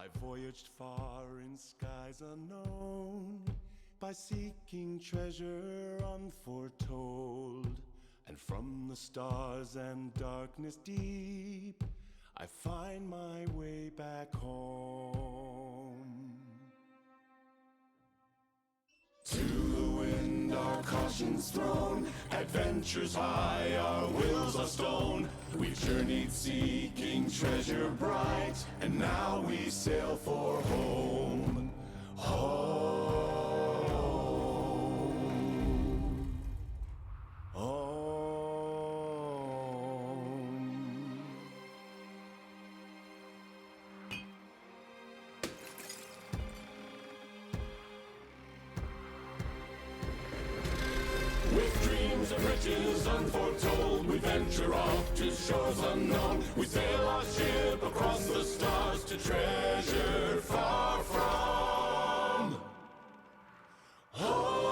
I voyaged far in skies unknown, by seeking treasure unforetold. And from the stars and darkness deep, I find my way back home. To the wind our caution's thrown, adventures high, our wills are stone. We've journeyed seeking treasure bright, and now we sail for home. Home. Home. With dreams and riches unforetold, we venture off to shores unknown. We sail our ship across the stars to treasure far from home.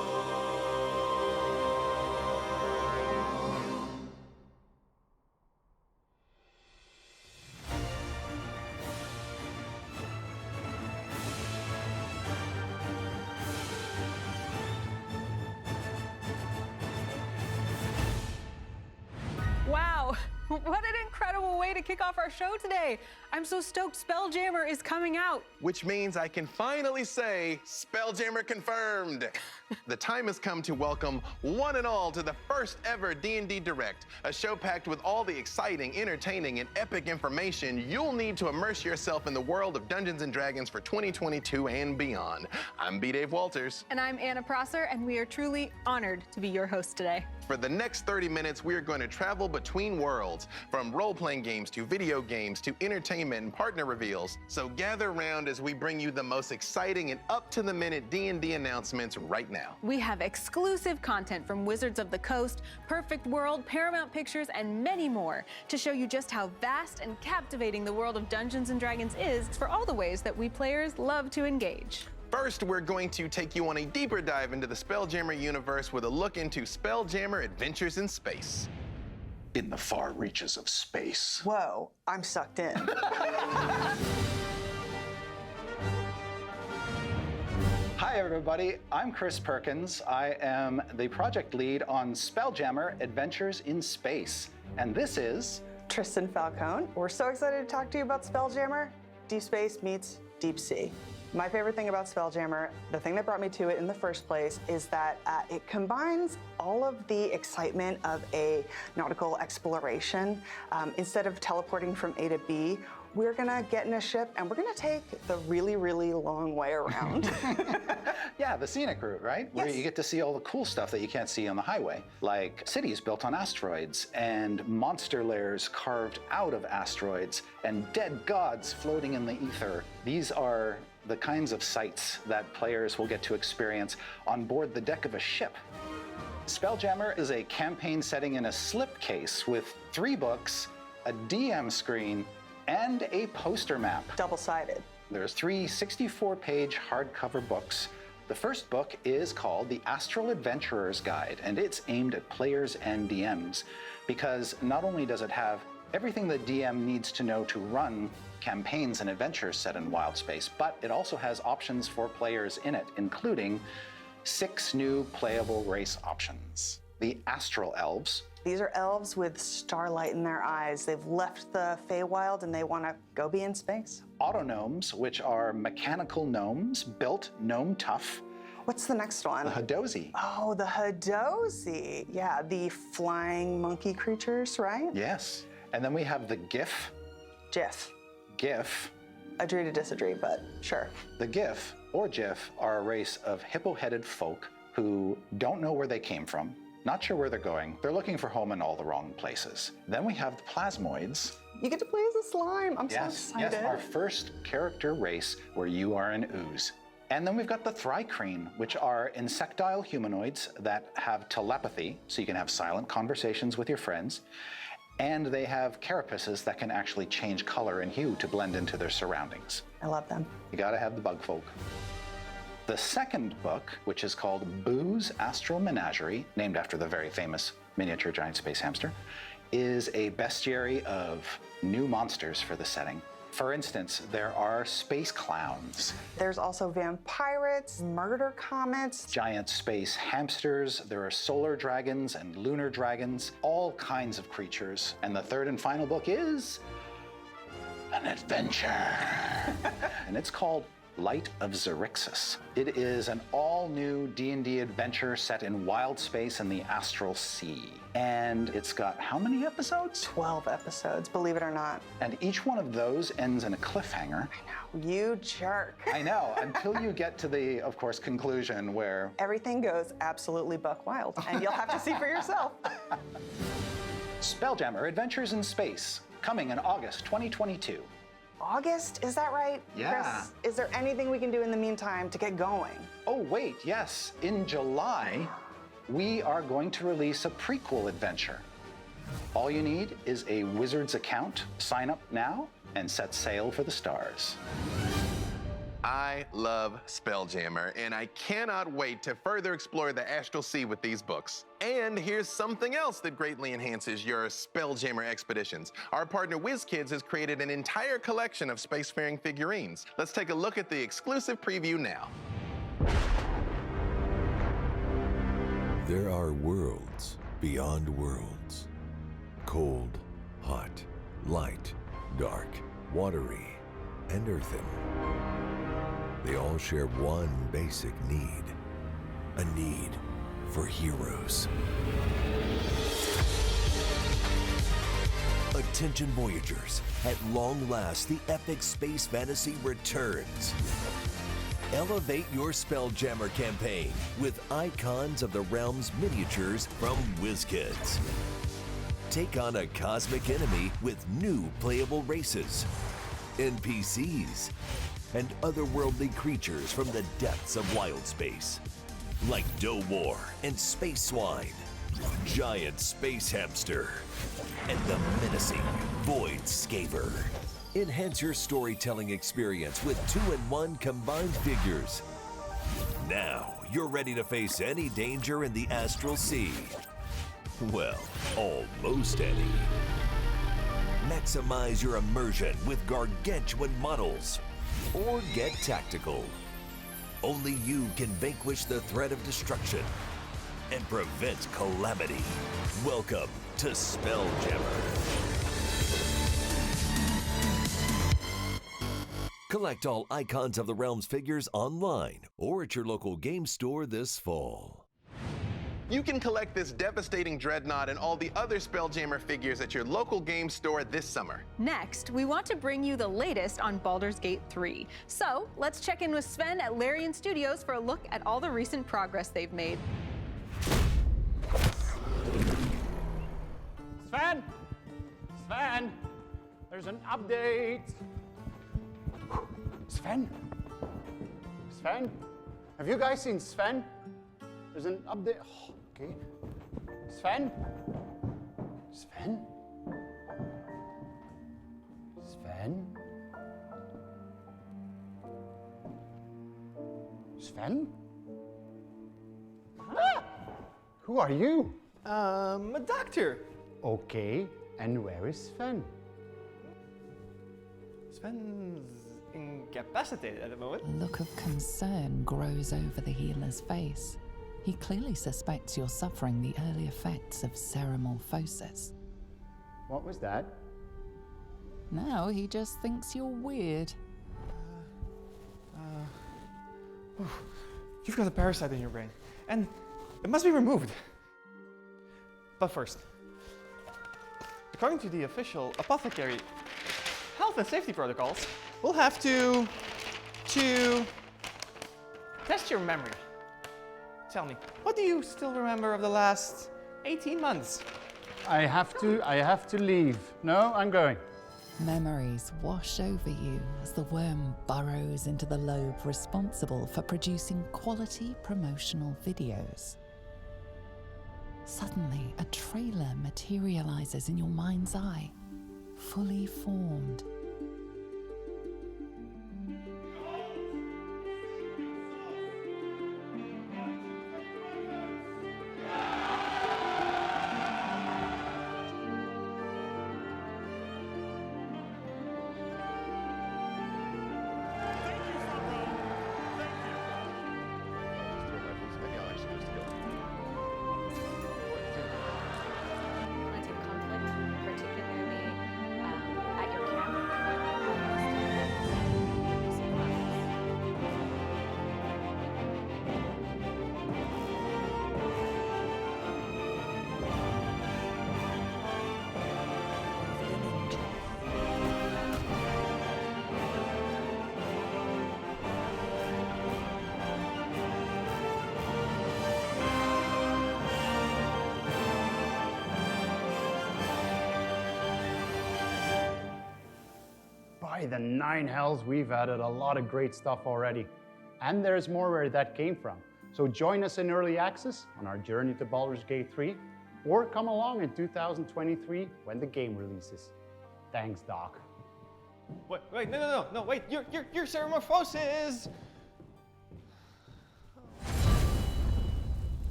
Wow, what an incredible way to kick off our show today. I'm so stoked Spelljammer is coming out. Which means I can finally say, Spelljammer confirmed. The time has come to welcome one and all to the first ever D&D Direct, a show packed with all the exciting, entertaining, and epic information you'll need to immerse yourself in the world of Dungeons & Dragons for 2022 and beyond. I'm B. Dave Walters. And I'm Anna Prosser, and we are truly honored to be your host today. For the next 30 minutes, we are going to travel between worlds, from role-playing games to video games to entertainment and partner reveals. So gather around as we bring you the most exciting and up-to-the-minute D&D announcements right now. We have exclusive content from Wizards of the Coast, Perfect World, Paramount Pictures, and many more to show you just how vast and captivating the world of Dungeons & Dragons is for all the ways that we players love to engage. First, we're going to take you on a deeper dive into the Spelljammer universe with a look into Spelljammer Adventures in Space. In the far reaches of space. Whoa, I'm sucked in. Hi everybody, I'm Chris Perkins. I am the project lead on Spelljammer Adventures in Space. And this is... Tristan Falcone. We're so excited to talk to you about Spelljammer. Deep Space meets Deep Sea. My favorite thing about Spelljammer, the thing that brought me to it in the first place, is that it combines all of the excitement of a nautical exploration. Instead of teleporting from A to B, we're gonna get in a ship and we're gonna take the really, really long way around. Yeah, the scenic route, right? Where Yes. you get to see all the cool stuff that you can't see on the highway, like cities built on asteroids and monster lairs carved out of asteroids and dead gods floating in the ether. These are the kinds of sights that players will get to experience on board the deck of a ship. Spelljammer is a campaign setting in a slipcase with 3 books, a DM screen, and a poster map. Double-sided. There's 3 64-page hardcover books. The first book is called The Astral Adventurer's Guide, and it's aimed at players and DMs, because not only does it have everything the DM needs to know to run campaigns and adventures set in wild space, but it also has options for players in it, including 6 new playable race options. The Astral Elves. These are elves with starlight in their eyes. They've left the Feywild and they want to go be in space. Autognomes, which are mechanical gnomes, built gnome tough. What's the next one? The Hadozi. Oh, the Hadozi. Yeah, the flying monkey creatures, right? Yes. And then we have the GIF. Jiff. GIF. Agree to disagree, but sure. The GIF, or GIF, are a race of hippo-headed folk who don't know where they came from, not sure where they're going. They're looking for home in all the wrong places. Then we have the Plasmoids. You get to play as a slime. I'm so excited. Yes, our first character race where you are an ooze. And then we've got the Thrycreen, which are insectile humanoids that have telepathy, so you can have silent conversations with your friends. And they have carapaces that can actually change color and hue to blend into their surroundings. I love them. You gotta have the bug folk. The second book, which is called Boo's Astral Menagerie, named after the very famous miniature giant space hamster, is a bestiary of new monsters for the setting. For instance, there are space clowns, There's also vampirates, murder comets. giant space hamsters, there are solar dragons and lunar dragons, all kinds of creatures. And the third and final book is an adventure. And it's called Light of Xerixis. It is an all-new D&D adventure set in wild space in the astral sea. And it's got how many episodes? 12 episodes, believe it or not. And each one of those ends in a cliffhanger. You jerk. I know, until you get to the, of course, conclusion where Everything goes absolutely buck wild, and you'll have to see for yourself. Spelljammer Adventures in Space, coming in August 2022. August, is that right? Yeah. Chris, is there anything we can do in the meantime to get going? Oh, wait, yes. In July, we are going to release a prequel adventure. All you need is a Wizards account, sign up now, and set sail for the stars. I love Spelljammer, and I cannot wait to further explore the astral sea with these books. And here's something else that greatly enhances your Spelljammer expeditions. Our partner WizKids has created an entire collection of spacefaring figurines. Let's take a look at the exclusive preview now. There are worlds beyond worlds. Cold, hot, light, dark, watery, and earthen. They all share one basic need. A need for heroes. Attention Voyagers, at long last the epic space fantasy returns. Elevate your Spelljammer campaign with Icons of the Realms miniatures from WizKids. Take on a cosmic enemy with new playable races, NPCs, and otherworldly creatures from the depths of wild space, like Doughmore and Space Swine, Giant Space Hamster, and the menacing Void Skaver. Enhance your storytelling experience with 2-in-1 combined figures. Now you're ready to face any danger in the astral sea. Well, almost any. Maximize your immersion with gargantuan models. Or get tactical. Only you can vanquish the threat of destruction and prevent calamity. Welcome to Spelljammer. Collect all Icons of the Realms figures online or at your local game store this fall. You can collect this devastating dreadnought and all the other Spelljammer figures at your local game store this summer. Next, we want to bring you the latest on Baldur's Gate 3. So let's check in with Sven at Larian Studios for a look at all the recent progress they've made. Sven! Sven! There's an update! Sven? Sven? Have you guys seen Sven? There's an update. Oh, okay. Sven? Sven? Sven? Sven? Ah! Who are you? A doctor. Okay, and where is Sven? Sven's incapacitated at the moment. A look of concern grows over the healer's face. He clearly suspects you're suffering the early effects of ceramorphosis. What was that? Now he just thinks you're weird. You've got a parasite in your brain, and it must be removed. But first, according to the official apothecary health and safety protocols, we'll have to test your memory. Tell me, what do you still remember of the last 18 months? I have to leave. No, I'm going. Memories wash over you as the worm burrows into the lobe responsible for producing quality promotional videos. Suddenly, a trailer materializes in your mind's eye, fully formed. the 9 hells, we've added a lot of great stuff already. And there's more where that came from. So join us in early access on our journey to Baldur's Gate 3, or come along in 2023 when the game releases. Thanks, Doc. Wait, no, wait, your Ceramorphosis!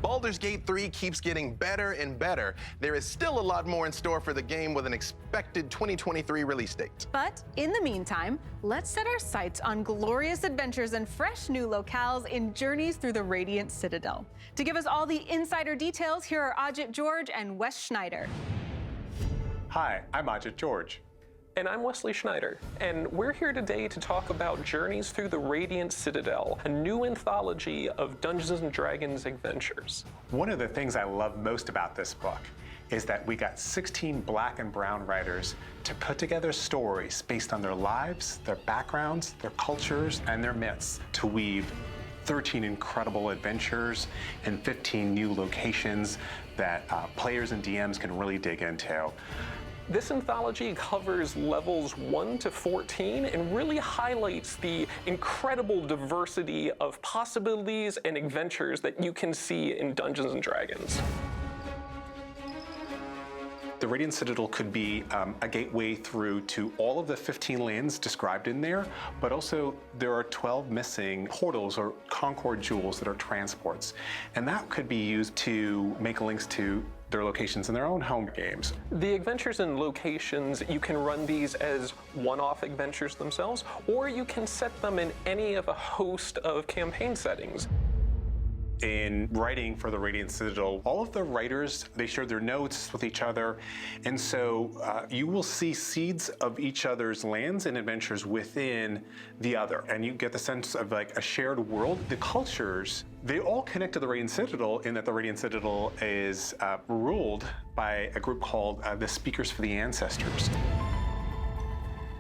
Baldur's Gate 3 keeps getting better and better. There is still a lot more in store for the game with an expected 2023 release date. But in the meantime, let's set our sights on glorious adventures and fresh new locales in Journeys Through the Radiant Citadel. To give us all the insider details, here are Ajit George and Wes Schneider. Hi, I'm Ajit George. And I'm Wesley Schneider, and we're here today to talk about Journeys Through the Radiant Citadel, a new anthology of Dungeons & Dragons adventures. One of the things I love most about this book is that we got 16 black and brown writers to put together stories based on their lives, their backgrounds, their cultures, and their myths to weave 13 incredible adventures and 15 new locations that players and DMs can really dig into. This anthology covers levels 1 to 14 and really highlights the incredible diversity of possibilities and adventures that you can see in Dungeons & Dragons. The Radiant Citadel could be a gateway through to all of the 15 lands described in there, but also there are 12 missing portals or Concord jewels that are transports. And that could be used to make links to their locations in their own home games. The adventures and locations, you can run these as one-off adventures themselves, or you can set them in any of a host of campaign settings. In writing for the Radiant Citadel, all of the writers, they share their notes with each other, and so you will see seeds of each other's lands and adventures within the other, and you get the sense of like a shared world. The cultures, they all connect to the Radiant Citadel in that the Radiant Citadel is ruled by a group called the Speakers for the Ancestors.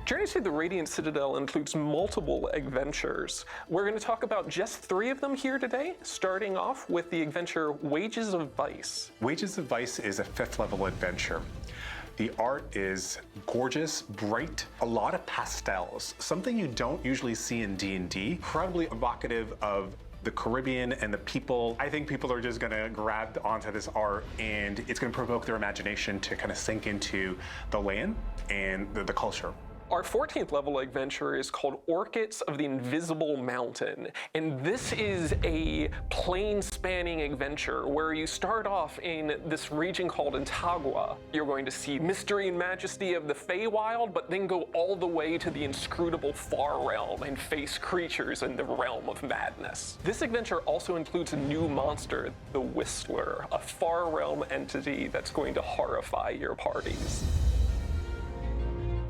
Journeys Through the Radiant Citadel includes multiple adventures. We're going to talk about just 3 of them here today, starting off with the adventure Wages of Vice. Wages of Vice is a 5th level adventure. The art is gorgeous, bright, a lot of pastels, something you don't usually see in D&D, incredibly evocative of the Caribbean and the people. I think people are just gonna grab onto this art and it's gonna provoke their imagination to kind of sink into the land and the culture. Our 14th level adventure is called Orchids of the Invisible Mountain, and this is a plane-spanning adventure where you start off in this region called Antagua. You're going to see mystery and majesty of the Feywild, but then go all the way to the inscrutable Far Realm and face creatures in the realm of madness. This adventure also includes a new monster, the Whistler, a Far Realm entity that's going to horrify your parties.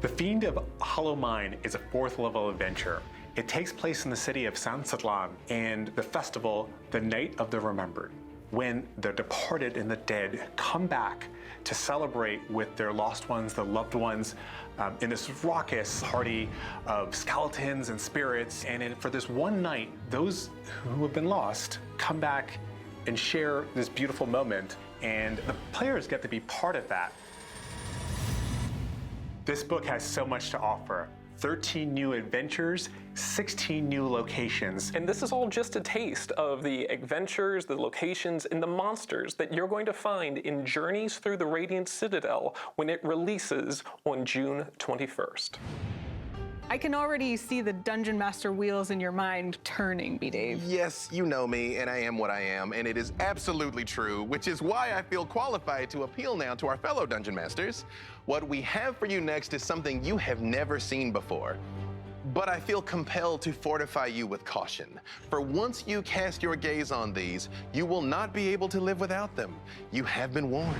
The Fiend of Hollow Mine is a 4th level adventure. It takes place in the city of San Satlan and the festival, the Night of the Remembered, when the departed and the dead come back to celebrate with their lost ones, their loved ones, in this raucous party of skeletons and spirits. And for this one night, those who have been lost come back and share this beautiful moment, and the players get to be part of that. This book has so much to offer. 13 new adventures, 16 new locations. And this is all just a taste of the adventures, the locations, and the monsters that you're going to find in Journeys Through the Radiant Citadel when it releases on June 21st. I can already see the Dungeon Master wheels in your mind turning, B-Dave. Yes, you know me, and I am what I am, and it is absolutely true, which is why I feel qualified to appeal now to our fellow Dungeon Masters. What we have for you next is something you have never seen before. But I feel compelled to fortify you with caution. For once you cast your gaze on these, you will not be able to live without them. You have been warned.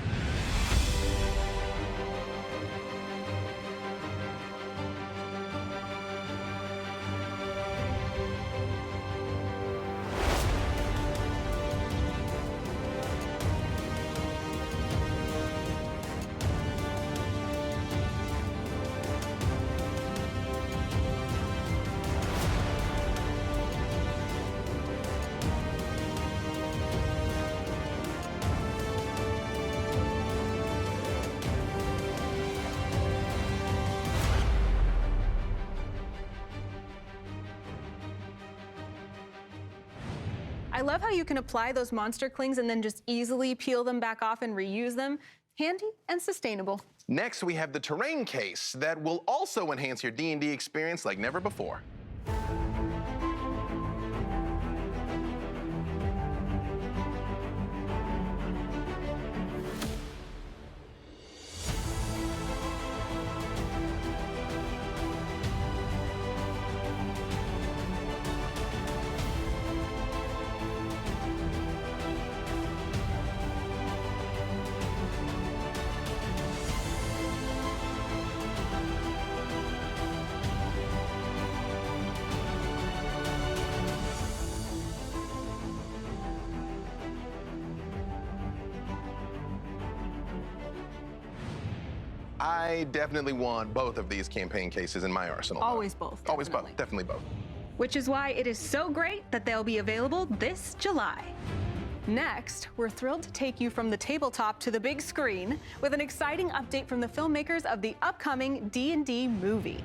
I love how you can apply those monster clings and then just easily peel them back off and reuse them. Handy and sustainable. Next, we have the terrain case that will also enhance your D&D experience like never before. I definitely want both of these campaign cases in my arsenal. Always both. Always both, definitely both. Which is why it is so great that they'll be available this July. Next, we're thrilled to take you from the tabletop to the big screen with an exciting update from the filmmakers of the upcoming D&D movie.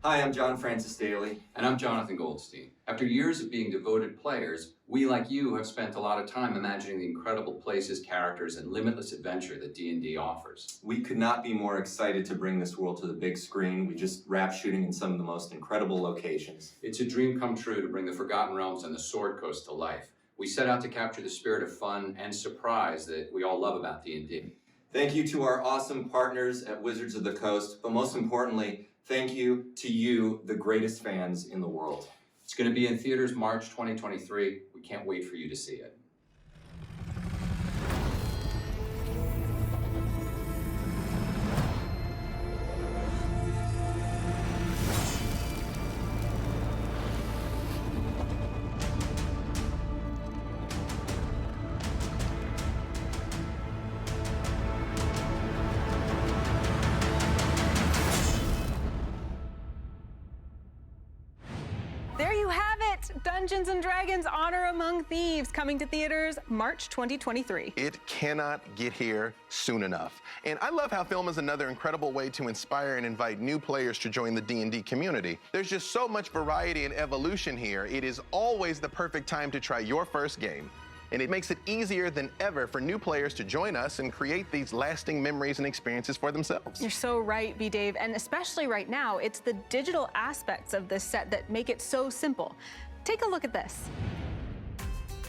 Hi, I'm John Francis Daly. And I'm Jonathan Goldstein. After years of being devoted players, we, like you, have spent a lot of time imagining the incredible places, characters, and limitless adventure that D&D offers. We could not be more excited to bring this world to the big screen. We just wrapped shooting in some of the most incredible locations. It's a dream come true to bring the Forgotten Realms and the Sword Coast to life. We set out to capture the spirit of fun and surprise that we all love about D&D. Thank you to our awesome partners at Wizards of the Coast, but most importantly, thank you to you, the greatest fans in the world. It's going to be in theaters March 2023. We can't wait for you to see it. There you have it! Dungeons & Dragons Honor Among Thieves, coming to theaters March 2023. It cannot get here soon enough. And I love how film is another incredible way to inspire and invite new players to join the D&D community. There's just so much variety and evolution here. It is always the perfect time to try your first game. And it makes it easier than ever for new players to join us and create these lasting memories and experiences for themselves. You're so right, B-Dave, and especially right now, it's the digital aspects of this set that make it so simple. Take a look at this.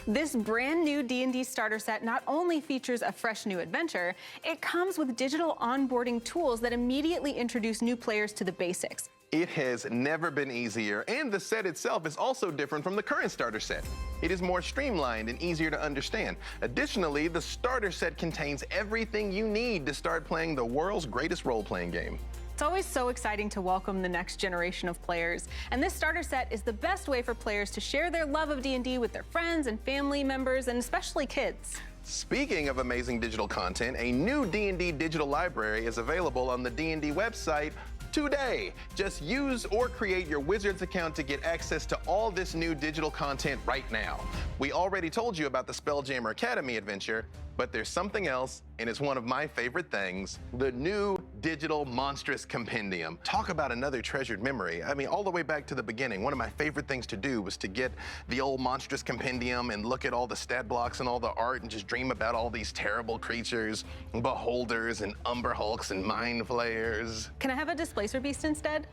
This brand new D&D starter set not only features a fresh new adventure, it comes with digital onboarding tools that immediately introduce new players to the basics. It has never been easier, and the set itself is also different from the current starter set. It is more streamlined and easier to understand. Additionally, the starter set contains everything you need to start playing the world's greatest role-playing game. It's always so exciting to welcome the next generation of players, and this starter set is the best way for players to share their love of D&D with their friends and family members, and especially kids. Speaking of amazing digital content, a new D&D digital library is available on the D&D website today. Just use or create your Wizards account to get access to all this new digital content right now. We already told you about the Spelljammer Academy adventure, but there's something else, and it's one of my favorite things, the new digital monstrous compendium. Talk about another treasured memory. I mean, all the way back to the beginning, one of my favorite things to do was to get the old monstrous compendium and look at all the stat blocks and all the art and just dream about all these terrible creatures, beholders and umber hulks and mind flayers. Can I have a displacer beast instead?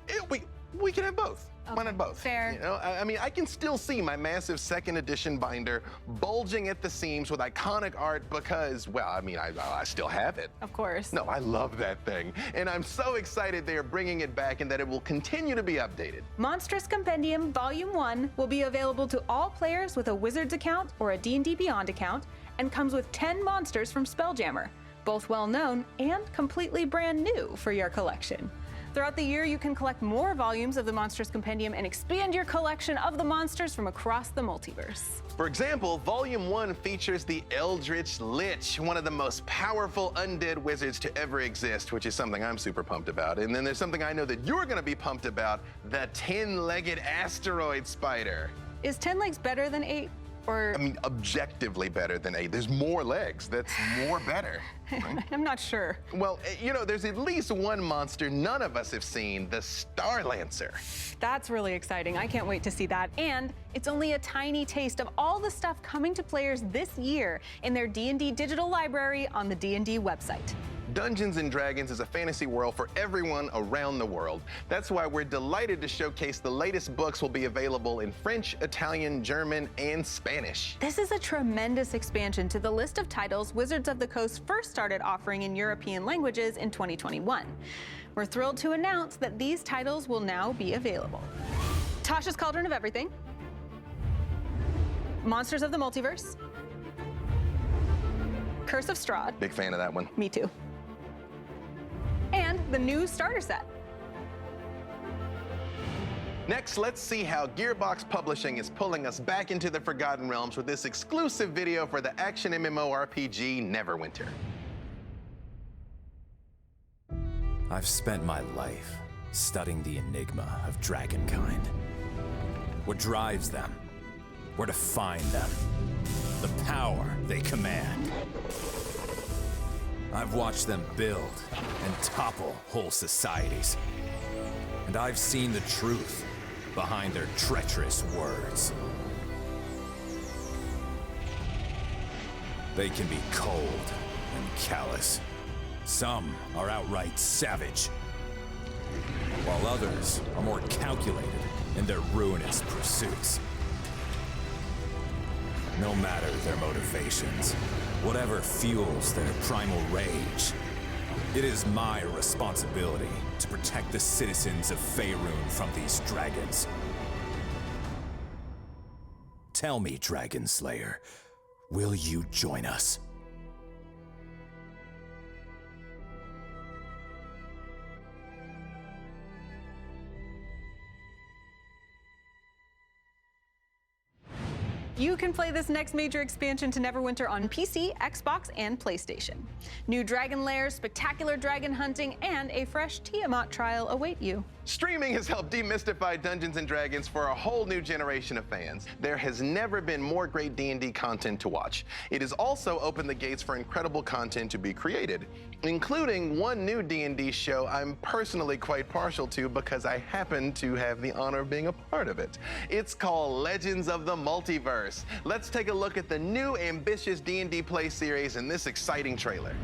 We can have both. Okay, why not both? fair. You know, I mean, I can still see my massive second edition binder bulging at the seams with iconic art because, well, I mean, I still have it. Of course. No, I love that thing. And I'm so excited they are bringing it back and that it will continue to be updated. Monstrous Compendium Volume 1 will be available to all players with a Wizards account or a D&D Beyond account and comes with 10 monsters from Spelljammer, both well-known and completely brand new for your collection. Throughout the year, you can collect more volumes of the Monstrous Compendium and expand your collection of the monsters from across the multiverse. For example, Volume 1 features the Eldritch Lich, one of the most powerful undead wizards to ever exist, which is something I'm super pumped about. And then there's something I know that you're gonna be pumped about, the 10-legged asteroid spider. Is 10 legs better than 8? or... I mean, objectively better than 8. There's more legs. That's more better. Right? I'm not sure. Well, you know, there's at least one monster none of us have seen, the Star Lancer. That's really exciting. I can't wait to see that. And it's only a tiny taste of all the stuff coming to players this year in their D&D digital library on the D&D website. Dungeons & Dragons is a fantasy world for everyone around the world. That's why we're delighted to showcase the latest books will be available in French, Italian, German, and Spanish. This is a tremendous expansion to the list of titles Wizards of the Coast first started offering in European languages in 2021. We're thrilled to announce that these titles will now be available. Tasha's Cauldron of Everything, Monsters of the Multiverse, Curse of Strahd. Big fan of that one. Me too. And the new starter set. Next, let's see how Gearbox Publishing is pulling us back into the Forgotten Realms with this exclusive video for the action MMORPG Neverwinter. I've spent my life studying the enigma of dragonkind. What drives them, where to find them, the power they command. I've watched them build and topple whole societies. And I've seen the truth behind their treacherous words. They can be cold and callous. Some are outright savage, while others are more calculated in their ruinous pursuits. No matter their motivations, whatever fuels their primal rage, it is my responsibility to protect the citizens of Faerun from these dragons. Tell me, Dragon Slayer, will you join us? You can play this next major expansion to Neverwinter on PC, Xbox, and PlayStation. New dragon lairs, spectacular dragon hunting, and a fresh Tiamat trial await you. Streaming has helped demystify Dungeons & Dragons for a whole new generation of fans. There has never been more great D&D content to watch. It has also opened the gates for incredible content to be created, including one new D&D show I'm personally quite partial to because I happen to have the honor of being a part of it. It's called Legends of the Multiverse. Let's take a look at the new ambitious D&D play series in this exciting trailer.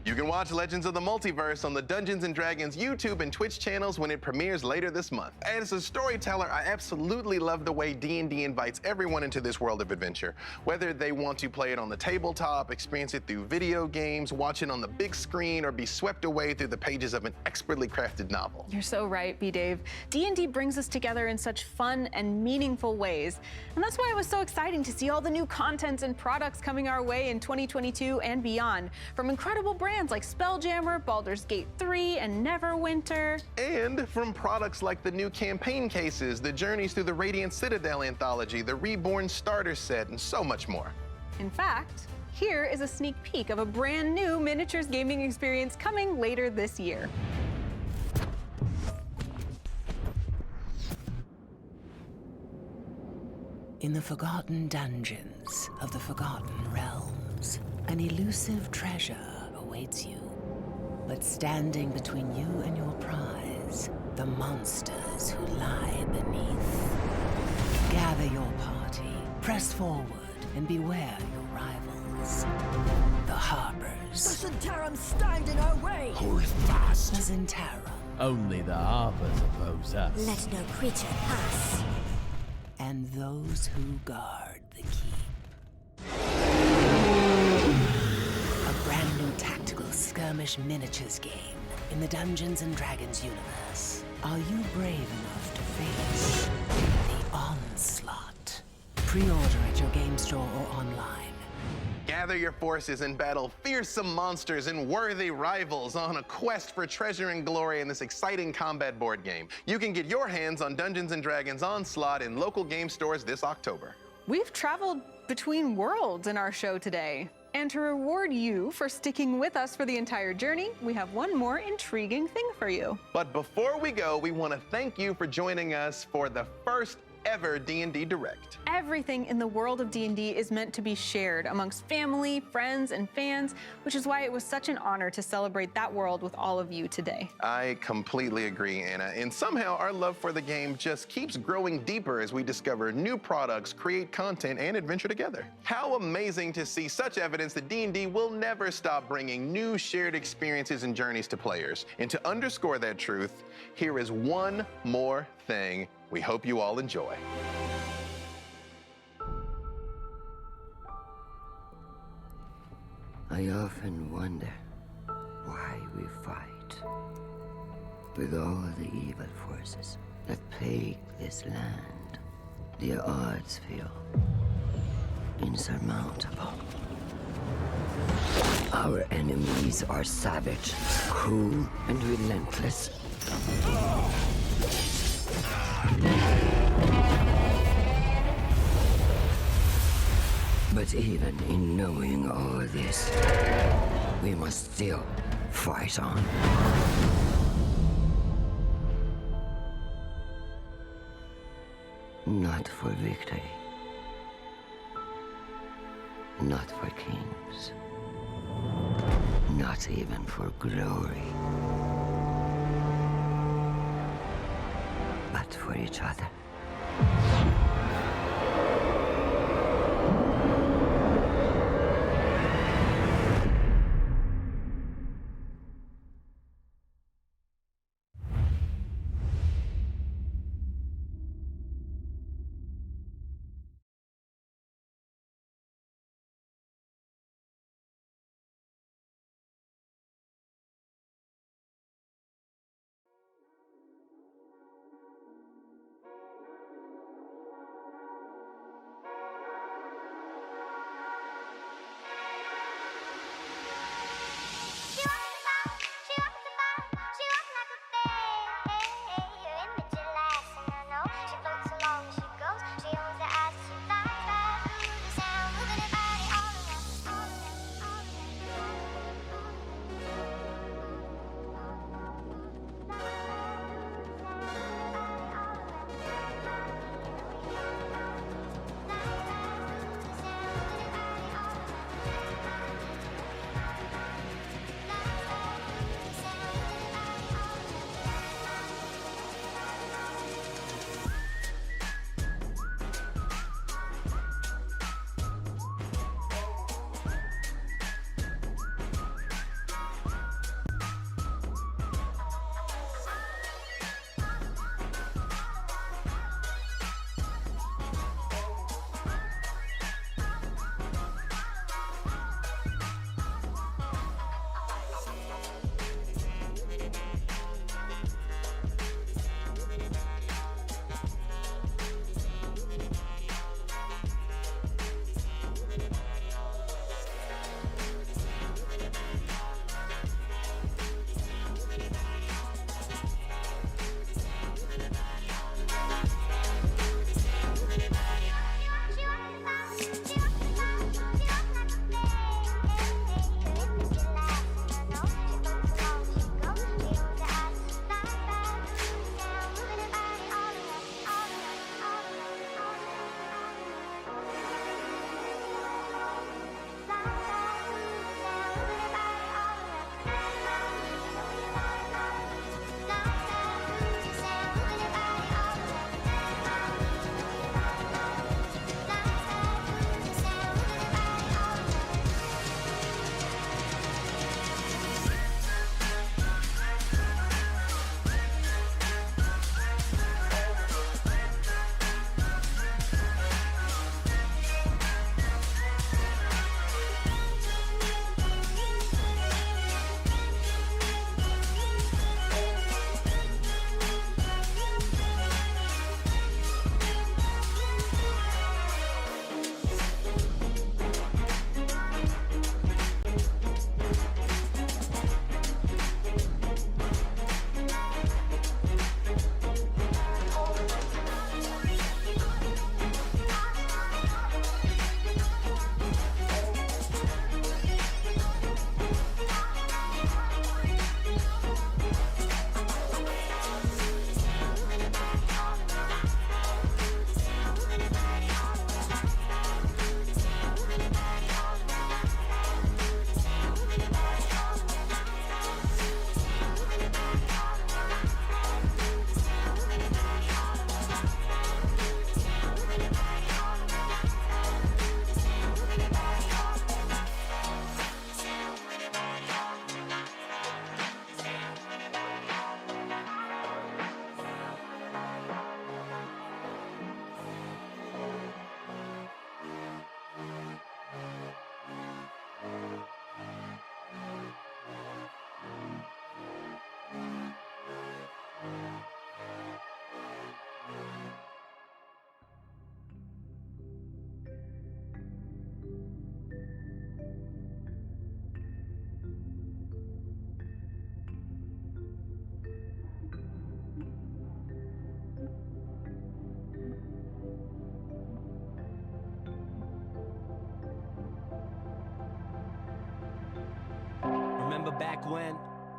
You can watch Legends of the Multiverse on the Dungeons & Dragons YouTube and Twitch channels when it premieres later this month. As a storyteller, I absolutely love the way D&D invites everyone into this world of adventure. Whether they want to play it on the tabletop, experience it through video games, watch it on the big screen, or be swept away through the pages of an expertly crafted novel. You're so right, B-Dave. D&D brings us together in such fun and meaningful ways. And that's why it was so exciting to see all the new content and products coming our way in 2022 and beyond. From incredible brands like Spelljammer, Baldur's Gate 3, and Neverwinter. And from products like the new campaign cases, the Journeys Through the Radiant Citadel anthology, the Reborn starter set, and so much more. In fact, here is a sneak peek of a brand new miniatures gaming experience coming later this year. In the forgotten dungeons of the Forgotten Realms, an elusive treasure awaits you. But standing between you and your prize, the monsters who lie beneath. Gather your party, press forward, and beware your rivals. The Harpers. The Zentarum stand in our way! Hold fast! The Zentarum. Only the Harpers oppose us. Let no creature pass. And those who guard the keep. A brand new tactical skirmish miniatures game in the Dungeons & Dragons universe. Are you brave enough to face the onslaught? Pre-order at your game store or online. Gather your forces and battle fearsome monsters and worthy rivals on a quest for treasure and glory in this exciting combat board game. You can get your hands on Dungeons & Dragons Onslaught in local game stores this October. We've traveled between worlds in our show today. And to reward you for sticking with us for the entire journey, we have one more intriguing thing for you. But before we go, we want to thank you for joining us for the first ever D&D Direct. Everything in the world of D&D is meant to be shared amongst family, friends, and fans, which is why it was such an honor to celebrate that world with all of you today. I completely agree, Anna. And somehow our love for the game just keeps growing deeper as we discover new products, create content, and adventure together. How amazing to see such evidence that D&D will never stop bringing new shared experiences and journeys to players. And to underscore that truth, here is one more thing we hope you all enjoy. I often wonder why we fight. With all the evil forces that plague this land, the odds feel insurmountable. Our enemies are savage, cruel, and relentless. But even in knowing all this, we must still fight on. Not for victory. Not for kings. Not even for glory. But for each other. Back when,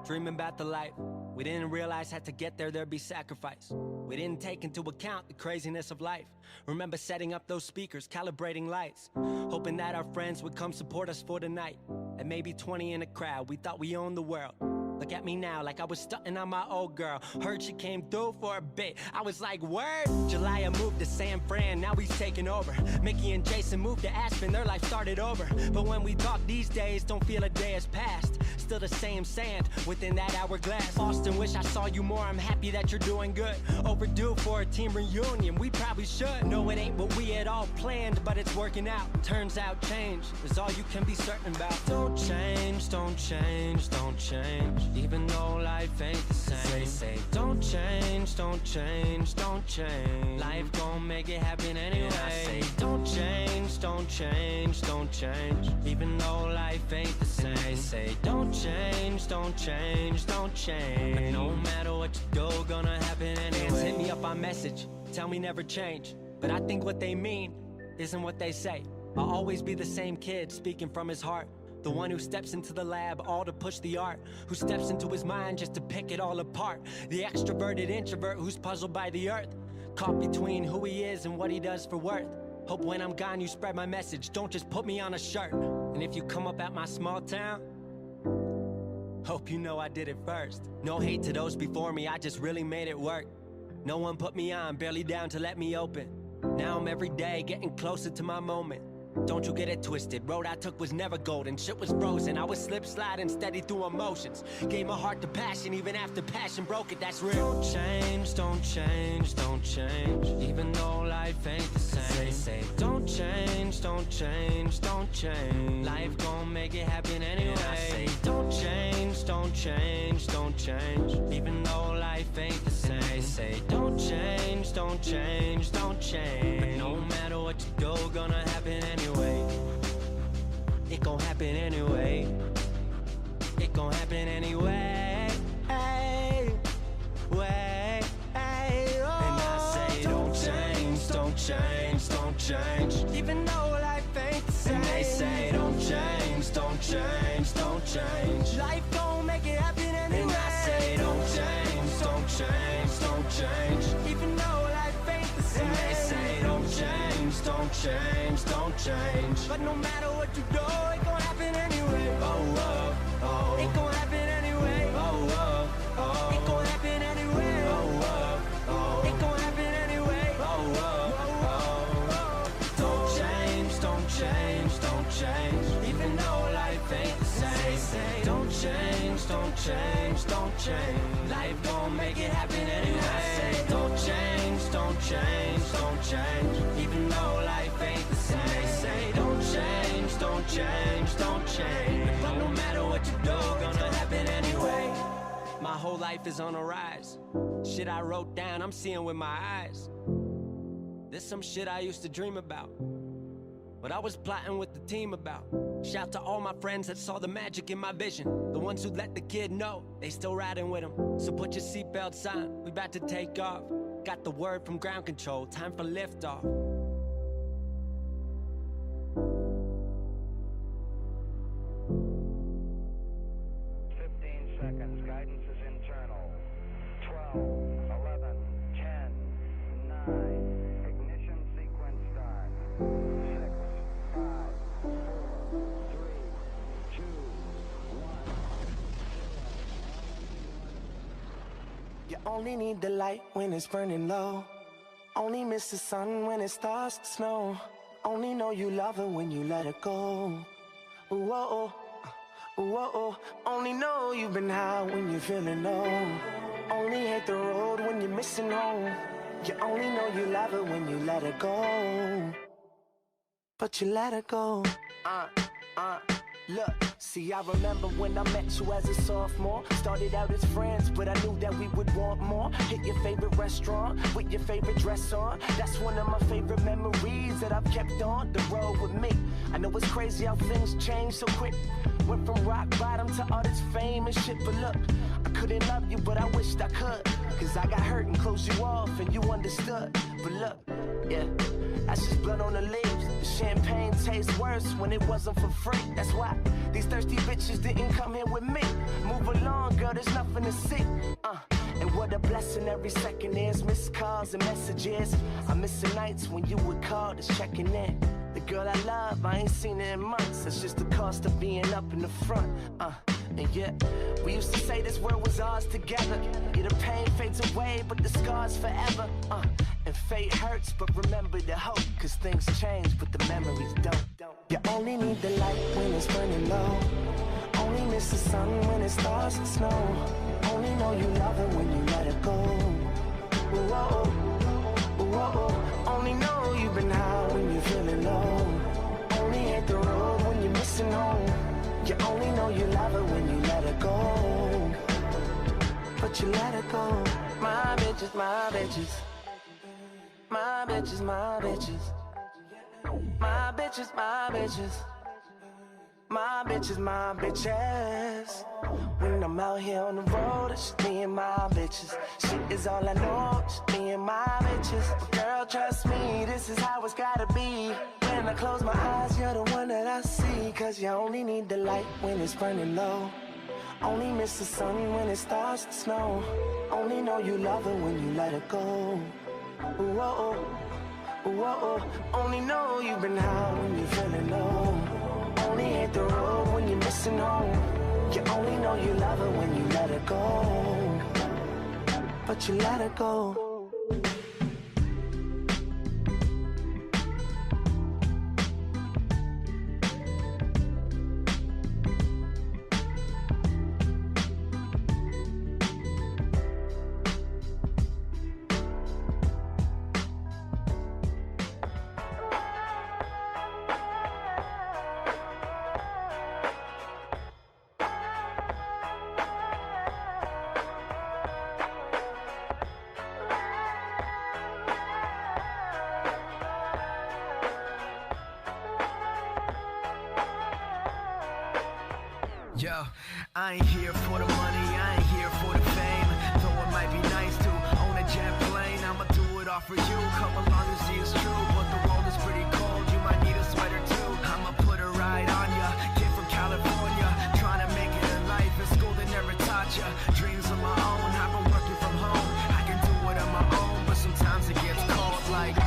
dreaming about the life, we didn't realize had to get there, there'd be sacrifice. We didn't take into account the craziness of life. Remember setting up those speakers, calibrating lights, hoping that our friends would come support us for the night. And maybe 20 in a crowd, we thought we owned the world. Look at me now, like I was stunting on my old girl. Heard she came through for a bit. I was like, word. Jelaya moved to San Fran, now he's taking over. Mickey and Jason moved to Aspen, their life started over. But when we talk these days, don't feel a day has passed. Still the same sand within that hourglass. Austin, wish I saw you more, I'm happy that you're doing good. Overdue for a team reunion, we probably should. No, it ain't what we had all planned, but it's working out. Turns out change is all you can be certain about. Don't change, don't change, don't change. Even though life ain't the same. Say, don't change, don't change, don't change. Life gon' make it happen anyway. And I say, don't change, don't change, don't change. Even though life ain't the same. They say, don't change, don't change, don't change. But no matter what you do, gonna happen anyway. Fans hit me up on message, tell me never change. But I think what they mean isn't what they say. I'll always be the same kid speaking from his heart. The one who steps into the lab all to push the art, who steps into his mind just to pick it all apart. The extroverted introvert who's puzzled by the earth, caught between who he is and what he does for worth. Hope when I'm gone you spread my message, don't just put me on a shirt. And if you come up at my small town, hope you know I did it first. No hate to those before me, I just really made it work. No one put me on, barely down to let me open. Now I'm every day getting closer to my moment. Don't you get it twisted, road I took was never golden. Shit was frozen, I was slip sliding steady through emotions. Gave my heart to passion, even after passion broke it, that's real. Don't change, don't change, don't change. Even though life ain't the same. Say, don't change, don't change, don't change. Life gon' make it happen anyway. And I say, don't change, don't change, don't change. Even though life ain't the same. They say, don't change, don't change, don't change. But no matter what you do, gonna happen anyway. It gon' happen anyway. It gon' happen anyway. Hey, way, hey, oh. And I say, don't change, don't change, don't change. Even though life ain't the same. And they say, don't change, don't change, don't change. Life gon' make it happen anyway. And I say, don't change, don't change, don't change. Even though life ain't the same. And they say, don't change, don't change, don't change. But no matter what you do, it gon' happen anyway. Oh, oh, oh. It gon' happen anyway. Oh, oh, oh. It gon' happen anyway. Oh, oh, oh. It gon' happen anyway. Oh, oh, oh. Don't change, don't change, don't change. Even though life ain't the same. Say, don't change, don't change, don't change. Life gon' make it happen anyway. I say, don't change, don't change, don't change. Even though life ain't the same. They say, don't change, don't change, don't change. But no matter what you do, gonna happen anyway. My whole life is on a rise. Shit I wrote down, I'm seeing with my eyes. This some shit I used to dream about, what I was plotting with the team about. Shout to all my friends that saw the magic in my vision, the ones who let the kid know they still riding with him. So put your seatbelts on, we about to take off. Got the word from ground control, time for liftoff. Seconds, guidance is internal. 12, 11, 10, 9, ignition sequence start. 6, 5, 4, 3, 2, 1. You only need the light when it's burning low. Only miss the sun when it starts to snow. Only know you love her when you let her go. Whoa. Whoa, only know you've been high when you're feeling low. Only hate the road when you're missing home. You only know you love her when you let her go. But you let her go. Look, see, I remember when I met you as a sophomore. Started out as friends, but I knew that we would want more. Hit your favorite restaurant with your favorite dress on. That's one of my favorite memories that I've kept on the road with me. I know it's crazy how things change so quick. Went from rock bottom to all this fame and shit. But look, I couldn't love you, but I wished I could. Cause I got hurt and closed you off and you understood. But look, yeah, that's just blood on the leaves. The champagne tastes worse when it wasn't for free. That's why these thirsty bitches didn't come here with me. Move along, girl, there's nothing to see. And what a blessing every second is. Missed calls and messages. I'm missing nights when you would call, just checking in. The girl I love, I ain't seen her in months. That's just the cost of being up in the front. And yeah, we used to say this world was ours together. Yeah, the pain fades away, but the scars forever. And fate hurts, but remember the hope. Cause things change, but the memories don't. You only need the light when it's burning low. Only miss the sun when it starts to snow. Only know you love her when you let her go. Whoa, whoa. Only know you've been high when you're feeling low. Only hit the road when you're missing home. You only know you love her when you let her go. But you let her go. My bitches, my bitches. My bitches, my bitches. My bitches, my bitches. My bitches, my bitches. When I'm out here on the road, it's me and my bitches. Shit is all I know, it's me and my bitches. But girl, trust me, this is how it's gotta be. When I close my eyes, you're the one that I see. Cause you only need the light when it's burning low. Only miss the sun when it starts to snow. Only know you love her when you let her go. Whoa, whoa. Only know you've been high when you're feeling low. Only hit the road when you're missing home. You only know you love her when you let her go. But you let her go. Yo, I ain't here for the money, I ain't here for the fame. Though it might be nice to own a jet plane, I'ma do it all for you. Come along and see it's true, but the world is pretty cold. You might need a sweater too. I'ma put a ride on ya. Kid from California, trying to make it in life. In school they never taught ya. Dreams of my own, I've been working from home. I can do it on my own, but sometimes it gets cold like.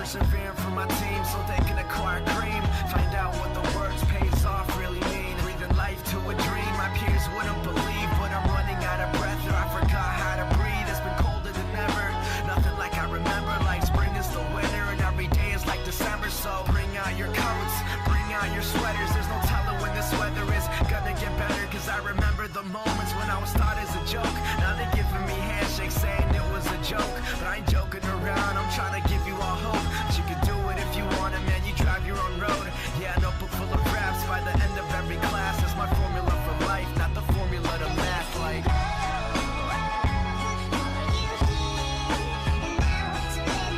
Persevering for my team so they can acquire cream. Find out what the words pays off really mean. Breathing life to a dream my peers wouldn't believe. But I'm running out of breath or I forgot how to breathe. It's been colder than ever. Nothing like I remember. Like spring is the winter and every day is like December. So bring out your coats, bring out your sweaters. There's no telling when this weather is gonna get better. Cause I remember the moments when I was thought as a joke. Now they're giving me handshakes saying it was a joke. But I ain't joking around, I'm trying to give you all hope. You can do it if you want it, man, you drive your own road. Yeah, a notebook full of raps by the end of every class. That's my formula for life, not the formula to math like.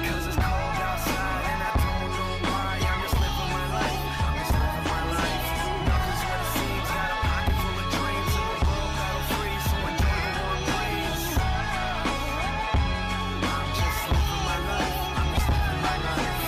Cause it's cold outside and I don't know why. I'm just living my life, I'm just living my life. Nothing's what it seems, got a pocket full of dreams. In the world battle free, so enjoy the warm breeze. I'm just living my life, I'm just living my life.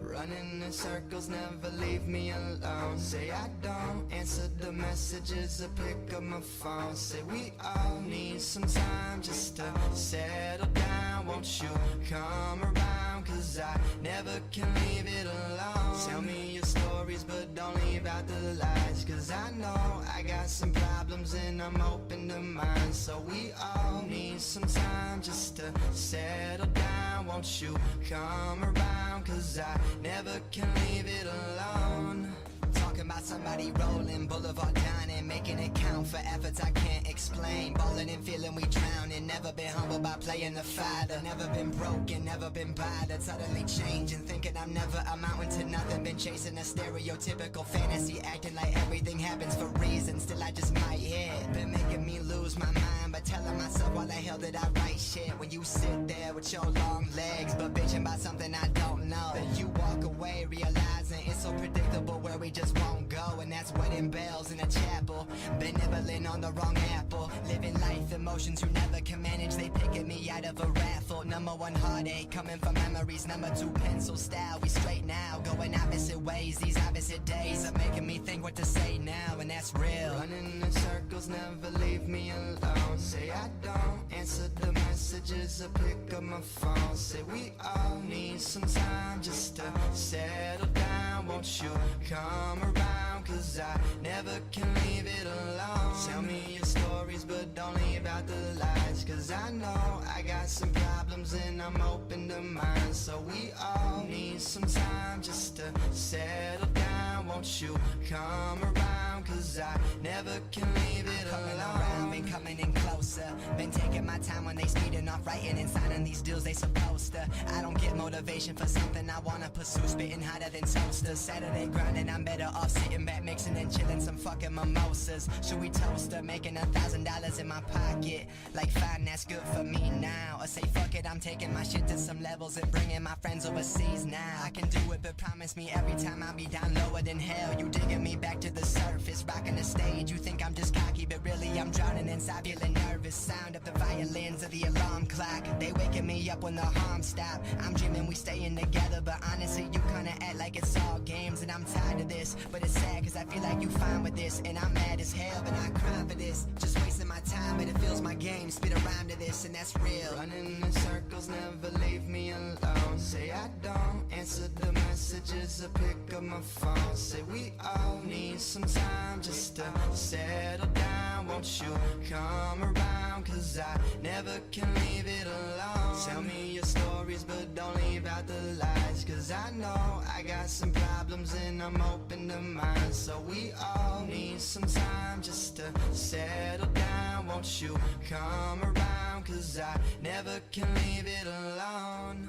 Running in circles, never leave me alone. Say I don't answer the messages or pick up my phone. Say we all need some time just to settle down. Won't you come around? Cause I never can leave it alone. Tell me your stories but don't leave out the lies. Cause I know I got some problems problems and I'm open to mine. So we all need some time just to settle down. Won't you come around, cause I never can leave it alone. Talking about somebody rolling, boulevard dining, making it count for efforts I can't explain. Ballin' and feeling we drowning, never been humbled by playing the fighter. Never been broken, never been bothered, suddenly changing, thinking I'm never amounting to nothing. Been chasing a stereotypical fantasy, acting like everything happens for reasons. Still I just might hit, been making me lose my mind, but telling myself why the hell did I write shit? When you sit there with your long legs, but bitching about something I don't know. Then you walk away realizing it's so predictable where we just won't go, and that's wedding bells in a chapel. Been nibbling on the wrong apple, living life emotions you never can manage. They picking me out of a raffle. Number one heartache coming from memories. Number two pencil style. We straight now, going opposite ways. These opposite days are making me think what to say now, and that's real. Running in circles, never leave me alone. Say I don't answer the messages or pick up my phone. Say we all need some time just to settle down. Won't you come around, cause I never can leave it alone. Tell me your stories, but don't leave out the lies, cause I know I got some problems and I'm open to mine. So we all need some time just to settle down. Won't you come around, cause I never can leave it alone. Been coming in closer, been taking my time when they speeding off, writing and signing these deals they supposed to. I don't get motivation for something I wanna pursue, spitting hotter than toasters. Saturday grinding, I'm better off sitting back, mixing and chilling some fucking mimosas. Should we toast her, making $1,000 in my pocket? Like fine, that's good for me now. Or say fuck it, I'm taking my shit to some levels and bringing my friends overseas now. I can do it, but promise me every time I'll be down lower than hell. You digging me back to the surface, rocking the stage. You think I'm just cocky, but really I'm drowning inside, feeling nervous. Sound of the violins of the alarm clock, they waking me up when the harm stop. I'm dreaming we staying together, but honestly you kinda act like it's all games. And I'm tired of this, but it's sad cause I feel like you fine with this. And I'm mad as hell, but I cry for this. Just wasting my time, but it feels my game. Spit a rhyme to this, and that's real. Running in circles, never leave me alone. Say I don't answer the messages or pick up my phone. Say we all need some time just to settle down. Won't you come around, cause I never can leave it alone. Tell me your stories, but don't leave out the lies, cause I know I got some problems and I'm open to mine. So we all need some time just to settle down. Won't you come around, cause I never can leave it alone.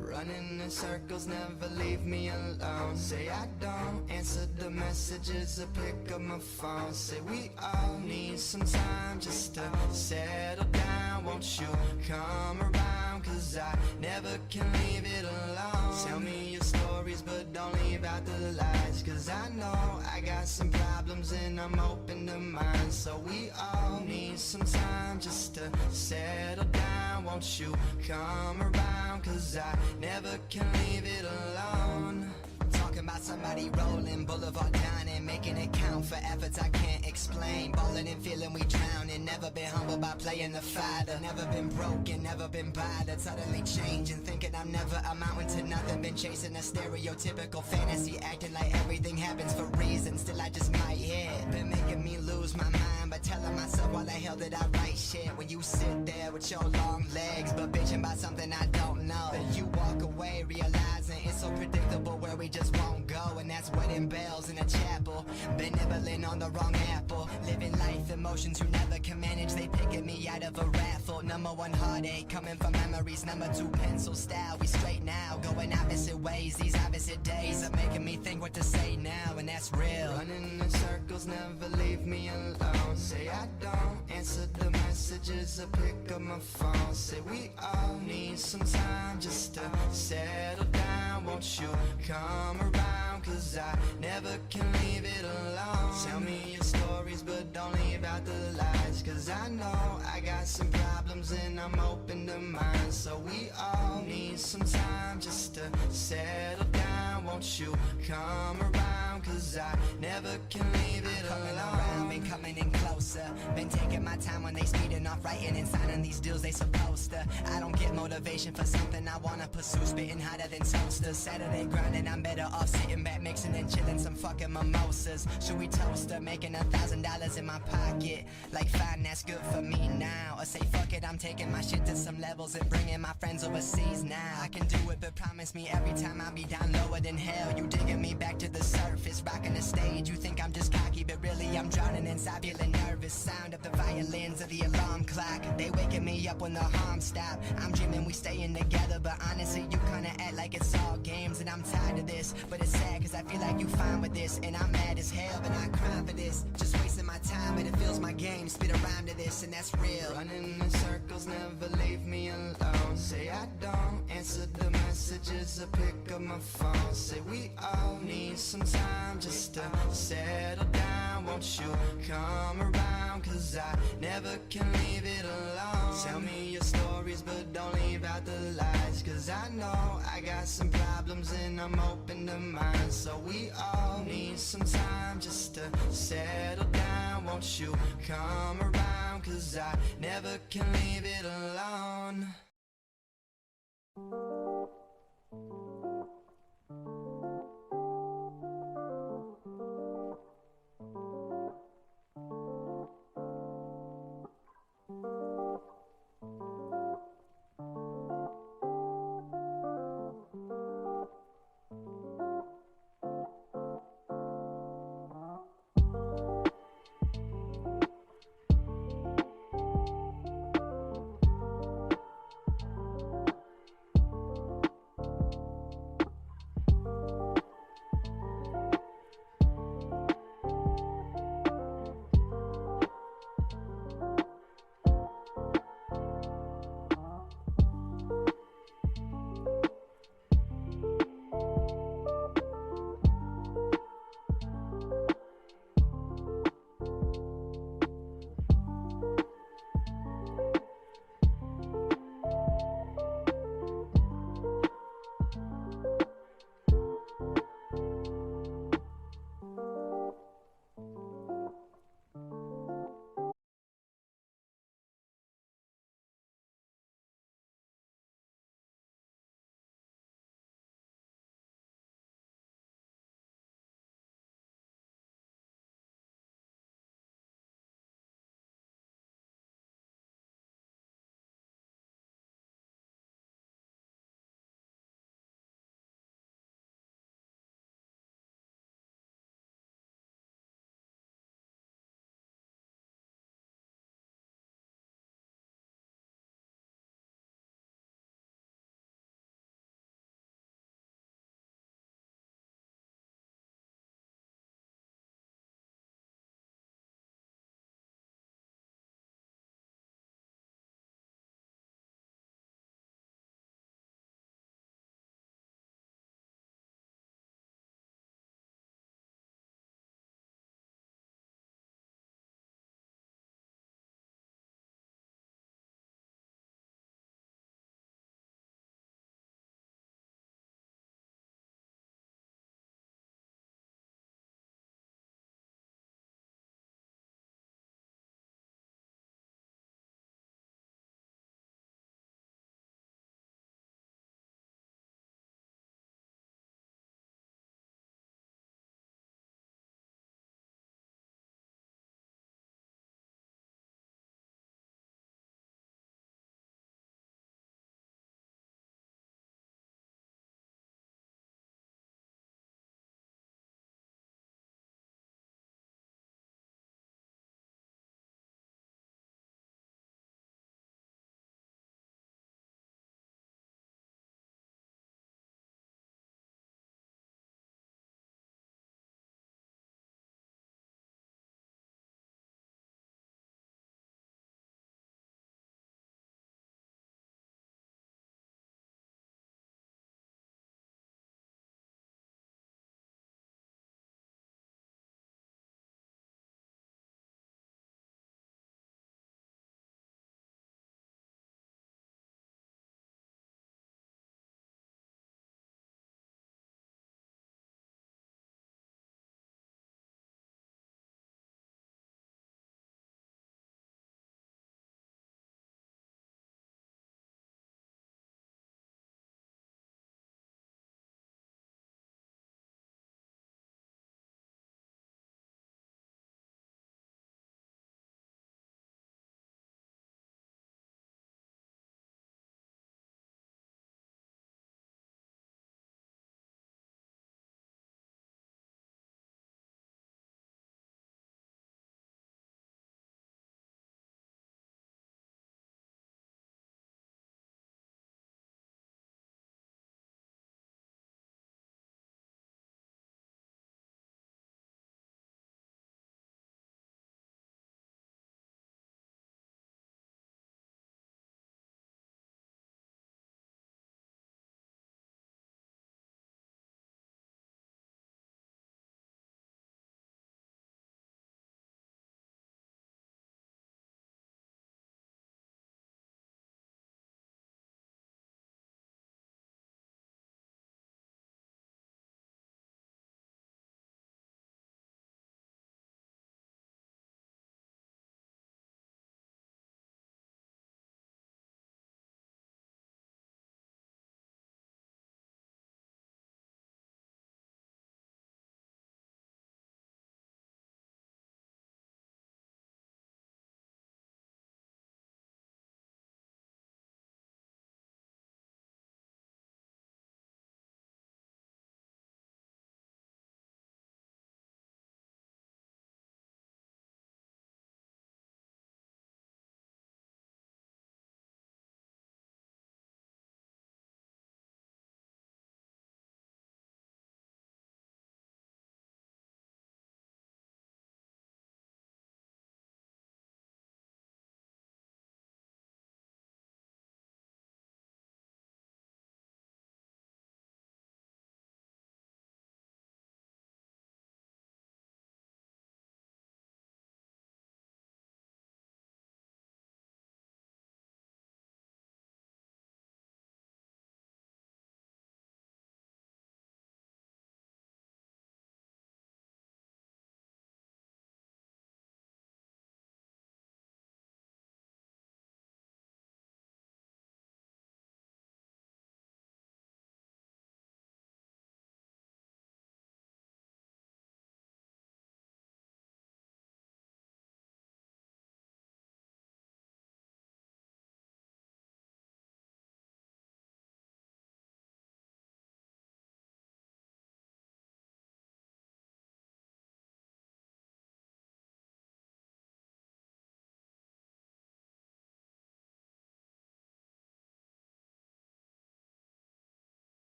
Running in circles, never leave me alone. Say I don't answer the messages or pick up my phone. Say we all need some time just to settle down. Won't you come around, cause I never can leave it alone. Tell me your stories, but don't leave out the lies, cause I know I got some problems and I'm open to mine. So we all need some time just to settle down. Won't you come around, cause I never can leave it alone. Talking about somebody rolling, boulevard dining, making it count for efforts I can't explain. Ballin' and feeling we drowning, never been humbled by playing the fighter. Never been broken, never been bothered, suddenly changing, thinking I'm never amounting to nothing. Been chasing a stereotypical fantasy, acting like everything happens for reasons. Still I just might hit, been making me lose my mind, but telling myself why the hell did I write shit? When you sit there with your long legs, but bitching about something I don't know. Then you walk away realizing it's so predictable where we just won't go, and that's wedding bells in a chapel. Been nibbling on the wrong apple, living life emotions you never can manage. They picking me out of a raffle. Number one heartache coming from memories. Number two pencil style. We straight now, going opposite ways. These opposite days are making me think what to say now, and that's real. Running in circles, never leave me alone. Say I don't answer the messages or pick up my phone. Say we all need some time just to settle down. Won't you come around, cause I never can leave it alone. Tell me your stories, but don't leave out the lies, cause I know I got some problems and I'm open to mine. So we all need some time just to settle down. Won't you come around, cause I never can leave it alone. Been coming in close, closer. Been taking my time when they speeding off, writing and signing these deals they supposed to. I don't get motivation for something I wanna pursue, spitting hotter than toasters. Saturday grinding, I'm better off sitting back, mixing and chilling some fucking mimosas. Should we toast her, making $1,000 in my pocket? Like fine, that's good for me now. Or say fuck it, I'm taking my shit to some levels and bringing my friends overseas now. I can do it, but promise me every time I'll be down lower than hell. You digging me back to the surface, rocking the stage. You think I'm just cocky, but really I'm drowning inside, feeling nervous. Sound of the violins of the alarm clock, they waking me up when the harm stop. I'm dreaming we staying together, but honestly you kinda act like it's all games. And I'm tired of this, but it's sad cause I feel like you fine with this. And I'm mad as hell, but I cry for this. Just wasting my time, but it feels my game. Spit a rhyme to this, and that's real. Running in circles, never leave me alone. Say I don't answer the messages or pick up my phone. Say we all need some time just to settle down. Won't you come around, cause I never can leave it alone. Tell me your stories, but don't leave out the lies, cause I know I got some problems and I'm open to mine. So we all need some time just to settle down. Won't you come around, cause I never can leave it alone.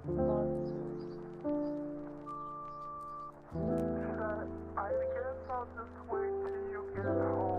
I guess I'll just wait till you get home.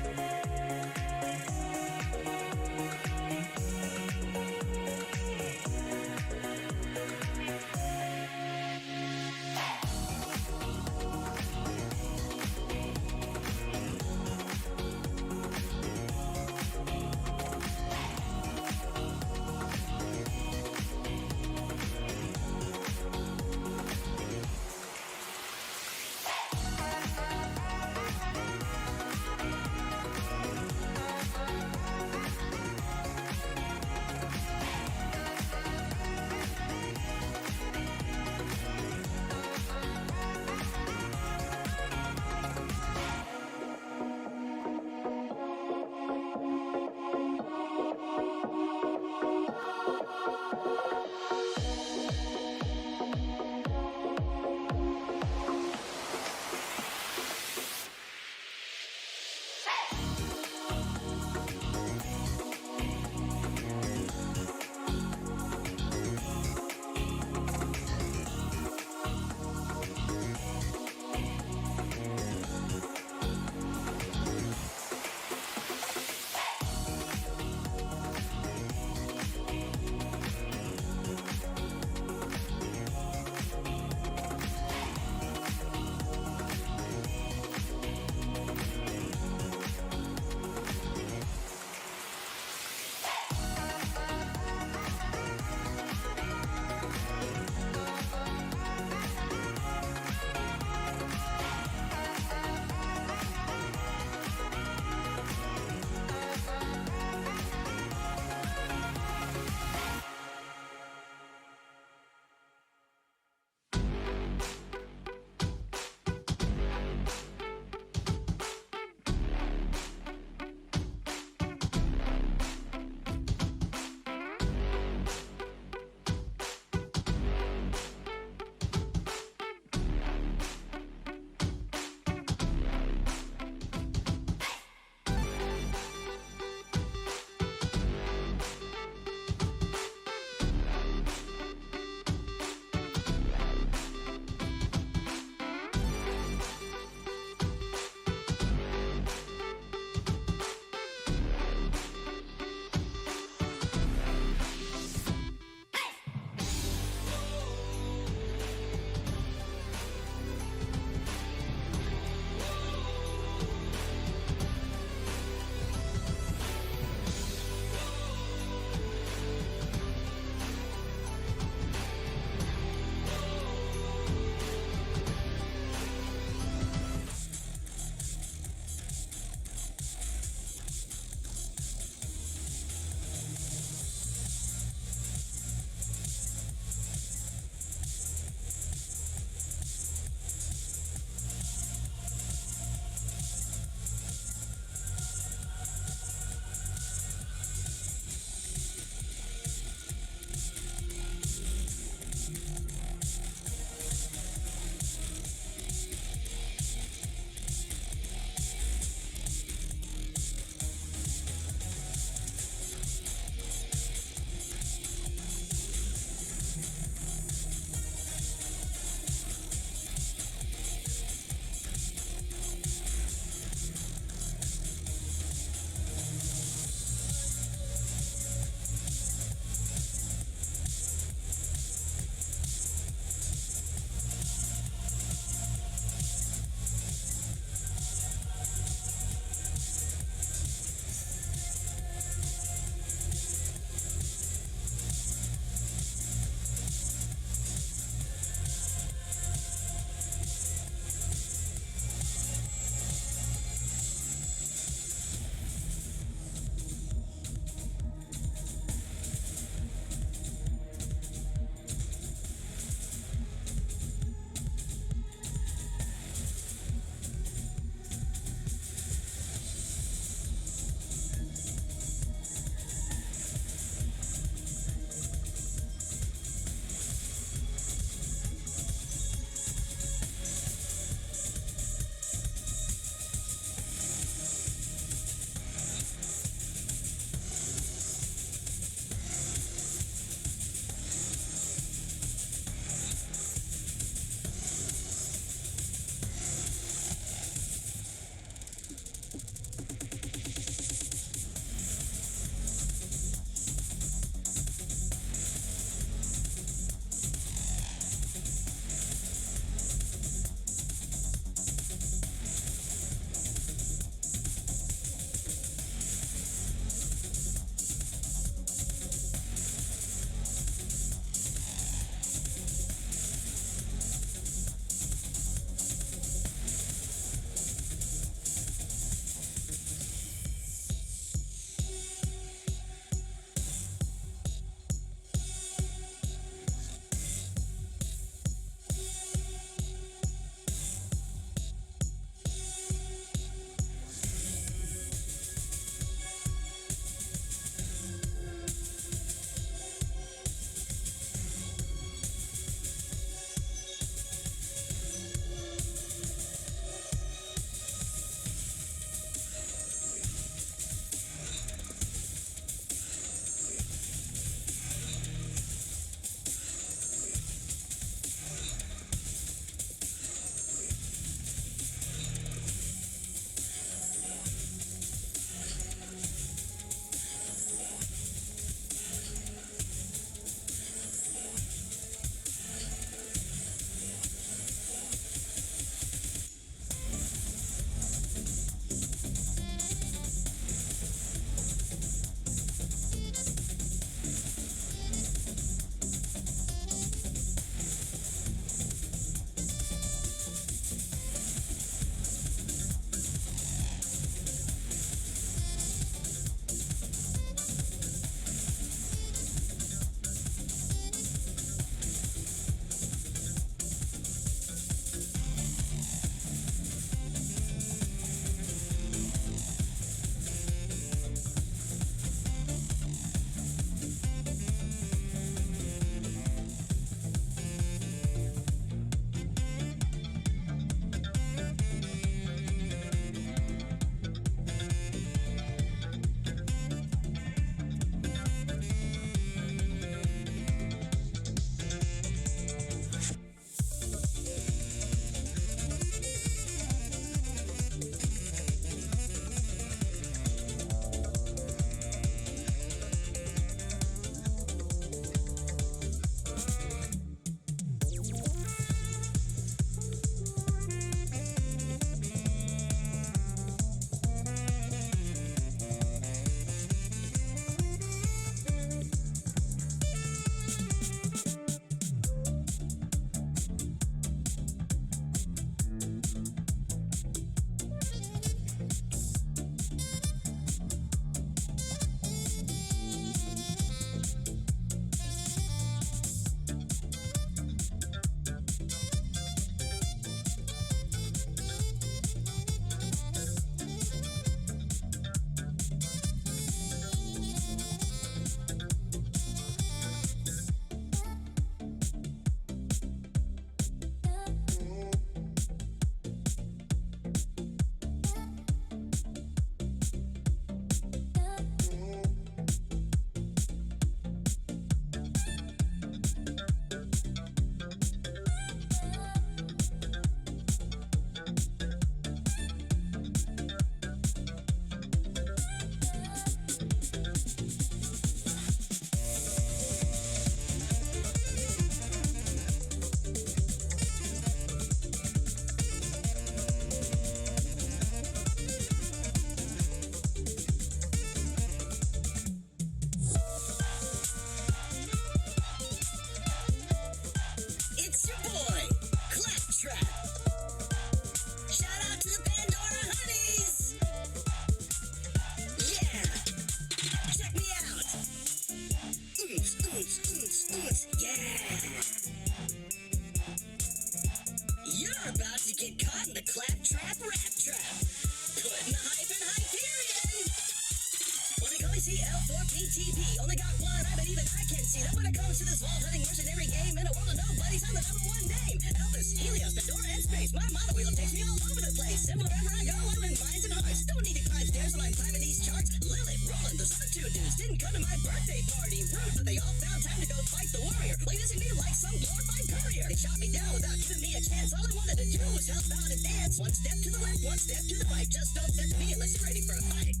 TP. Only got one eye, but even I can't see. That when it comes to this wall-hunting mercenary game, in a world of nobodies, I'm the #1 name. Elvis, Helios, Pandora, and space. My motto wheel takes me all over the place. And wherever I go, I win minds and hearts. Don't need to climb stairs when I'm climbing these charts. Lilith, Roland, those other two dudes didn't come to my birthday party. Rude, but they all found time to go fight the warrior. Leaving me like some glorified courier. They shot me down without giving me a chance. All I wanted to do was help out and dance. One step to the left, one step to the right. Just don't step to me unless you're ready for a fight.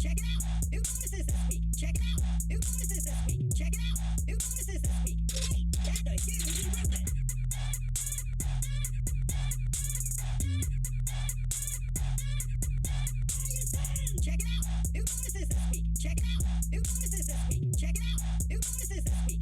Check it out. New bonuses this week. Check it out. New bonuses this week. Check it out. New bonuses this week. Wait, that's a huge improvement. Check it out. New bonuses this week. Check it out. New bonuses this week. Check it out. New bonuses this week.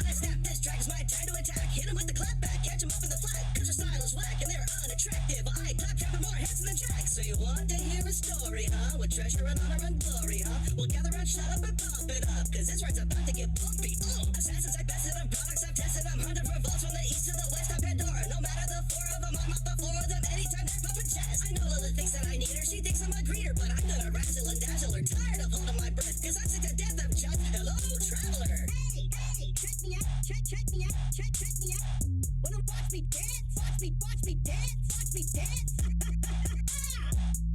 I snap this track is my time to attack. Hit him with the clap back. Catch him up in the flat. Cause their style is whack and they're unattractive. I clap trapping more hits than the jack. So you want to hear a story, huh? With treasure and honor and glory, huh? Well, gather around, shut up and pump it up. Cause this ride's about to get bumpy. Assassins I bested, I'm products I've tested. I'm hunting for vaults from the east to the west. I'm Pandora. No matter the four of them, I'm off the floor of them anytime they're pumping chest. I know Lilith thinks that I need her. She thinks I'm a greeter. But I'm gonna razzle and dazzle her. Tired of holding my breath. Cause I'm sick to death of just hello, traveler. Hey, check me out. Check me out. Check me out. Wanna watch me dance? Watch me dance. Watch me dance.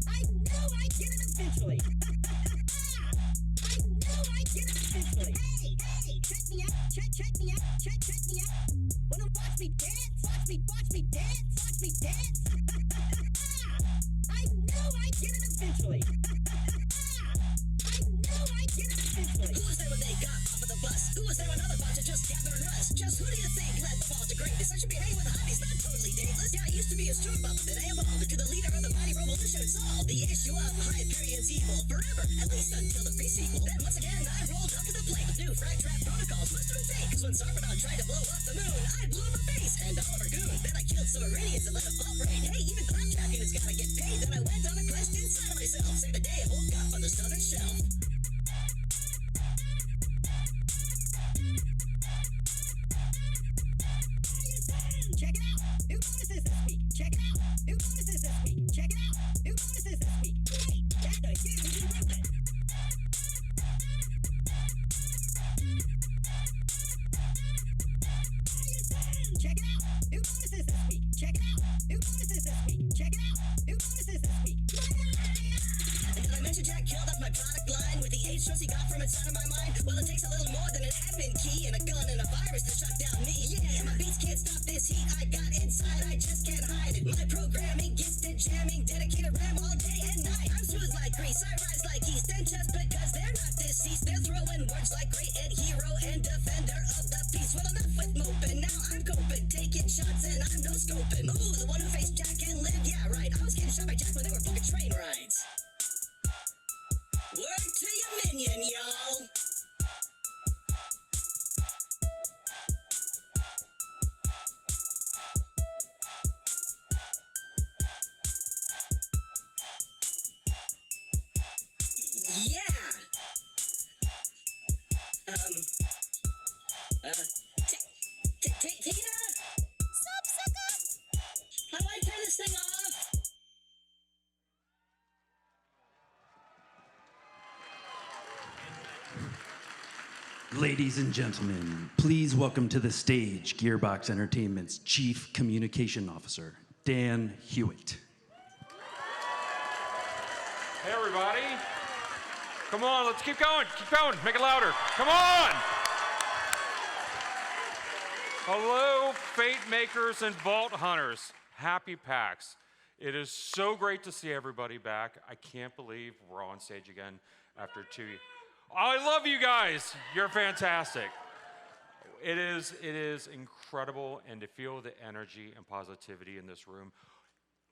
I know I'd get it eventually. I know I'd get it eventually. Hey, check me out. Check me out. Check me out. Wanna watch me dance? Watch me dance. Watch me dance. I know I'd get it eventually. I know I'd get it eventually. Who was there when they got off of the bus? Who was there when other bunch of just gathering rust? Just who do you think led the fall to greatness? I should be hanging with hotties, not totally dangerous. Yeah, I used to be a steward puppet, then I evolved into the leader of the mighty revolution. Solved the issue of Hyperion's evil forever, at least until the pre-sequel. Then once again, I rolled up to the plate with new frag trap protocols. Must have been fake, cause when Sarpedon tried to blow up the moon, I blew up her face and Oliver Goon. Then I killed some Iridians and let a vault raid. Hey, even Claptrap units gotta get paid. Then I went on a quest inside of myself. Saved the day I woke up on the southern shelf. Check it out. New bonuses this week. Check it out. New bonuses this week. Check it out. New bonuses this week. Wait, that's a huge improvement. Check it out. New bonuses this week. Check it out. New bonuses this week. Check it out. New bonuses this week. Did I mention Jack killed off my product line with the age he got from inside of my mind? Well, it takes a little more than an admin key and a gun and a virus to shut down me. Yeah, my beats can't stop this heat I got inside. I just can't hide it. My programming, gifted jamming, dedicated RAM all day and night. I'm smooth like grease, I rise like yeast, and just because they're not deceased, they're throwing words like great and hero and defender of the peace. Well, enough with moping. Now I'm coping, taking shots and I'm no scoping. Ooh, the one who faced Jack and lived. Yeah, right. I was getting shot by Jack when they were booking train rides. Word to your minion, y'all. Yeah. Tina? Sup, sucker? How do I turn this thing off? Ladies and gentlemen, please welcome to the stage Gearbox Entertainment's Chief Communication Officer, Dan Hewitt. Hey, everybody. Come on, let's keep going. Keep going. Make it louder. Come on. Hello, Fate Makers and Vault Hunters. Happy PAX. It is so great to see everybody back. I can't believe we're on stage again after 2 years. I love you guys. You're fantastic. It is incredible, and to feel the energy and positivity in this room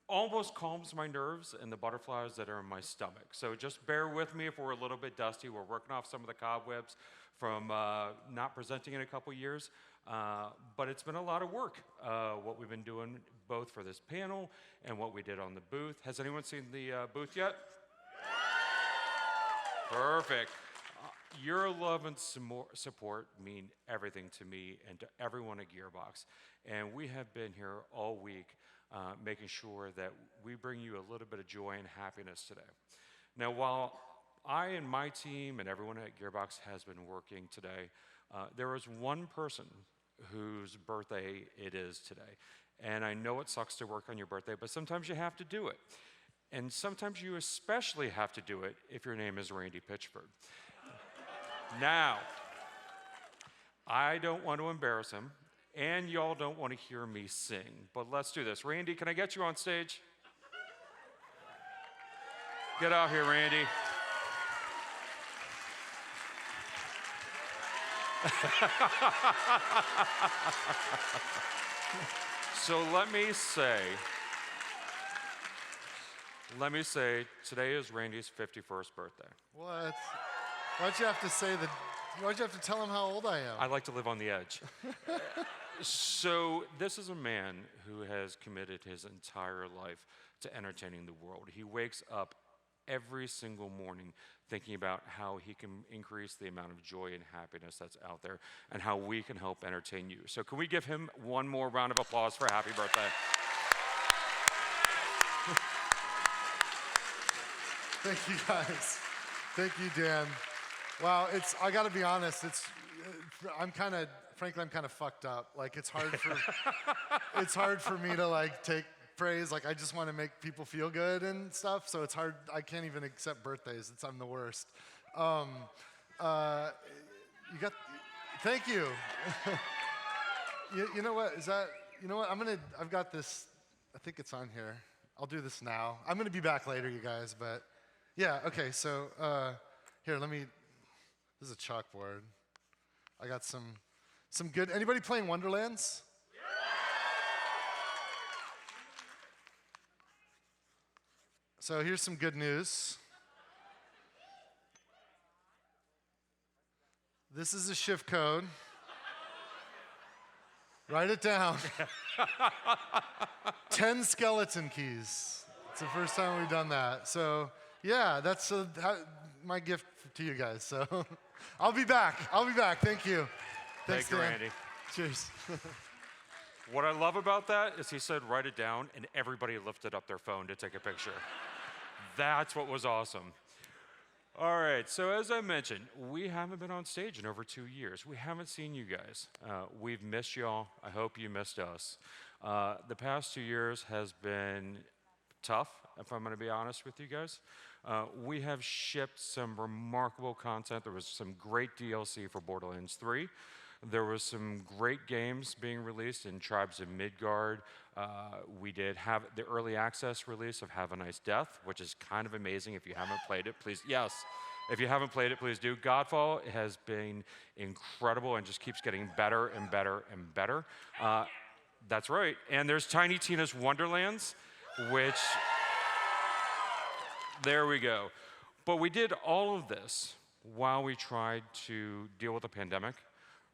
almost calms my nerves and the butterflies that are in my stomach. So just bear with me if we're a little bit dusty. We're working off some of the cobwebs from not presenting in a couple years, but it's been a lot of work, what we've been doing both for this panel and what we did on the booth. Has anyone seen the booth yet? Perfect. Your love and support mean everything to me and to everyone at Gearbox. And we have been here all week making sure that we bring you a little bit of joy and happiness today. Now, while I and my team and everyone at Gearbox has been working today, there is one person whose birthday it is today. And I know it sucks to work on your birthday, but sometimes you have to do it. And sometimes you especially have to do it if your name is Randy Pitchford. Now, I don't want to embarrass him, and y'all don't want to hear me sing, but let's do this. Randy, can I get you on stage? Get out here, Randy. So let me say, today is Randy's 51st birthday. What? Why'd you have to say that? Why'd you have to tell him how old I am? I like to live on the edge. So this is a man who has committed his entire life to entertaining the world. He wakes up every single morning thinking about how he can increase the amount of joy and happiness that's out there and how we can help entertain you. So can we give him one more round of applause for happy birthday? Thank you, guys. Thank you, Dan. Wow, I gotta be honest, frankly, I'm kind of fucked up. Like, it's hard for me to like take praise. Like, I just want to make people feel good and stuff, so it's hard. I can't even accept birthdays. I'm the worst. Thank you. You know what, you know what, I've got this, I think it's on here. I'll do this now. I'm gonna be back later, you guys, but yeah, okay, so here, this is a chalkboard. I got some good, anybody playing Wonderlands? So here's some good news. This is a shift code. Write it down. 10 skeleton keys. It's the first time we've done that. So yeah, that's my gift to you guys. So I'll be back. Thank you. Thanks, Thank you, Dan. Randy. Cheers. What I love about that is he said, write it down, and everybody lifted up their phone to take a picture. That's what was awesome. All right, so as I mentioned, we haven't been on stage in over 2 years. We haven't seen you guys. We've missed y'all. I hope you missed us. The past 2 years has been tough, if I'm gonna be honest with you guys. We have shipped some remarkable content. There was some great DLC for Borderlands 3. There was some great games being released in Tribes of Midgard. We did have the early access release of Have a Nice Death, which is kind of amazing. If you haven't played it, please, yes. If you haven't played it, please do. Godfall has been incredible and just keeps getting better and better and better. That's right. And there's Tiny Tina's Wonderlands, which, there we go. But we did all of this while we tried to deal with the pandemic,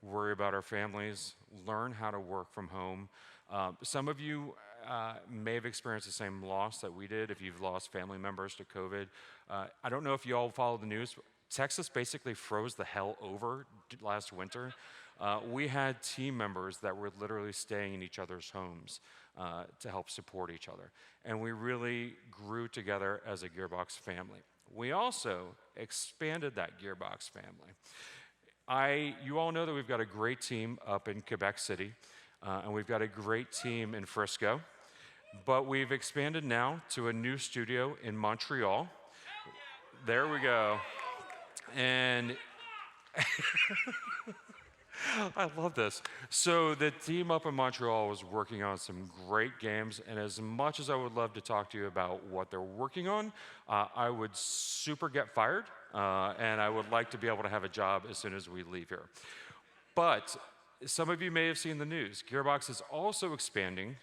worry about our families, learn how to work from home. Some of you may have experienced the same loss that we did if you've lost family members to COVID. I don't know if you all follow the news. Texas basically froze the hell over last winter. We had team members that were literally staying in each other's homes to help support each other. And we really grew together as a Gearbox family. We also expanded that Gearbox family. You all know that we've got a great team up in Quebec City, and we've got a great team in Frisco, but we've expanded now to a new studio in Montreal. There we go. And I love this. So the team up in Montreal was working on some great games, and as much as I would love to talk to you about what they're working on, I would super get fired, and I would like to be able to have a job as soon as we leave here. But some of you may have seen the news. Gearbox is also expanding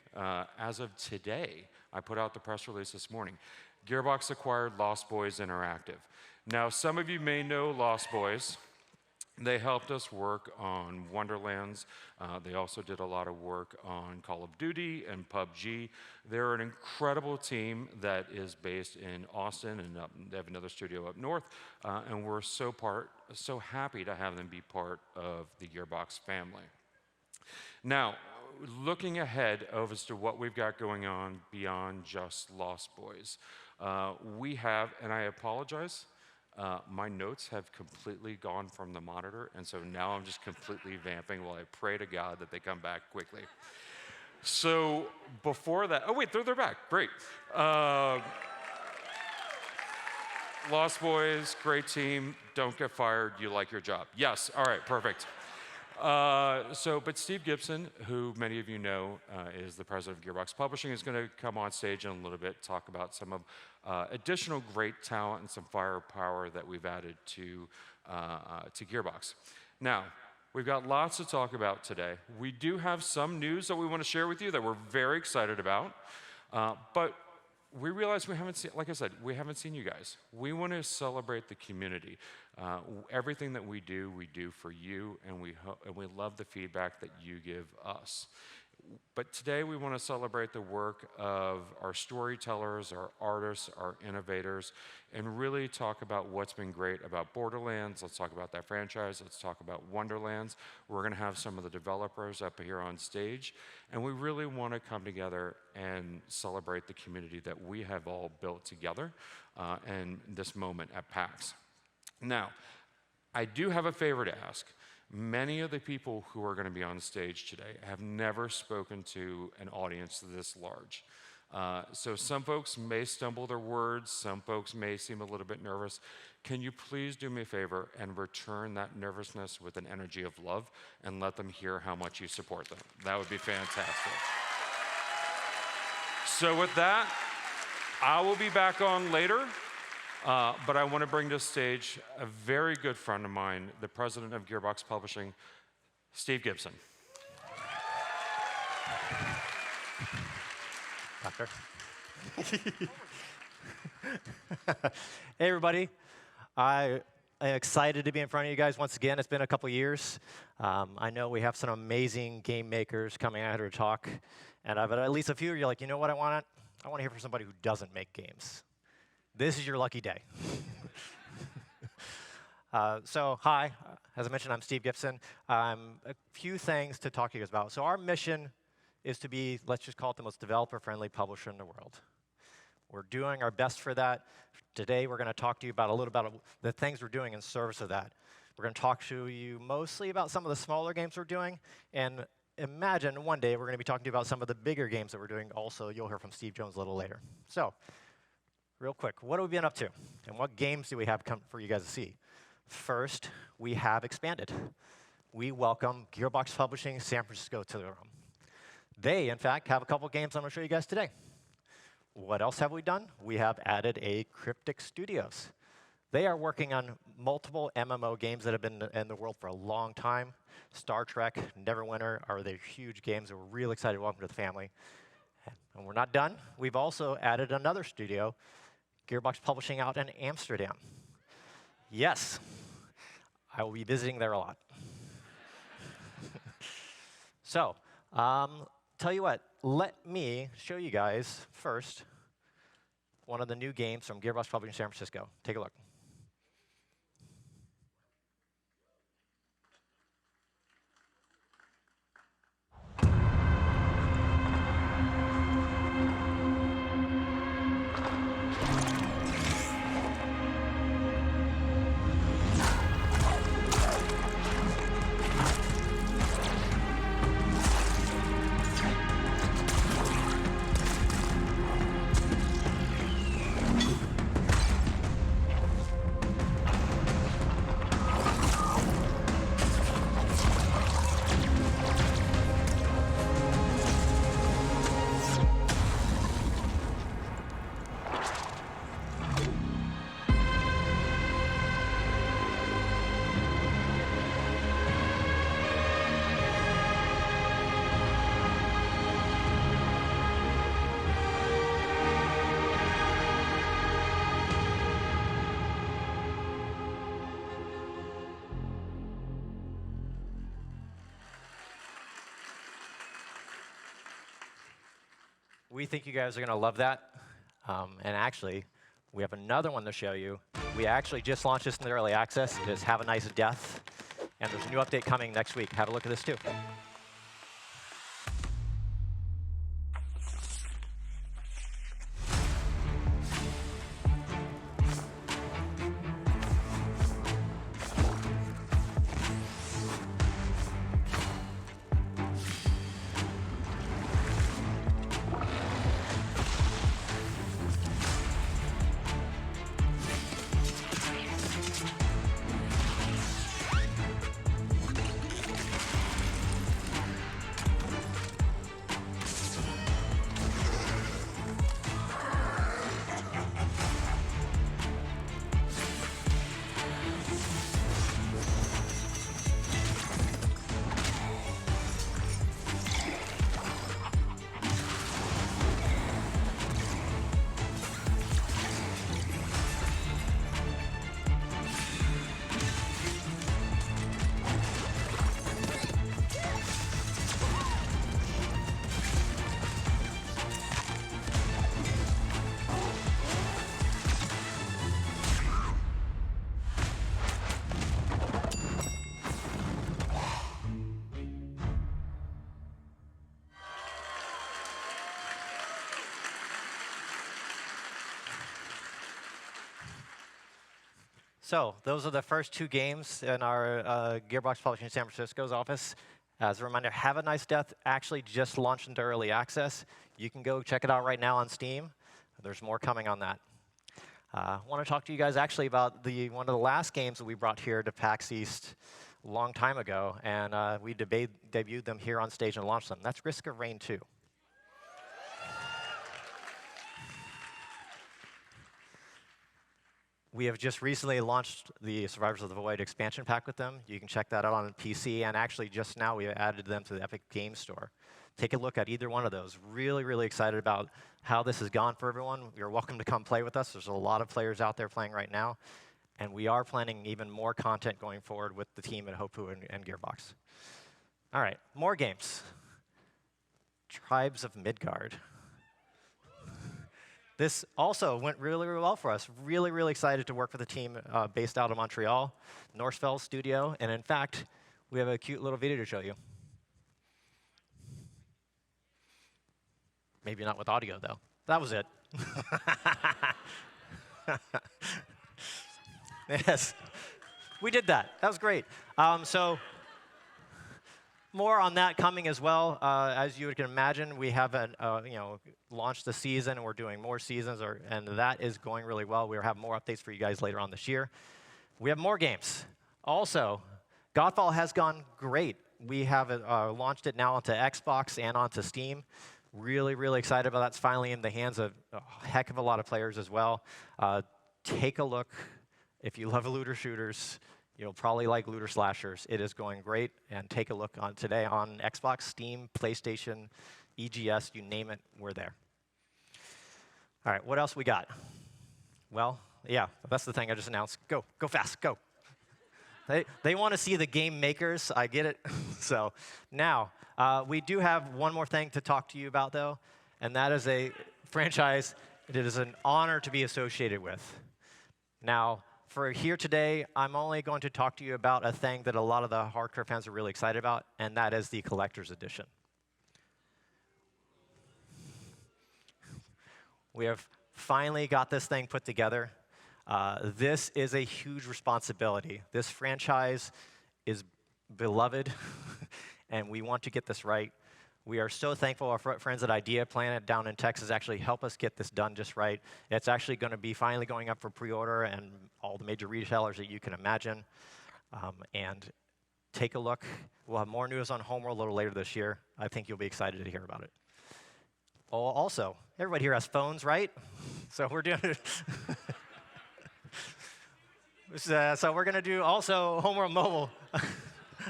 as of today. I put out the press release this morning. Gearbox acquired Lost Boys Interactive. Now, some of you may know Lost Boys. They helped us work on Wonderlands. They also did a lot of work on Call of Duty and PUBG. They're an incredible team that is based in Austin, and they have another studio up north. And we're so happy to have them be part of the Gearbox family. Now, looking ahead as to what we've got going on beyond just Lost Boys, we have, and I apologize, my notes have completely gone from the monitor, and so now I'm just completely vamping while I pray to God that they come back quickly. So before that, oh wait, they're back, great. Lost Boys, great team, don't get fired, you like your job. Yes, all right, perfect. But Steve Gibson, who many of you know is the president of Gearbox Publishing, is going to come on stage in a little bit, talk about some of additional great talent and some firepower that we've added to Gearbox. Now, we've got lots to talk about today. We do have some news that we want to share with you that we're very excited about, but we realize we haven't seen, like I said, we haven't seen you guys. We want to celebrate the community. Everything that we do for you, and we love the feedback that you give us. But today we want to celebrate the work of our storytellers, our artists, our innovators, and really talk about what's been great about Borderlands. Let's talk about that franchise. Let's talk about Wonderlands. We're going to have some of the developers up here on stage, and we really want to come together and celebrate the community that we have all built together in this moment at PAX. Now, I do have a favor to ask. Many of the people who are going to be on stage today have never spoken to an audience this large. So some folks may stumble their words, some folks may seem a little bit nervous. Can you please do me a favor and return that nervousness with an energy of love and let them hear how much you support them? That would be fantastic. So with that, I will be back on later. But I want to bring to the stage a very good friend of mine, the president of Gearbox Publishing, Steve Gibson. Doctor. Hey, everybody. I am excited to be in front of you guys once again. It's been a couple years. I know we have some amazing game makers coming out here to talk. And I've had at least a few of you are like, you know what I want? I want to hear from somebody who doesn't make games. This is your lucky day. So, hi. As I mentioned, I'm Steve Gibson. A few things to talk to you guys about. So our mission is to be, let's just call it the most developer-friendly publisher in the world. We're doing our best for that. Today, we're going to talk to you about a little about the things we're doing in service of that. We're going to talk to you mostly about some of the smaller games we're doing, and imagine one day we're going to be talking to you about some of the bigger games that we're doing also. You'll hear from Steve Jones a little later. So, real quick, what have we been up to? And what games do we have come for you guys to see? First, we have expanded. We welcome Gearbox Publishing San Francisco to the room. They, in fact, have a couple games I'm going to show you guys today. What else have we done? We have added a Cryptic Studios. They are working on multiple MMO games that have been in the world for a long time. Star Trek, Neverwinter are their huge games that we're really excited to welcome to the family. And we're not done. We've also added another studio, Gearbox Publishing out in Amsterdam. Yes, I will be visiting there a lot. So, tell you what, let me show you guys first one of the new games from Gearbox Publishing San Francisco. Take a look. We think you guys are going to love that. And actually, we have another one to show you. We actually just launched this in the early access. It is Have a Nice Death. And there's a new update coming next week. Have a look at this, too. So those are the first 2 games in our Gearbox Publishing San Francisco's office. As a reminder, Have a Nice Death actually just launched into early access. You can go check it out right now on Steam. There's more coming on that. I want to talk to you guys actually about one of the last games that we brought here to PAX East a long time ago, and we debuted them here on stage and launched them. That's Risk of Rain 2. We have just recently launched the Survivors of the Void expansion pack with them. You can check that out on PC, and actually just now we added them to the Epic Games Store. Take a look at either one of those. Really, really excited about how this has gone for everyone. You're welcome to come play with us. There's a lot of players out there playing right now, and we are planning even more content going forward with the team at Hopu and Gearbox. All right, more games. Tribes of Midgard. This also went really, really well for us. Really, really excited to work with a team based out of Montreal, Norsefell Studio, and in fact, we have a cute little video to show you. Maybe not with audio, though. That was it. Yes, we did that. That was great. So more on that coming as well. As you can imagine, we have launched the season, and we're doing more seasons, and that is going really well. We'll have more updates for you guys later on this year. We have more games. Also, Godfall has gone great. We have launched it now onto Xbox and onto Steam. Really, really excited about that. It's finally in the hands of a heck of a lot of players as well. Take a look. If you love looter shooters, you'll probably like looter slashers. It is going great. And take a look on today on Xbox, Steam, PlayStation, EGS, you name it, we're there. All right, what else we got? Well, yeah, that's the thing I just announced. Go fast, go. They want to see the game makers. I get it. So now, we do have one more thing to talk to you about, though, and that is a franchise it is an honor to be associated with. Now, for here today, I'm only going to talk to you about a thing that a lot of the hardcore fans are really excited about, and that is the Collector's Edition. We have finally got this thing put together. This is a huge responsibility. This franchise is beloved, and we want to get this right. We are so thankful our friends at Idea Planet down in Texas actually help us get this done just right. It's actually going to be finally going up for pre-order and all the major retailers that you can imagine. And take a look. We'll have more news on Homeworld a little later this year. I think you'll be excited to hear about it. Oh, also, everybody here has phones, right? So we're doing it. So we're going to do also Homeworld Mobile.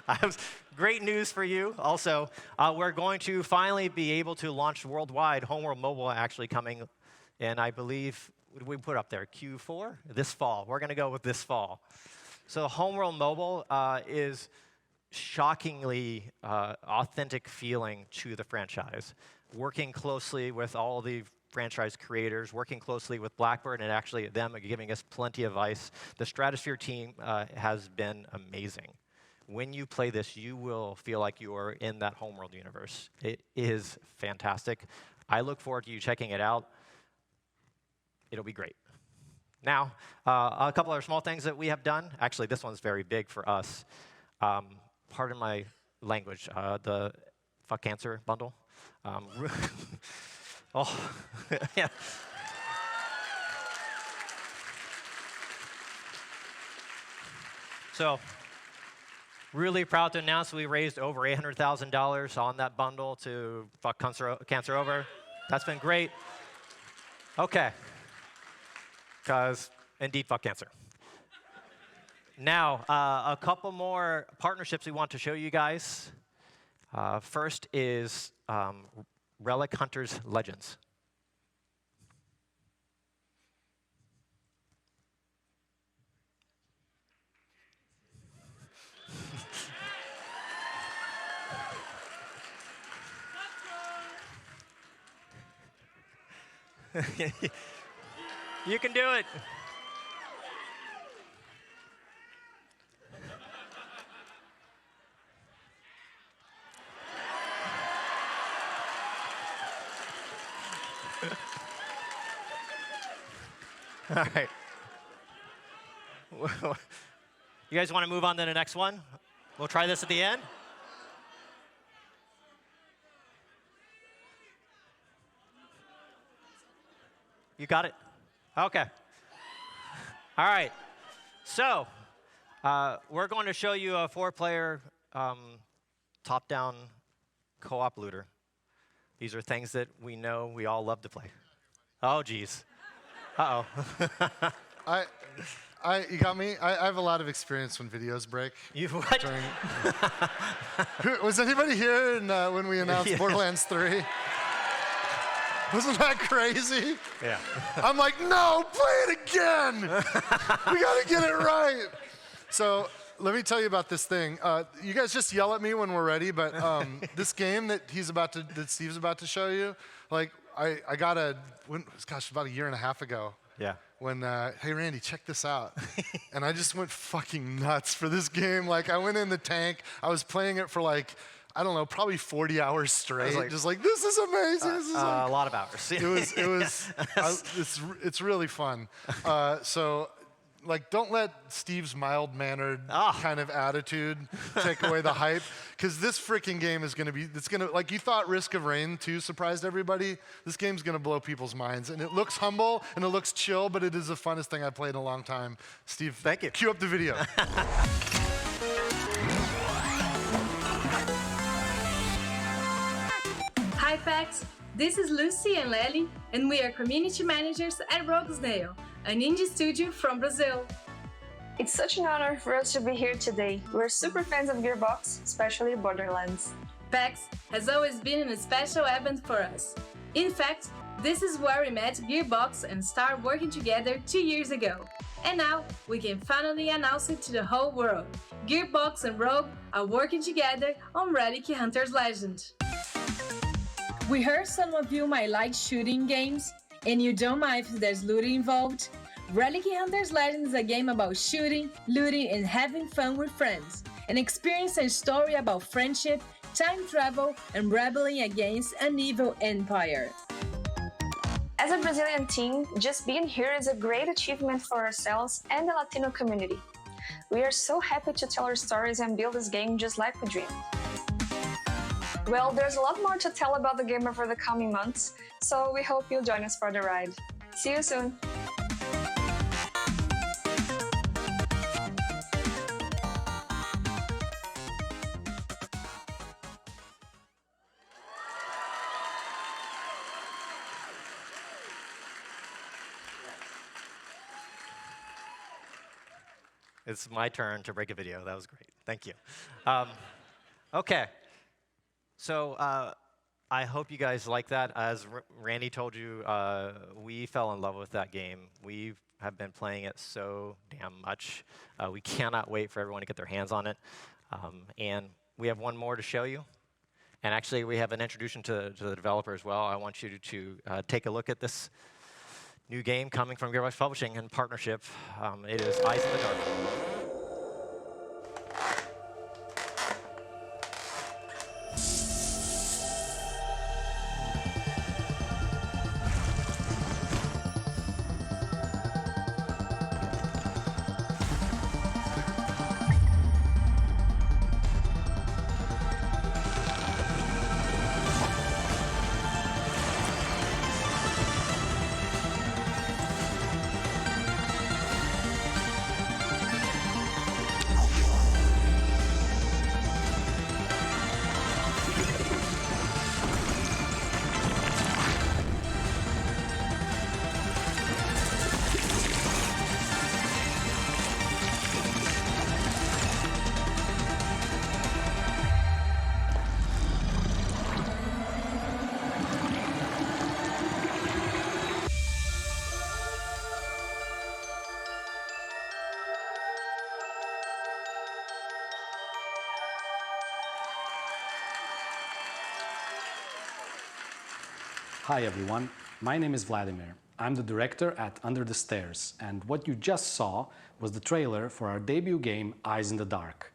I have great news for you. Also, we're going to finally be able to launch worldwide. Homeworld Mobile actually coming in, I believe, what did we put up there? Q4? This fall. We're going to go with this fall. So Homeworld Mobile is shockingly authentic feeling to the franchise. Working closely with all the franchise creators, working closely with Blackbird, and actually them giving us plenty of advice. The Stratosphere team has been amazing. When you play this, you will feel like you are in that Homeworld universe. It is fantastic. I look forward to you checking it out. It'll be great. Now, a couple other small things that we have done. Actually, this one's very big for us. Pardon my language. The Fuck Cancer bundle. Oh, yeah. So, really proud to announce we raised over $800,000 on that bundle to fuck cancer over. That's been great. Okay. Because, indeed, fuck cancer. Now, a couple more partnerships we want to show you guys. First is Relic Hunters Legends. You can do it. All right. you guys want to move on to the next one? We'll try this at the end. You got it? Okay. All right. So we're going to show you a 4-player top-down co-op looter. These are things that we know we all love to play. Oh, geez. Uh-oh. You got me? I have a lot of experience when videos break. You what? Was anybody here when we announced Yes. Borderlands 3? Wasn't that crazy? Yeah. I'm like, no, play it again. We got to get it right. So let me tell you about this thing. You guys just yell at me when we're ready, but this game that Steve's about to show you, like I got about a year and a half ago. Yeah. When, hey Randy, check this out. And I just went fucking nuts for this game. Like I went in the tank, I was playing it for like, I don't know, probably 40 hours straight. Just like, this is amazing. This is a lot of hours. It's really fun. So, like, don't let Steve's mild-mannered kind of attitude take away the hype, because this freaking game is like you thought Risk of Rain 2 surprised everybody. This game's gonna blow people's minds, and it looks humble and it looks chill, but it is the funnest thing I've played in a long time. Steve, thank you. Cue up the video. Hi PAX, this is Lucy and Lely, and we are community managers at Rogue Snail, an indie studio from Brazil. It's such an honor for us to be here today. We're super fans of Gearbox, especially Borderlands. PAX has always been a special event for us. In fact, this is where we met Gearbox and started working together 2 years ago. And now we can finally announce it to the whole world. Gearbox and Rogue are working together on Relic Hunter's Legend. We heard some of you might like shooting games, and you don't mind if there's looting involved. Relic Hunter's Legend is a game about shooting, looting, and having fun with friends, and experience a story about friendship, time travel, and rebelling against an evil empire. As a Brazilian team, just being here is a great achievement for ourselves and the Latino community. We are so happy to tell our stories and build this game just like we dreamed. Well, there's a lot more to tell about the game over the coming months, so we hope you'll join us for the ride. See you soon! It's my turn to break a video. That was great. Thank you. Okay. So I hope you guys like that. As Randy told you, we fell in love with that game. We have been playing it so damn much. We cannot wait for everyone to get their hands on it. And we have one more to show you. And actually, we have an introduction to the developer as well. I want you to take a look at this new game coming from Gearbox Publishing in partnership. It is Eyes in the Dark. Hi everyone, my name is Vladimir. I'm the director at Under the Stairs, and what you just saw was the trailer for our debut game, Eyes in the Dark.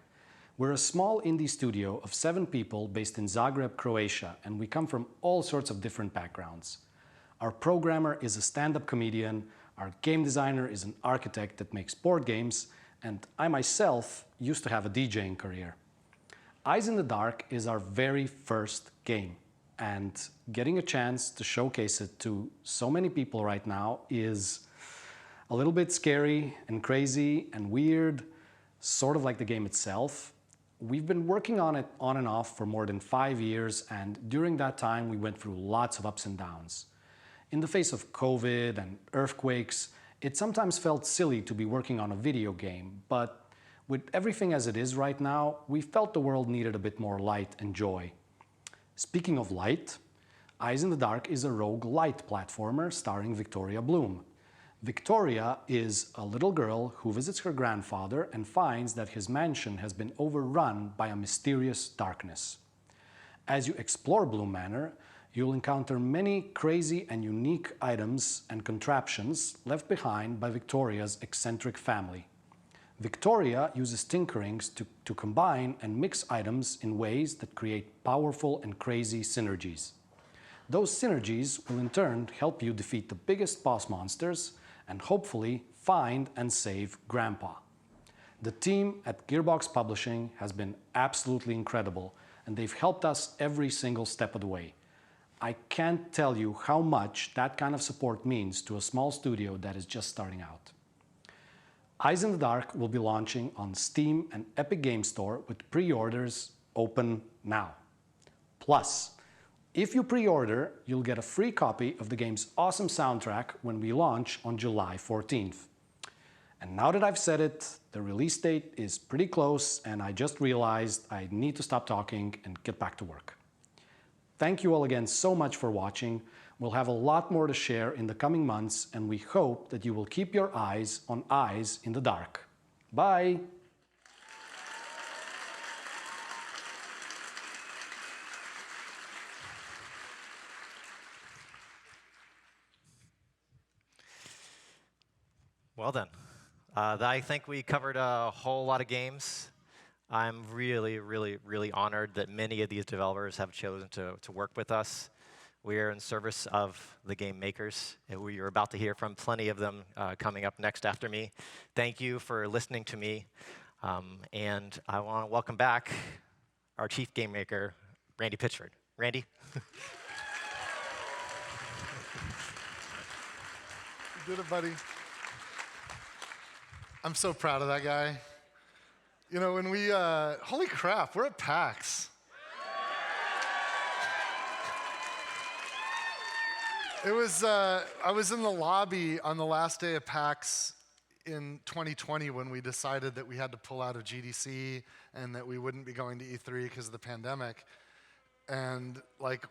We're a small indie studio of 7 people based in Zagreb, Croatia, and we come from all sorts of different backgrounds. Our programmer is a stand-up comedian, Our game designer is an architect that makes board games, and I myself used to have a DJing career. Eyes in the Dark is our very first game, and getting a chance to showcase it to so many people right now is a little bit scary and crazy and weird, sort of like the game itself. We've been working on it on and off for more than 5 years, and during that time we went through lots of ups and downs. In the face of COVID and earthquakes, it sometimes felt silly to be working on a video game, but with everything as it is right now, we felt the world needed a bit more light and joy. Speaking of light, Eyes in the Dark is a roguelite platformer starring Victoria Bloom. Victoria is a little girl who visits her grandfather and finds that his mansion has been overrun by a mysterious darkness. As you explore Bloom Manor, you'll encounter many crazy and unique items and contraptions left behind by Victoria's eccentric family. Victoria uses tinkerings to combine and mix items in ways that create powerful and crazy synergies. Those synergies will in turn help you defeat the biggest boss monsters and hopefully find and save Grandpa. The team at Gearbox Publishing has been absolutely incredible, and they've helped us every single step of the way. I can't tell you how much that kind of support means to a small studio that is just starting out. Eyes in the Dark will be launching on Steam and Epic Games Store with pre-orders open now. Plus, if you pre-order, you'll get a free copy of the game's awesome soundtrack when we launch on July 14th. And now that I've said it, the release date is pretty close, and I just realized I need to stop talking and get back to work. Thank you all again so much for watching. We'll have a lot more to share in the coming months, and we hope that you will keep your eyes on Eyes in the Dark. Bye! Well then, I think we covered a whole lot of games. I'm really, really, really honored that many of these developers have chosen to work with us. We are in service of the game makers, and we are about to hear from plenty of them coming up next after me. Thank you for listening to me, and I want to welcome back our chief game maker, Randy Pitchford. Randy? You did it, buddy. I'm so proud of that guy. You know, when we, holy crap, we're at PAX. It was, I was in the lobby on the last day of PAX in 2020 when we decided that we had to pull out of GDC and that we wouldn't be going to E3 because of the pandemic. And like,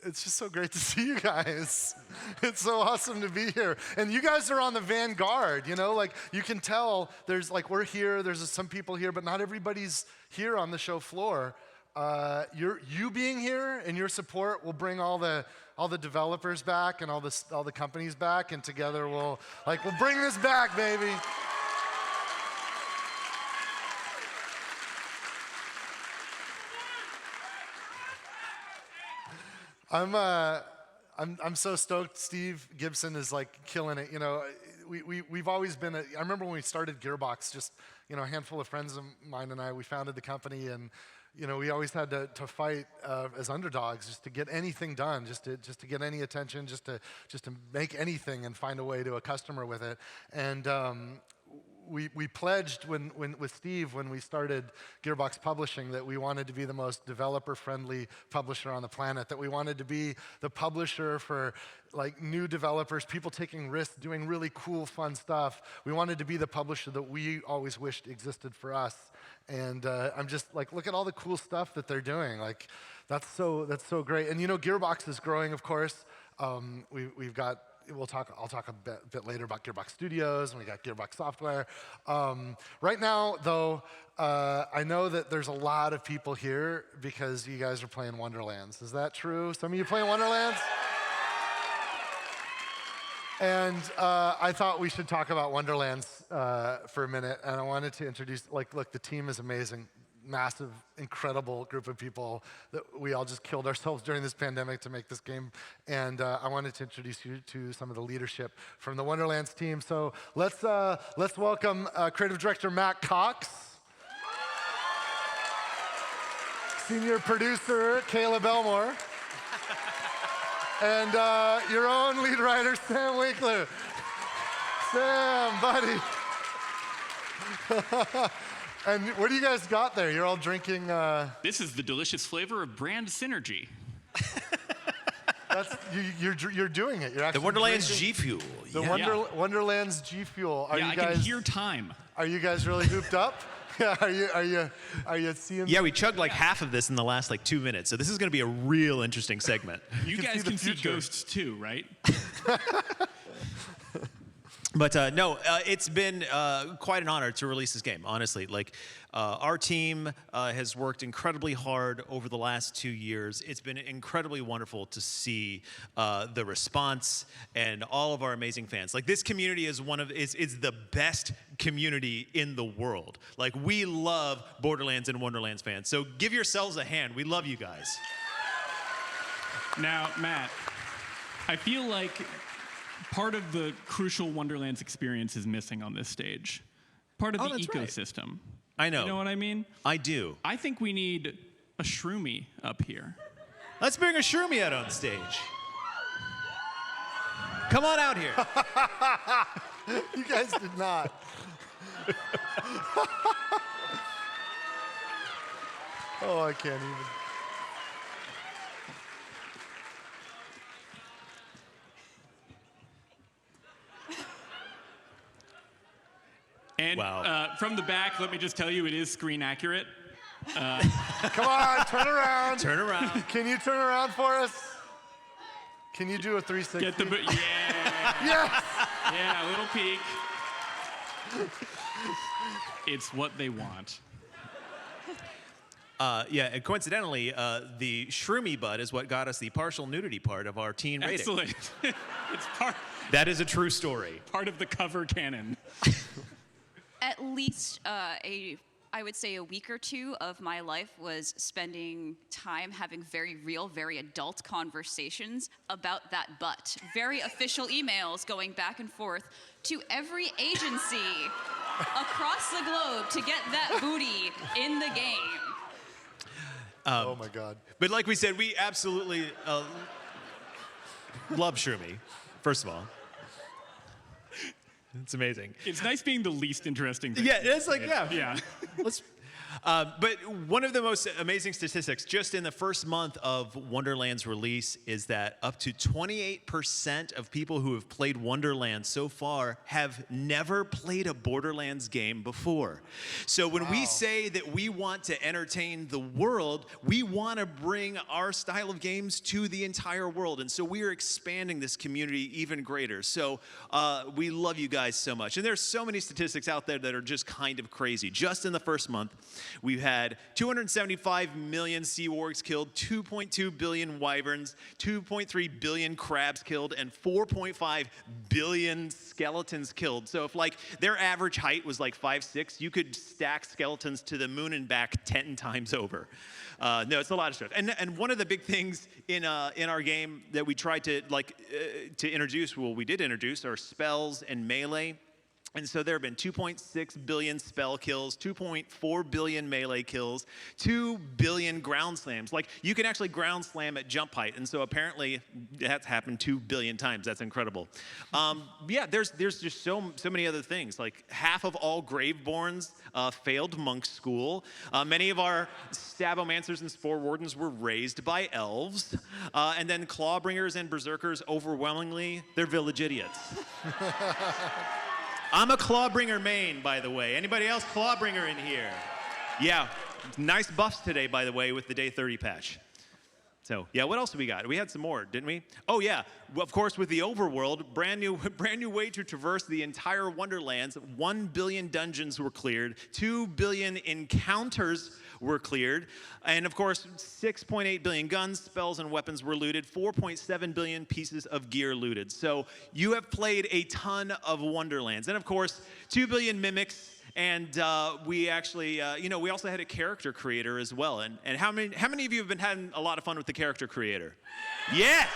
it's just so great to see you guys. It's so awesome to be here. And you guys are on the vanguard, you know? Like, you can tell there's, like, we're here, there's some people here, but not everybody's here on the show floor. You being here and your support will bring all the developers back and all the companies back, and together we'll bring this back, baby. I'm so stoked. Steve Gibson is like killing it. You know, we've always been. I remember when we started Gearbox, just a handful of friends of mine and I. We founded the company, and we always had to fight as underdogs just to get anything done, just to get any attention, just to make anything and find a way to a customer with it. And we pledged with Steve when we started Gearbox Publishing that we wanted to be the most developer-friendly publisher on the planet, that we wanted to be the publisher for like new developers, people taking risks, doing really cool, fun stuff. We wanted to be the publisher that we always wished existed for us. And I'm just like, look at all the cool stuff that they're doing. Like, that's so great. And Gearbox is growing, of course. We've got. I'll talk a bit later about Gearbox Studios, and we got Gearbox Software. Right now, though, I know that there's a lot of people here because you guys are playing Wonderlands. Is that true? Some of you playing Wonderlands? And I thought we should talk about Wonderlands for a minute, and I wanted to introduce, look, the team is amazing. massive, incredible group of people that we all just killed ourselves during this pandemic to make this game. And I wanted to introduce you to some of the leadership from the Wonderlands team. So let's welcome creative director Matt Cox, senior producer Caleb Elmore, and your own lead writer Sam Winkler. Sam, buddy. And what do you guys got there? You're all drinking. This is the delicious flavor of brand synergy. That's you're doing it. You're actually the Wonderland's drinking G Fuel. The Wonderland's G Fuel. I can hear time. Are you guys really hooped up? Yeah. Are you seeing? Yeah, we chugged like half of this in the last 2 minutes, so this is going to be a real interesting segment. You guys can see ghosts too, right? But no, it's been quite an honor to release this game, honestly. Our team has worked incredibly hard over the last 2 years. It's been incredibly wonderful to see the response and all of our amazing fans. This community is is the best community in the world. We love Borderlands and Wonderlands fans. So give yourselves a hand. We love you guys. Now, Matt, I feel like part of the crucial Wonderlands experience is missing on this stage. Part of the ecosystem. Right. I know. You know what I mean? I do. I think we need a shroomy up here. Let's bring a shroomy out on stage. Come on out here. You guys did not. Oh, I can't even. And from the back, let me just tell you, it is screen accurate. Come on, turn around. Turn around. Can you turn around for us? Can you do a 360? Get the yeah. Yes. Yeah, a little peek. It's what they want. Yeah, and coincidentally, the shroomy butt is what got us the partial nudity part of our teen rating. Excellent. It's part. That is a true story. Part of the cover canon. At least I would say a week or two of my life was spending time having very real, very adult conversations about that butt. Very official emails going back and forth to every agency across the globe to get that booty in the game. Oh my God. But like we said, we absolutely love Shroomy, first of all. It's amazing. It's nice being the least interesting thing. Yeah, it's Yeah. Let's. But one of the most amazing statistics just in the first month of Wonderland's release is that up to 28% of people who have played Wonderlands so far have never played a Borderlands game before. So when we say that we want to entertain the world, we want to bring our style of games to the entire world. And so we are expanding this community even greater. So we love you guys so much. And there's so many statistics out there that are just kind of crazy. Just in the first month, we've had 275 million sea wargs killed, 2.2 billion wyverns, 2.3 billion crabs killed, and 4.5 billion skeletons killed. So if their average height was 5'6", you could stack skeletons to the moon and back 10 times over. No, it's a lot of stuff. And one of the big things in our game that we tried to introduce, we did introduce, are spells and melee. And so there have been 2.6 billion spell kills, 2.4 billion melee kills, 2 billion ground slams. You can actually ground slam at jump height, and so apparently that's happened 2 billion times. That's incredible. Yeah, there's just so many other things. Half of all Graveborns failed monk school. Many of our Stabomancers and Spore Wardens were raised by elves. And then Clawbringers and Berserkers, overwhelmingly, they're village idiots. I'm a Clawbringer main, by the way. Anybody else Clawbringer in here? Yeah, nice buffs today, by the way, with the Day 30 patch. So, yeah, what else do we got? We had some more, didn't we? Oh, yeah, of course, with the overworld, brand new way to traverse the entire Wonderlands. 1 billion dungeons were cleared. 2 billion encounters were cleared. And, of course, 6.8 billion guns, spells, and weapons were looted. 4.7 billion pieces of gear looted. So you have played a ton of Wonderlands. And, of course, 2 billion mimics And we actually, we also had a character creator as well. And how many of you have been having a lot of fun with the character creator? Yeah.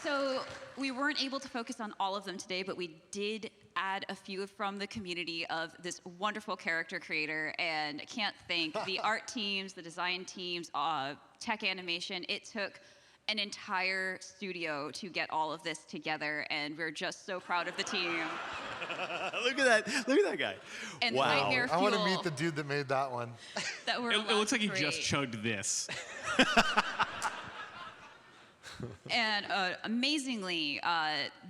So we weren't able to focus on all of them today, but we did add a few from the community of this wonderful character creator, and I can't thank the art teams, the design teams, tech animation. It took an entire studio to get all of this together, and we're just so proud of the team. Look at that guy. And wow. Nightmare I want to Fuel meet the dude that made that one. that we're It looks like he allowed to just create. chugged this. And amazingly,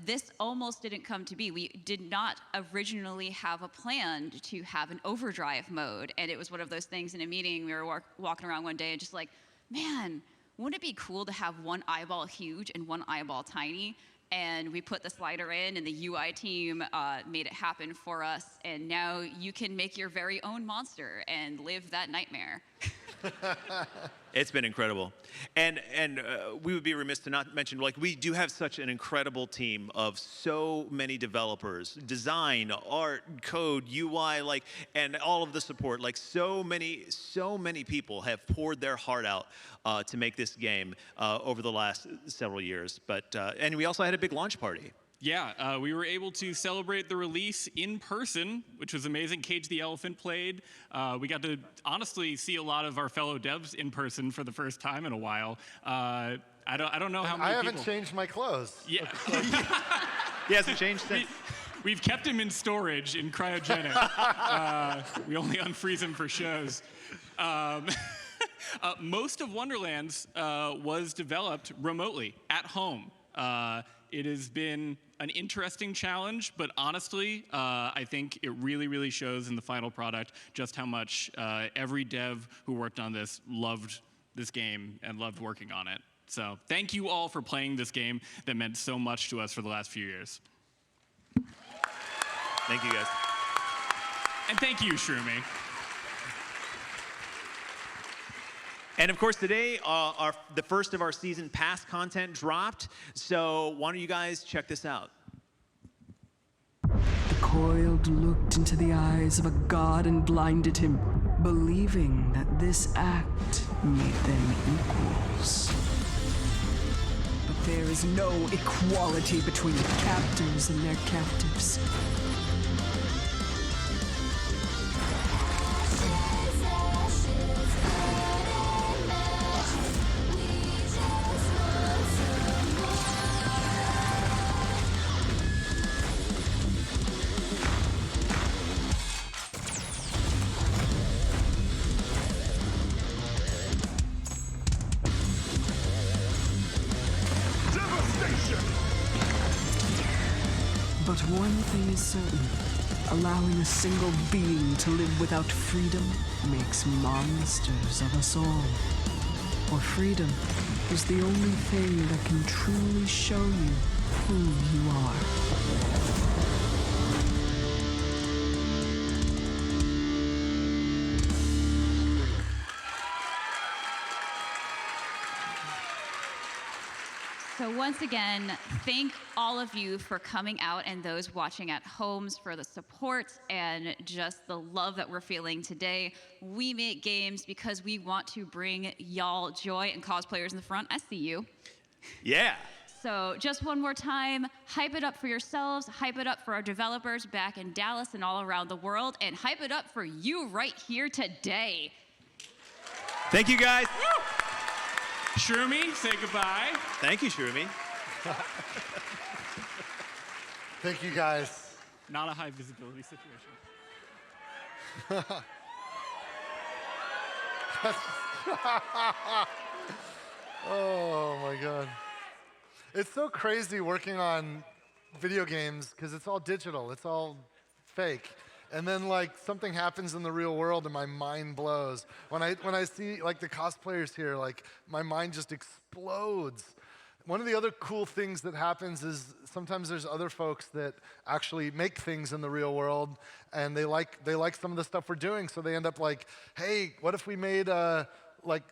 this almost didn't come to be. We did not originally have a plan to have an overdrive mode. And it was one of those things in a meeting, we were walking around one day and just like, man, wouldn't it be cool to have one eyeball huge and one eyeball tiny? And we put the slider in, and the UI team made it happen for us. And now you can make your very own monster and live that nightmare. It's been incredible. And we would be remiss to not mention, like, we do have such an incredible team of so many developers, design, art, code, UI, like, and all of the support. Like, so many people have poured their heart out to make this game over the last several years. But and we also had a big launch party. Yeah, we were able to celebrate the release in person, which was amazing. Cage the Elephant played. We got to honestly see a lot of our fellow devs in person for the first time in a while. I don't know how many I haven't people... changed my clothes. Yeah. He hasn't changed since. We've kept him in storage in cryogenic. We only unfreeze him for shows. Most of Wonderlands was developed remotely at home. It has been an interesting challenge, but honestly, I think it really, really shows in the final product just how much every dev who worked on this loved this game and loved working on it. So thank you all for playing this game that meant so much to us for the last few years. Thank you, guys. And thank you, Shroomy. And of course, today, the first of our season pass content dropped. So why don't you guys check this out? The coiled looked into the eyes of a god and blinded him, believing that this act made them equals. But there is no equality between captors and their captives. But one thing is certain. Allowing a single being to live without freedom makes monsters of us all. For freedom is the only thing that can truly show you who you are. So once again, thank all of you for coming out and those watching at homes for the support and just the love that we're feeling today. We make games because we want to bring y'all joy, and cosplayers in the front, I see you. Yeah. So just one more time, hype it up for yourselves, hype it up for our developers back in Dallas and all around the world, and hype it up for you right here today. Thank you, guys. Shroomy, say goodbye. Thank you, Shroomy. Thank you, guys. Not a high visibility situation. Oh my God. It's so crazy working on video games because it's all digital, it's all fake. And then like something happens in the real world and my mind blows. When I see like the cosplayers here, like my mind just explodes. One of the other cool things that happens is sometimes there's other folks that actually make things in the real world and they like some of the stuff we're doing, so they end up like, hey, what if we made like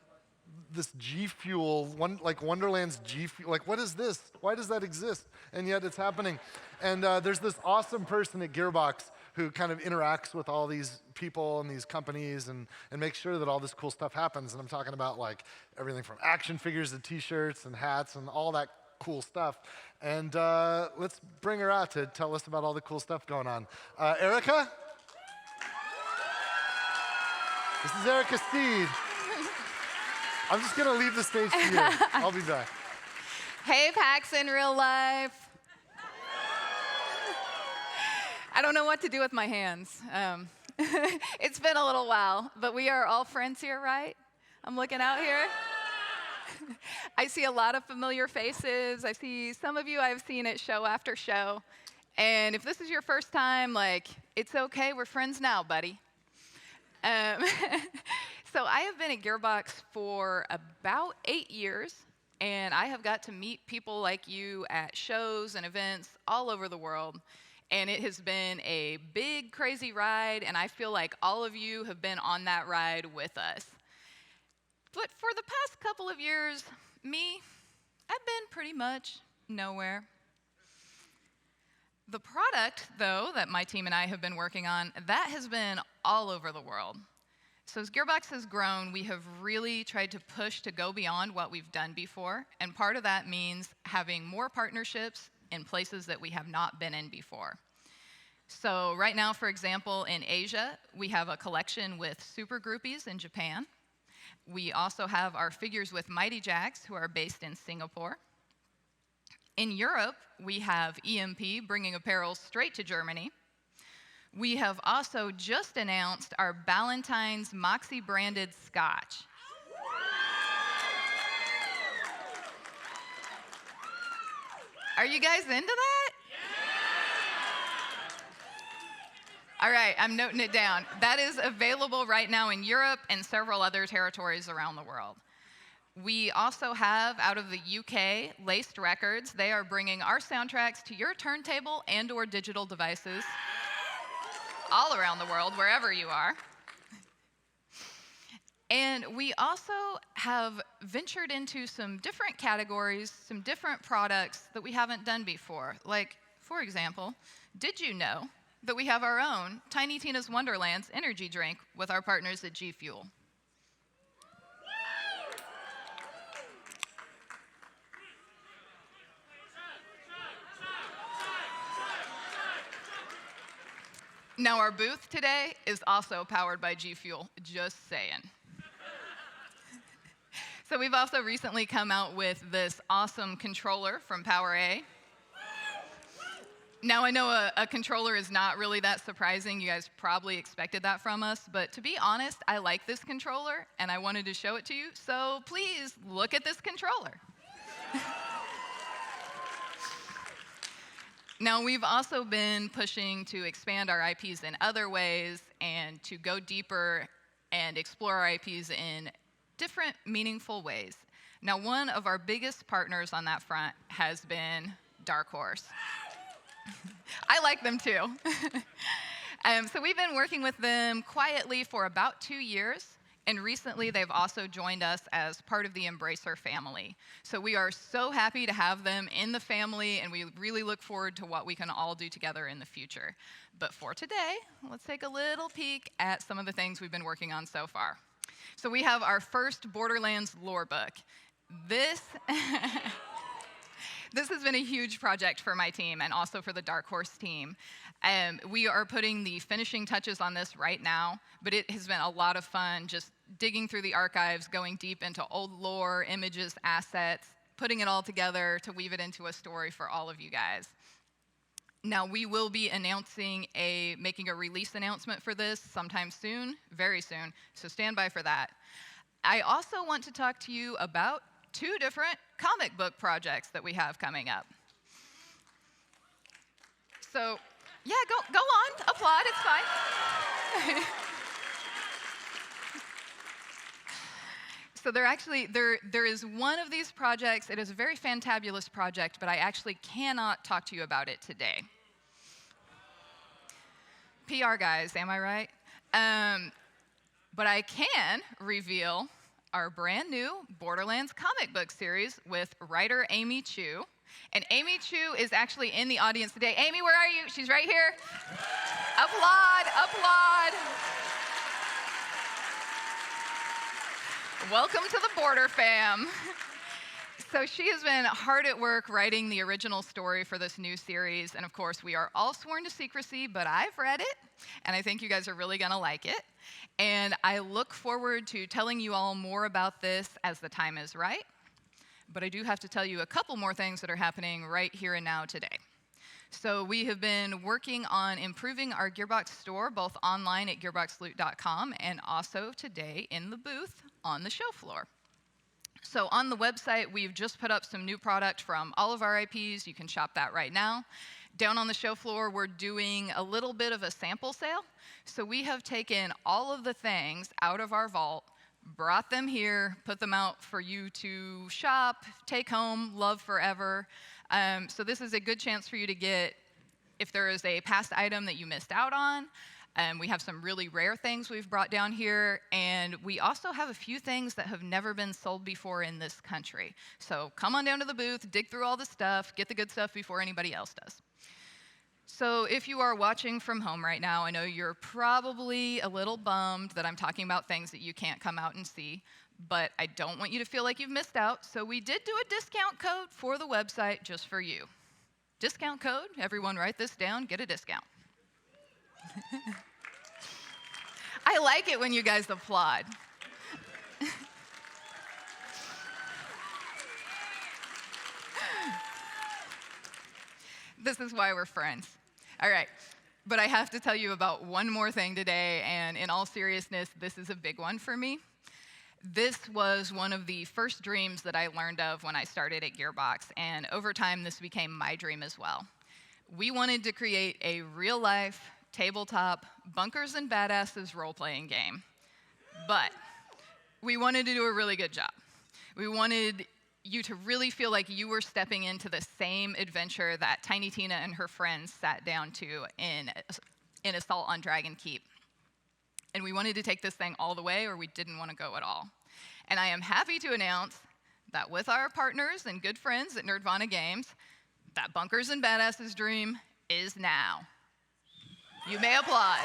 this G Fuel, like Wonderland's G Fuel, like what is this? Why does that exist? And yet it's happening. And there's this awesome person at Gearbox who kind of interacts with all these people and these companies and makes sure that all this cool stuff happens. And I'm talking about like everything from action figures to t-shirts and hats and all that cool stuff. And let's bring her out to tell us about all the cool stuff going on. Erica? This is Erica Steed. I'm just gonna leave the stage to you. I'll be back. Hey, PAX in real life. I don't know what to do with my hands. It's been a little while, but we are all friends here, right? I'm looking out here. I see a lot of familiar faces. I see some of you I've seen at show after show. And if this is your first time, like, it's okay, we're friends now, buddy. So I have been at Gearbox for about 8 years, and I have got to meet people like you at shows and events all over the world. And it has been a big, crazy ride, and I feel like all of you have been on that ride with us. But for the past couple of years, I've been pretty much nowhere. The product, though, that my team and I have been working on, that has been all over the world. So as Gearbox has grown, we have really tried to push to go beyond what we've done before, and part of that means having more partnerships in places that we have not been in before. So right now, for example, in Asia, we have a collection with Super Groupies in Japan. We also have our figures with Mighty Jacks, who are based in Singapore. In Europe, we have EMP bringing apparel straight to Germany. We have also just announced our Ballantine's Moxie branded scotch. Are you guys into that? All right, I'm noting it down. That is available right now in Europe and several other territories around the world. We also have, out of the UK, Laced Records. They are bringing our soundtracks to your turntable and/or digital devices all around the world, wherever you are. And we also have ventured into some different categories, some different products that we haven't done before. Like, for example, did you know that we have our own Tiny Tina's Wonderland's energy drink with our partners at G Fuel? Now, our booth today is also powered by G Fuel, just saying. So we've also recently come out with this awesome controller from PowerA. Now, I know a controller is not really that surprising. You guys probably expected that from us. But to be honest, I like this controller, and I wanted to show it to you. So please look at this controller. Now, we've also been pushing to expand our IPs in other ways and to go deeper and explore our IPs in different, meaningful ways. Now, one of our biggest partners on that front has been Dark Horse. I like them too. So we've been working with them quietly for about 2 years. And recently, they've also joined us as part of the Embracer family. So we are so happy to have them in the family, and we really look forward to what we can all do together in the future. But for today, let's take a little peek at some of the things we've been working on so far. So we have our first Borderlands lore book. This has been a huge project for my team and also for the Dark Horse team. We are putting the finishing touches on this right now, but it has been a lot of fun just digging through the archives, going deep into old lore, images, assets, putting it all together to weave it into a story for all of you guys. Now, we will be making a release announcement for this sometime soon, very soon, so stand by for that. I also want to talk to you about 2 different comic book projects that we have coming up. So, yeah, go on, applaud, it's fine. So there is one of these projects. It is a very fantabulous project, but I actually cannot talk to you about it today. PR guys, am I right? But I can reveal our brand new Borderlands comic book series with writer Amy Chu. And Amy Chu is actually in the audience today. Amy, where are you? She's right here. Applaud, applaud. Welcome to the Border fam. So she has been hard at work writing the original story for this new series. And of course, we are all sworn to secrecy, but I've read it, and I think you guys are really gonna like it. And I look forward to telling you all more about this as the time is right. But I do have to tell you a couple more things that are happening right here and now today. So we have been working on improving our Gearbox store, both online at gearboxloot.com and also today in the booth on the show floor. So on the website, we've just put up some new product from all of our IPs. You can shop that right now. Down on the show floor, we're doing a little bit of a sample sale. So we have taken all of the things out of our vault, brought them here, put them out for you to shop, take home, love forever. So this is a good chance for you to get, if there is a past item that you missed out on. We have some really rare things we've brought down here, and we also have a few things that have never been sold before in this country. So come on down to the booth, dig through all the stuff, get the good stuff before anybody else does. So if you are watching from home right now, I know you're probably a little bummed that I'm talking about things that you can't come out and see, but I don't want you to feel like you've missed out. So we did do a discount code for the website just for you. Discount code, everyone write this down, get a discount. I like it when you guys applaud. This is why we're friends. All right, but I have to tell you about one more thing today, and in all seriousness, this is a big one for me. This was one of the first dreams that I learned of when I started at Gearbox, and over time, this became my dream as well. We wanted to create a real-life, tabletop, bunkers and badasses role-playing game, but we wanted to do a really good job. We wanted you to really feel like you were stepping into the same adventure that Tiny Tina and her friends sat down to in Assault on Dragon Keep. And we wanted to take this thing all the way, or we didn't want to go at all. And I am happy to announce that with our partners and good friends at Nerdvana Games, that Bunkers and Badasses dream is now. You may applaud.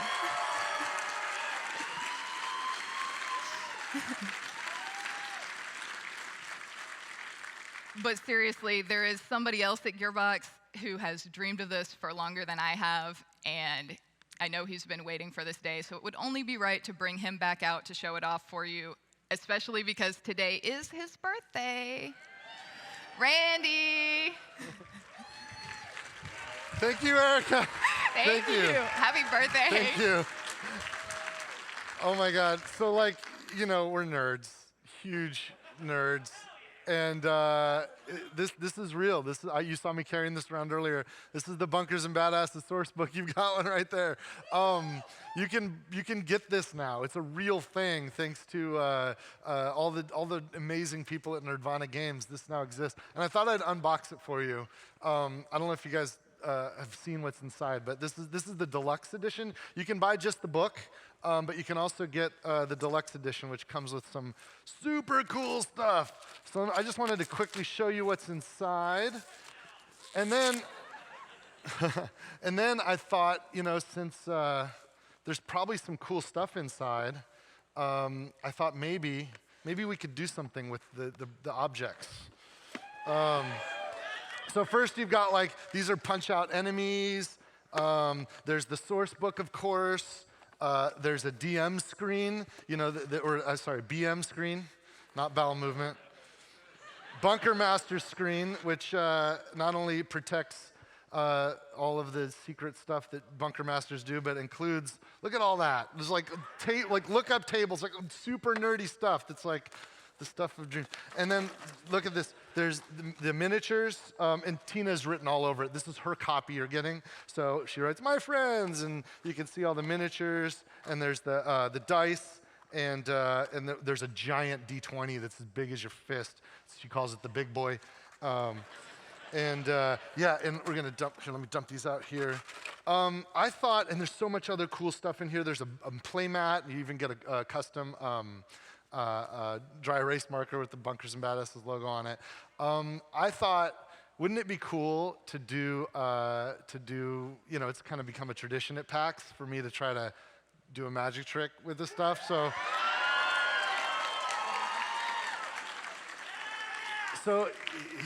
But seriously, there is somebody else at Gearbox who has dreamed of this for longer than I have, and I know he's been waiting for this day, so it would only be right to bring him back out to show it off for you, especially because today is his birthday. Randy! Thank you, Erica. Thank you. Happy birthday. Thank you. Oh my God. So like, you know, we're nerds, huge nerds. And this is real. You saw me carrying this around earlier. This is the Bunkers and Badasses source book. You've got one right there. You can get this now. It's a real thing thanks to all the amazing people at Nerdvana Games. This now exists. And I thought I'd unbox it for you. I don't know if you guys have seen what's inside, but this is the deluxe edition. You can buy just the book. But you can also get the deluxe edition, which comes with some super cool stuff. So I just wanted to quickly show you what's inside. And then, I thought, you know, since there's probably some cool stuff inside, I thought maybe we could do something with the objects. So first you've got like, these are punch-out enemies. There's the source book, of course. There's a DM screen, you know, BM screen, not bowel movement. Bunker Master screen, which not only protects all of the secret stuff that Bunker Masters do, but includes, look at all that. There's like lookup tables, like super nerdy stuff that's like the stuff of dreams. And then look at this. There's the miniatures, and Tina's written all over it. This is her copy you're getting. So she writes, "My friends," and you can see all the miniatures. And there's the dice, and there's a giant D20 that's as big as your fist. She calls it the big boy. And we're gonna dump. Here, let me dump these out here. I thought, and there's so much other cool stuff in here. There's a play mat. You even get a custom dry erase marker with the Bunkers and Badasses logo on it. I thought wouldn't it be cool to do, you know, it's kind of become a tradition at PAX for me to try to do a magic trick with this stuff, So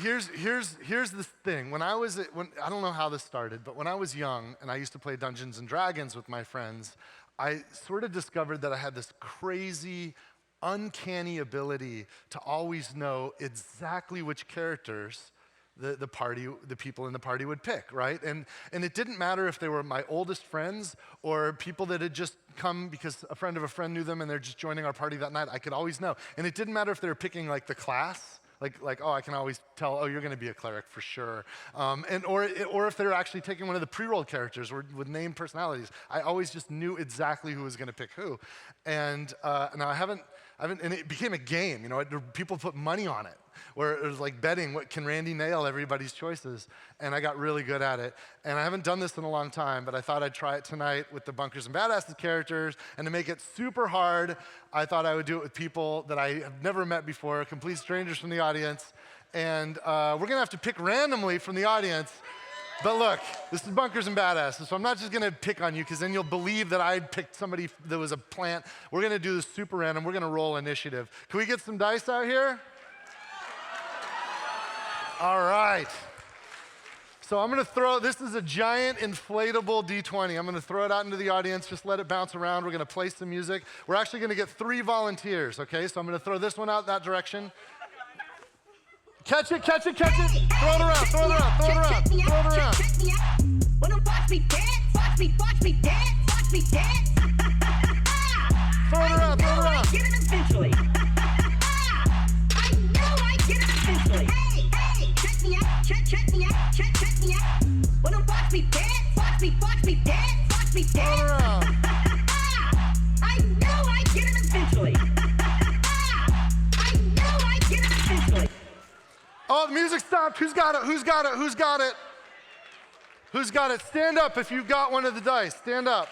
here's the thing. I don't know how this started, but when I was young and I used to play Dungeons and Dragons with my friends, I sort of discovered that I had this crazy, uncanny ability to always know exactly which characters the people in the party would pick, right? And it didn't matter if they were my oldest friends or people that had just come because a friend of a friend knew them and they're just joining our party that night. I could always know. And it didn't matter if they were picking like the class. Like, oh, I can always tell, oh, you're going to be a cleric for sure. Or if they're actually taking one of the pre-rolled characters or with named personalities. I always just knew exactly who was going to pick who. And now I haven't, and it became a game, you know, people put money on it, where it was like betting, what can Randy nail everybody's choices? And I got really good at it. And I haven't done this in a long time, but I thought I'd try it tonight with the Bunkers and Badasses characters. And to make it super hard, I thought I would do it with people that I have never met before, complete strangers from the audience. And we're gonna have to pick randomly from the audience. But look, this is Bunkers and Badasses, so I'm not just gonna pick on you, because then you'll believe that I picked somebody that was a plant. We're gonna do this super random. We're gonna roll initiative. Can we get some dice out here? All right. So I'm gonna this is a giant inflatable D20. I'm gonna throw it out into the audience, just let it bounce around. We're gonna play some music. We're actually gonna get 3 volunteers, okay? So I'm gonna throw this one out that direction. Catch it, catch it, catch it. Throw it around, throw it around, throw it around, throw it around. Wanna watch me dance, watch me dance, watch me dance. Throw it around, throw it around. I get it eventually. I know I get it eventually. Hey, check me out, check me out, check me out. Wanna watch me dance, watch me dance, watch me dance. Throw it around. I know I get it eventually. I know I get it eventually. Oh, the music stopped. Who's got it? Who's got it? Who's got it? Who's got it? Stand up if you've got one of the dice. Stand up.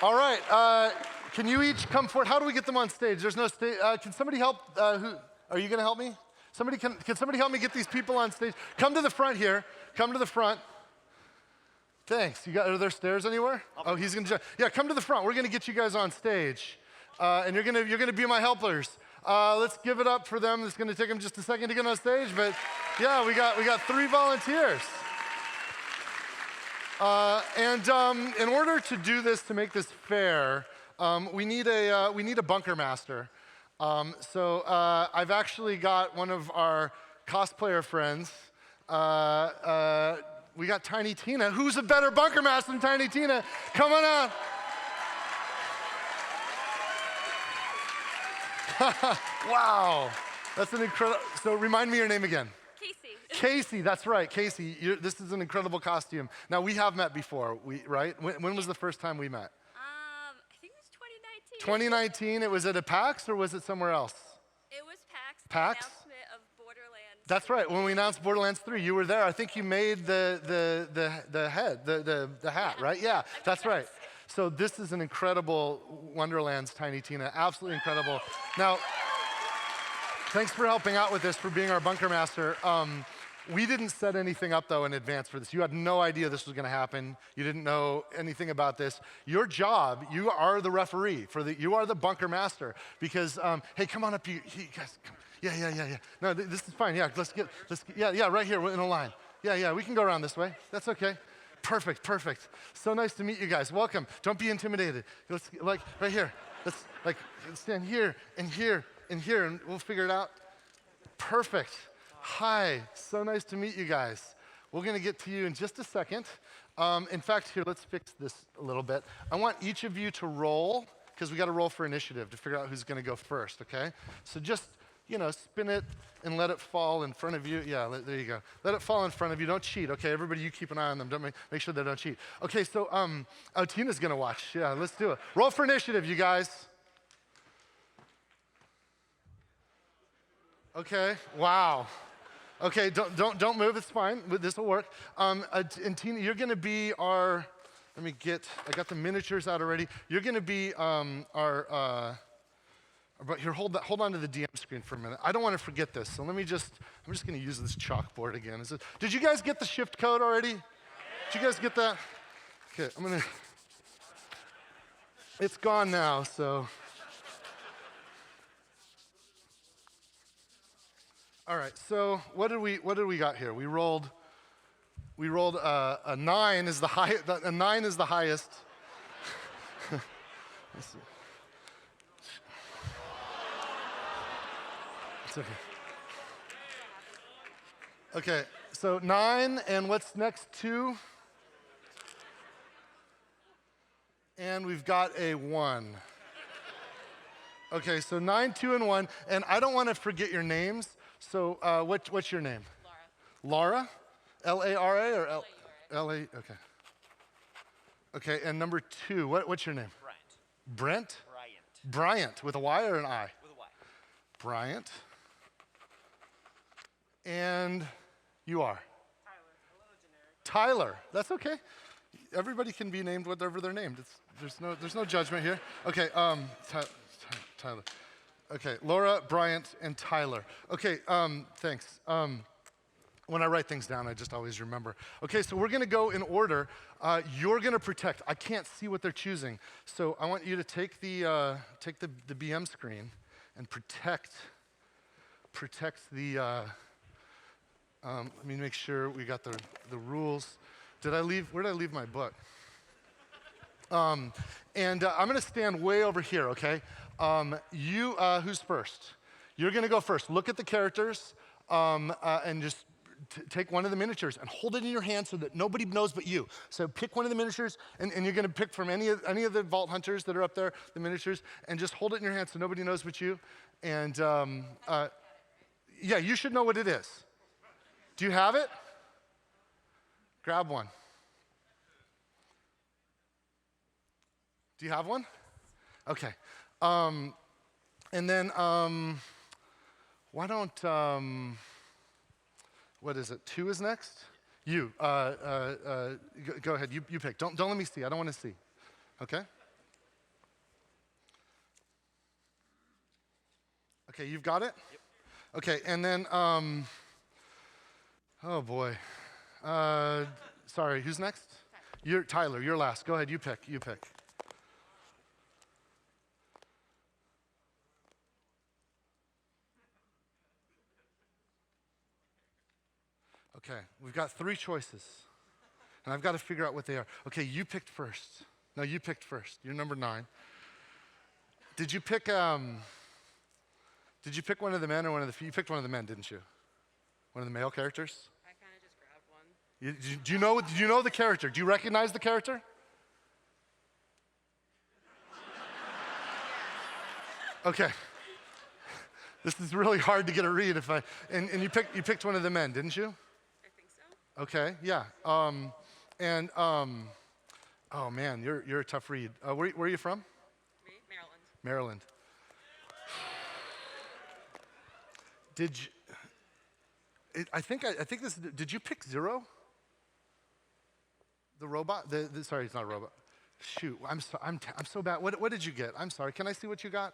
All right. Can you each come forward? How do we get them on stage? There's no stage. Can somebody help? Who? Are you going to help me? Can somebody help me get these people on stage? Come to the front here. Come to the front. Thanks. Are there stairs anywhere? Oh, he's gonna. Yeah, come to the front. We're gonna get you guys on stage, and you're gonna be my helpers. Let's give it up for them. It's gonna take them just a second to get on stage, but yeah, we got 3 volunteers. In order to do this, to make this fair, we need a bunker master. So I've actually got one of our cosplayer friends. We got Tiny Tina. Who's a better bunker master than Tiny Tina? Come on out. Wow. That's an incredible. So remind me your name again. Casey. Casey, that's right. Casey, this is an incredible costume. Now, we have met before, right? When was the first time we met? I think it was 2019. 2019. It was at a PAX or was it somewhere else? It was PAX. PAX? The announcement of Borderlands. That's right. When we announced Borderlands 3, you were there. I think you made the hat, right? Yeah, that's right. So this is an incredible Wonderlands Tiny Tina. Absolutely incredible. Now, thanks for helping out with this, for being our bunker master. We didn't set anything up, though, in advance for this. You had no idea this was going to happen. You didn't know anything about this. Your job, you are the referee. You are the bunker master. Because, hey, come on up. You guys, come. Yeah. No, this is fine. Yeah, yeah, right here in a line. Yeah, we can go around this way. That's okay. Perfect. So nice to meet you guys. Welcome. Don't be intimidated. Let's, right here. Let's, stand here and here and here, and we'll figure it out. Perfect. Hi. So nice to meet you guys. We're going to get to you in just a second. In fact, here, let's fix this a little bit. I want each of you to roll, because we got to roll for initiative to figure out who's going to go first, okay? So just, spin it and let it fall in front of you. Yeah, there you go. Let it fall in front of you. Don't cheat, okay? Everybody, you keep an eye on them. Don't make sure they don't cheat. Okay, so Tina's going to watch. Yeah, let's do it. Roll for initiative, you guys. Okay, wow. Okay, don't move, it's fine. This will work. And Tina, you're going to be our, I got the miniatures out already. You're going to be our But here, hold on to the DM screen for a minute. I don't want to forget this, so I'm just going to use this chalkboard again. Did you guys get the shift code already? Did you guys get that? Okay, it's gone now, so. All right, so what did we got here? We rolled a 9 is the highest. A 9 is the highest. Let's see. It's okay. Okay, so 9, and what's next? 2. And we've got a 1. Okay, so 9, 2, and 1. And I don't want to forget your names. So what's your name? Laura. Laura? Lara or L-A? Okay. Okay, and number 2, what's your name? Brent. Brent? Bryant, with a Y or an I? With a Y. Bryant. And you are? Tyler. That's okay. Everybody can be named whatever they're named. There's no judgment here. Okay, Tyler. Okay, Laura, Bryant, and Tyler. Okay, thanks. When I write things down, I just always remember. Okay, so we're gonna go in order. You're gonna protect. I can't see what they're choosing, so I want you to take the BM screen and protect the. Let me make sure we got the rules. Where did I leave my book? I'm gonna stand way over here, okay? Who's first? You're gonna go first. Look at the characters and just take one of the miniatures and hold it in your hand so that nobody knows but you. So pick one of the miniatures, and you're gonna pick from any of the Vault Hunters that are up there, the miniatures, and just hold it in your hand so nobody knows but you. And yeah, you should know what it is. Do you have it? Grab one. Do you have one? Okay. And then why don't, what is it? 2 is next? You, go ahead, you pick. Don't let me see, I don't want to see. Okay? Okay, you've got it? Yep. Okay, and then, oh boy. Sorry, who's next? Tyler, you're last. Go ahead, you pick. Okay, we've got 3 choices, and I've got to figure out what they are. Okay, you picked first. No, you picked first. You're number 9. Did you pick one of the men or you picked one of the men, didn't you? One of the male characters? I kind of just grabbed one. Do you know the character? Do you recognize the character? Okay. This is really hard to get a read and you picked one of the men, didn't you? I think so. Okay, yeah. Oh man, you're a tough read. Where are you from? Me? Maryland. Maryland. Did you? I think this. Did you pick 0? The robot? Sorry, it's not a robot. Shoot, I'm so bad. What did you get? I'm sorry. Can I see what you got?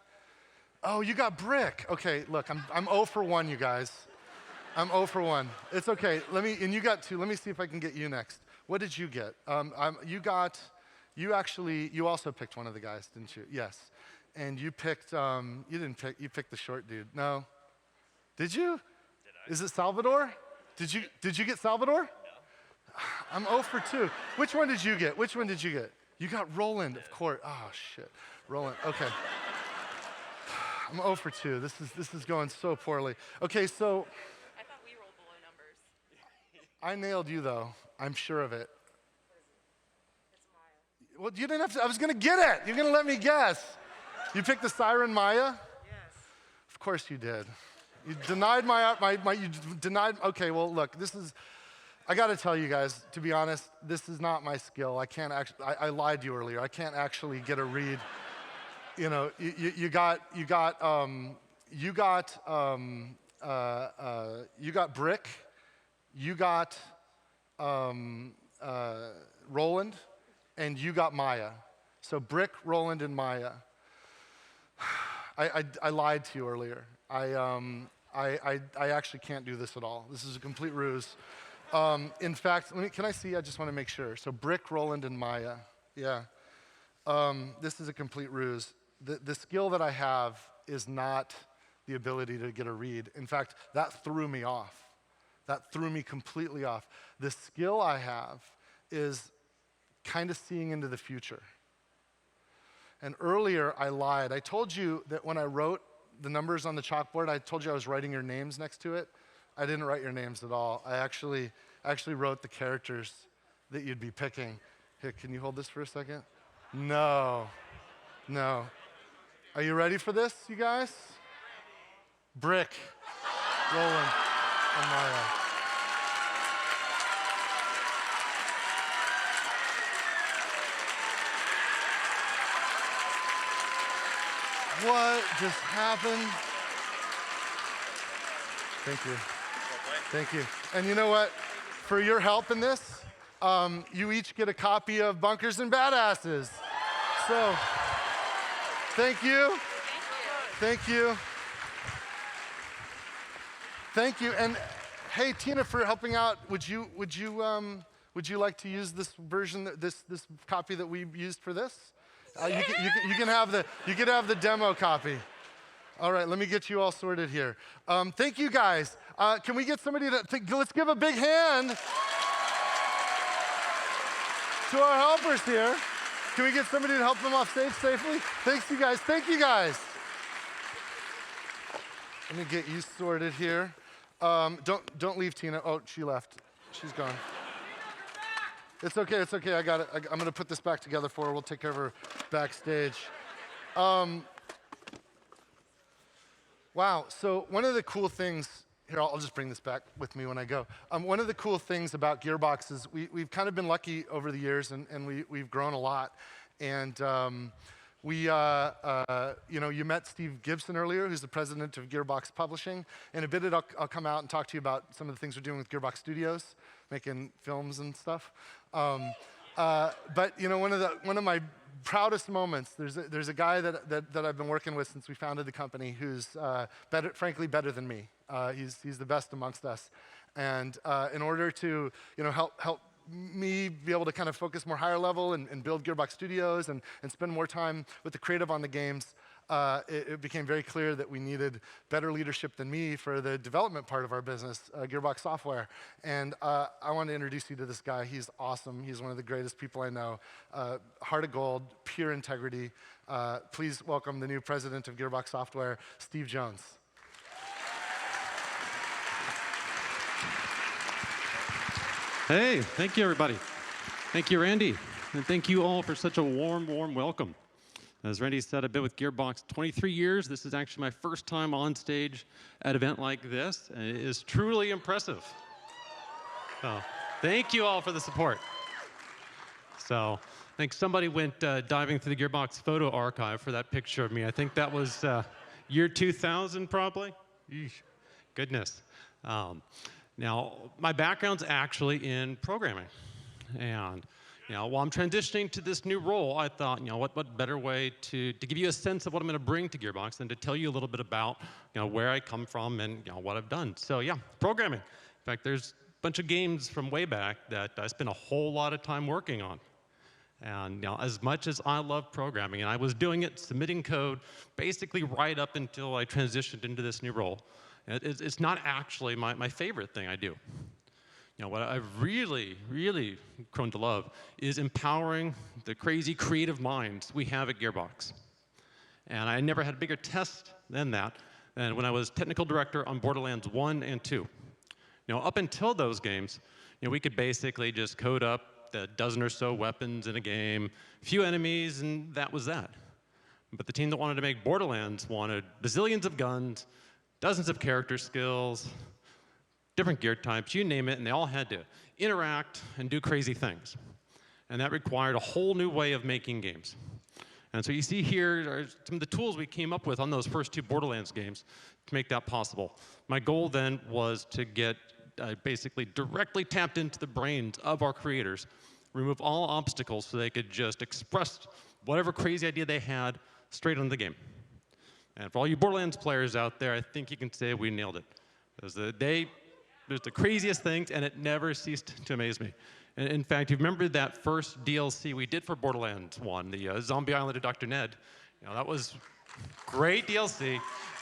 Oh, you got Brick. Okay, look, I'm 0 for 1, you guys. I'm 0 for 1. It's okay. And you got 2. Let me see if I can get you next. What did you get? You also picked one of the guys, didn't you? Yes. And you picked, you picked the short dude. No. Did you? Is it Salvador? Did you get Salvador? No. I'm 0 for 2. Which one did you get? You got Roland, of course. Oh, shit. Roland, okay. I'm 0 for 2. This is going so poorly. Okay, so. I thought we rolled below numbers. I nailed you, though. I'm sure of it. It's Maya. Well, you didn't have to. I was going to get it. You're going to let me guess. You picked the Siren Maya? Yes. Of course you did. You denied you denied. Okay, well, look, I got to tell you guys, to be honest, this is not my skill. I can't actually, I lied to you earlier. I can't actually get a read. You know, you got Brick, you got Roland, and you got Maya. So Brick, Roland, and Maya. I lied to you earlier. I actually can't do this at all. This is a complete ruse. In fact, can I see? I just want to make sure. So Brick, Roland, and Maya. Yeah. This is a complete ruse. The skill that I have is not the ability to get a read. In fact, that threw me off. That threw me completely off. The skill I have is kind of seeing into the future. And earlier, I lied. I told you that when I wrote the numbers on the chalkboard, I told you I was writing your names next to it. I didn't write your names at all. I actually wrote the characters that you'd be picking. Here, can you hold this for a second? No. Are you ready for this, you guys? Brick, Roland, and Maya. What just happened? Thank you. Thank you. And you know what? For your help in this, you each get a copy of Bunkers and Badasses. So, thank you. Thank you. Thank you. And hey, Tina, for helping out, would you like to use this version, this copy that we used for this? You can have the demo copy. All right, let me get you all sorted here. Thank you guys. Can we get somebody let's give a big hand to our helpers here. Can we get somebody to help them off stage safely? Thanks, you guys. Thank you guys. Let me get you sorted here. Don't leave, Tina. Oh, she left. She's gone. It's okay. It's okay. I got it. I'm going to put this back together for her. We'll take care of her backstage. Wow. So one of the cool things here, I'll just bring this back with me when I go. One of the cool things about Gearbox is we've kind of been lucky over the years, and we've grown a lot. And you met Steve Gibson earlier, who's the president of Gearbox Publishing. In a bit, I'll come out and talk to you about some of the things we're doing with Gearbox Studios, making films and stuff. But one of my proudest moments, there's a guy that I've been working with since we founded the company who's frankly better than me. He's the best amongst us. And in order to help me be able to kind of focus more higher level and build Gearbox Studios and spend more time with the creative on the games, it became very clear that we needed better leadership than me for the development part of our business, Gearbox Software. And I want to introduce you to this guy. He's awesome. He's one of the greatest people I know. Heart of gold, pure integrity. Please welcome the new president of Gearbox Software, Steve Jones. Hey, thank you, everybody. Thank you, Randy. And thank you all for such a warm, warm welcome. As Randy said, I've been with Gearbox 23 years. This is actually my first time on stage at an event like this, and it is truly impressive. So, thank you all for the support. So, I think somebody went diving through the Gearbox photo archive for that picture of me. I think that was year 2000, probably. Eesh. Goodness. Now, my background's actually in programming. And while I'm transitioning to this new role, I thought, what better way to give you a sense of what I'm going to bring to Gearbox than to tell you a little bit about, where I come from and what I've done. So yeah, programming. In fact, there's a bunch of games from way back that I spent a whole lot of time working on. And as much as I love programming, and I was doing it, submitting code, basically right up until I transitioned into this new role, it's not actually my favorite thing I do. What I've really, really grown to love is empowering the crazy creative minds we have at Gearbox. And I never had a bigger test than that than when I was technical director on Borderlands 1 and 2. Up until those games, we could basically just code up the dozen or so weapons in a game, a few enemies, and that was that. But the team that wanted to make Borderlands wanted bazillions of guns, dozens of character skills, different gear types, you name it, and they all had to interact and do crazy things. And that required a whole new way of making games. And so you see here are some of the tools we came up with on those first two Borderlands games to make that possible. My goal then was to get basically directly tapped into the brains of our creators, remove all obstacles so they could just express whatever crazy idea they had straight on the game. And for all you Borderlands players out there, I think you can say we nailed it. There's the craziest things, and it never ceased to amaze me. And in fact, you remember that first DLC we did for Borderlands 1, the Zombie Island of Dr. Ned? You know, that was great DLC.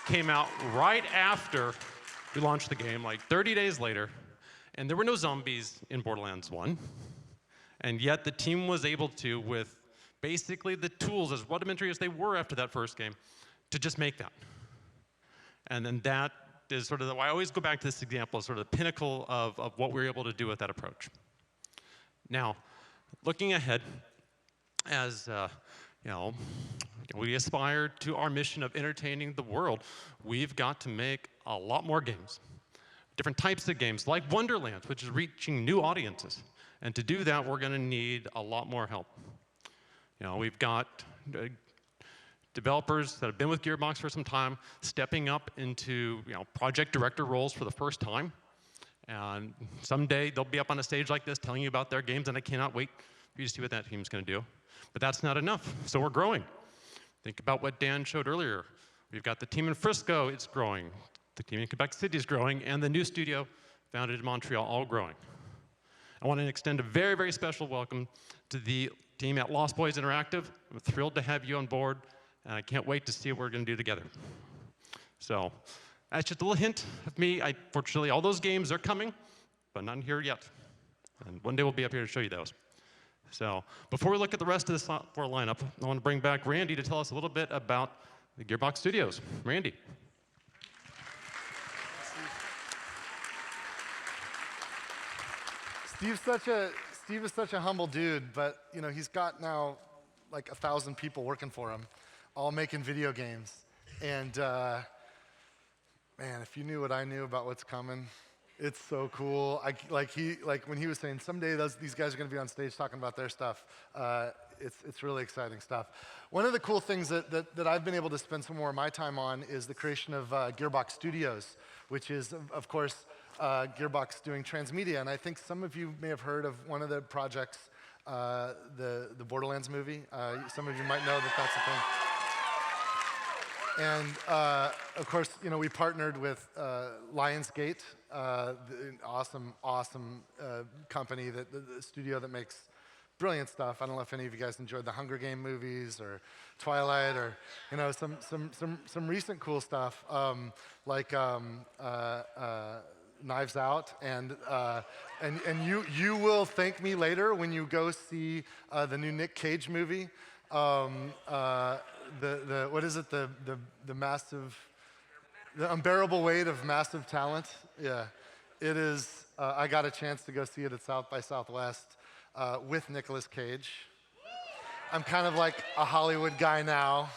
Came out right after we launched the game, like 30 days later, and there were no zombies in Borderlands 1. And yet the team was able to, with basically the tools, as rudimentary as they were after that first game, to just make that. And then that is sort of I always go back to this example as sort of the pinnacle of what we were able to do with that approach. Now, looking ahead, as we aspire to our mission of entertaining the world, we've got to make a lot more games. Different types of games, like Wonderlands, which is reaching new audiences. And to do that, we're going to need a lot more help. You know, we've got developers that have been with Gearbox for some time stepping up into project director roles for the first time. And someday they'll be up on a stage like this telling you about their games, and I cannot wait for you to see what that team's going to do. But that's not enough, so we're growing. Think about what Dan showed earlier. We've got the team in Frisco, it's growing. The team in Quebec City is growing, and the new studio founded in Montreal, all growing. I want to extend a very, very special welcome to the team at Lost Boys Interactive. I'm thrilled to have you on board, and I can't wait to see what we're going to do together. So that's just a little hint of me. Fortunately, all those games are coming, but none here yet. And one day we'll be up here to show you those. So before we look at the rest of the software lineup, I want to bring back Randy to tell us a little bit about the Gearbox Studios. Randy. Steve is such a humble dude, but he's got now like 1,000 people working for him, all making video games. And man, if you knew what I knew about what's coming, it's so cool. Like when he was saying someday these guys are going to be on stage talking about their stuff. It's really exciting stuff. One of the cool things that I've been able to spend some more of my time on is the creation of Gearbox Studios, which is of course Gearbox doing transmedia. And I think some of you may have heard of one of the projects, the Borderlands movie. Some of you might know that that's a thing. And of course, we partnered with Lionsgate, the awesome company, the studio that makes brilliant stuff. I don't know if any of you guys enjoyed the Hunger Game movies or Twilight or some recent cool stuff like Knives Out, and you will thank me later when you go see the new Nick Cage movie. What is it? The unbearable weight of massive talent. Yeah, it is. I got a chance to go see it at South by Southwest with Nicolas Cage. I'm kind of like a Hollywood guy now.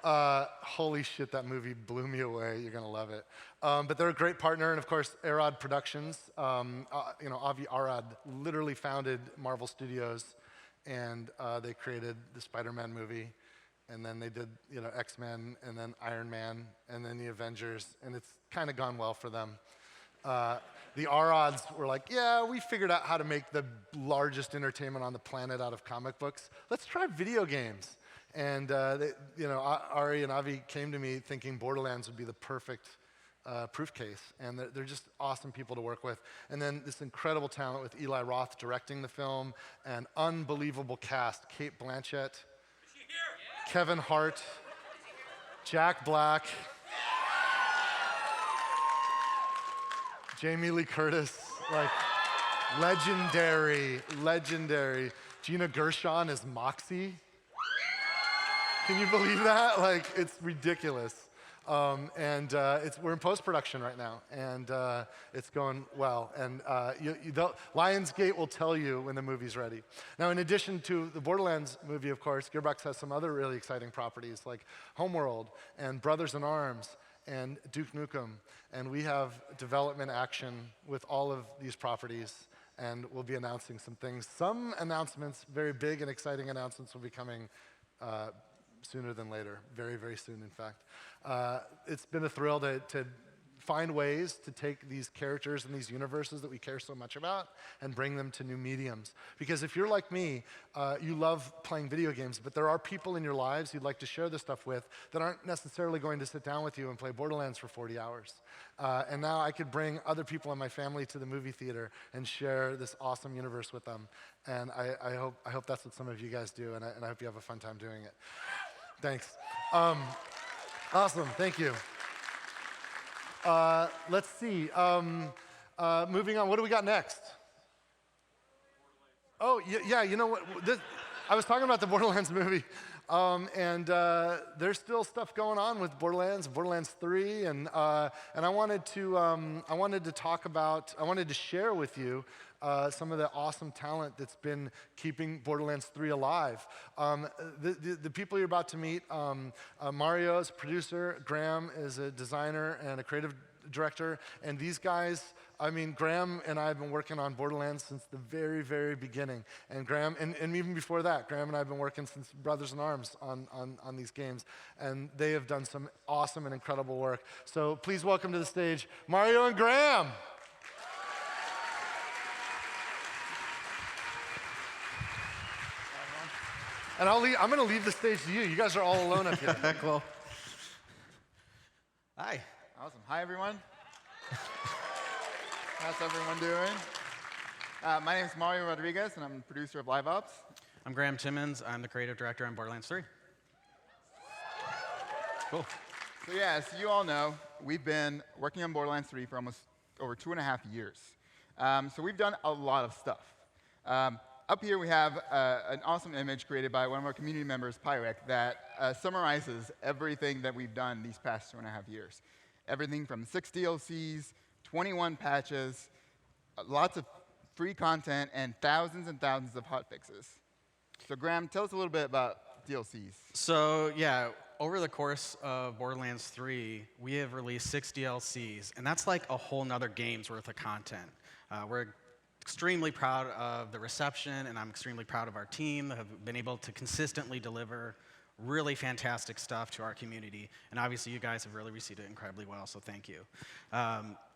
Holy shit, that movie blew me away. You're gonna love it. But they're a great partner, and of course, Arad Productions. Avi Arad literally founded Marvel Studios, and they created the Spider-Man movie, and then they did X-Men, and then Iron Man, and then the Avengers, and it's kind of gone well for them. The Arads were like, yeah, we figured out how to make the largest entertainment on the planet out of comic books. Let's try video games. And Ari and Avi came to me thinking Borderlands would be the perfect proof case, and they're just awesome people to work with. And then this incredible talent with Eli Roth directing the film, an unbelievable cast: Cate Blanchett, Kevin Hart, Jack Black, Jamie Lee Curtis, like legendary. Gina Gershon is Moxie. Can you believe that? Like, it's ridiculous. We're in post-production right now, and it's going well. And Lionsgate will tell you when the movie's ready. Now, in addition to the Borderlands movie, of course, Gearbox has some other really exciting properties like Homeworld and Brothers in Arms and Duke Nukem. And we have development action with all of these properties, and we'll be announcing some things. Some announcements, very big and exciting announcements, will be coming sooner than later, very, very soon, in fact. It's been a thrill to find ways to take these characters and these universes that we care so much about and bring them to new mediums. Because if you're like me, you love playing video games, but there are people in your lives you'd like to share this stuff with that aren't necessarily going to sit down with you and play Borderlands for 40 hours. And now I could bring other people in my family to the movie theater and share this awesome universe with them. And I hope that's what some of you guys do, and I hope you have a fun time doing it. Thanks. Awesome, thank you. Let's see. Moving on, what do we got next? Oh, yeah, you know what? I was talking about the Borderlands movie, and there's still stuff going on with Borderlands 3, and I wanted to share with you some of the awesome talent that's been keeping Borderlands 3 alive. The people you're about to meet, Mario is a producer, Graham is a designer and a creative director, and these guys, I mean, Graham and I have been working on Borderlands since the very, very beginning. And Graham, and even before that, Graham and I have been working since Brothers in Arms on these games. And they have done some awesome and incredible work. So please welcome to the stage, Mario and Graham. And I'm going to leave the stage to you. You guys are all alone up here. Cool. Hi. Awesome. Hi, everyone. How's everyone doing? My name is Mario Rodriguez, and I'm the producer of Live Ops. I'm Graham Timmons. I'm the creative director on Borderlands 3. Cool. So yeah, as you all know, we've been working on Borderlands 3 for almost over 2.5 years. So we've done a lot of stuff. Up here we have an awesome image created by one of our community members, Pyrek, that summarizes everything that we've done these past 2.5 years. Everything from 6 DLCs, 21 patches, lots of free content, and thousands of hotfixes. So Graham, tell us a little bit about DLCs. So yeah, over the course of Borderlands 3, we have released 6 DLCs, and that's like a whole nother game's worth of content. We're extremely proud of the reception, and I'm extremely proud of our team that have been able to consistently deliver really fantastic stuff to our community. And obviously, you guys have really received it incredibly well, so thank you.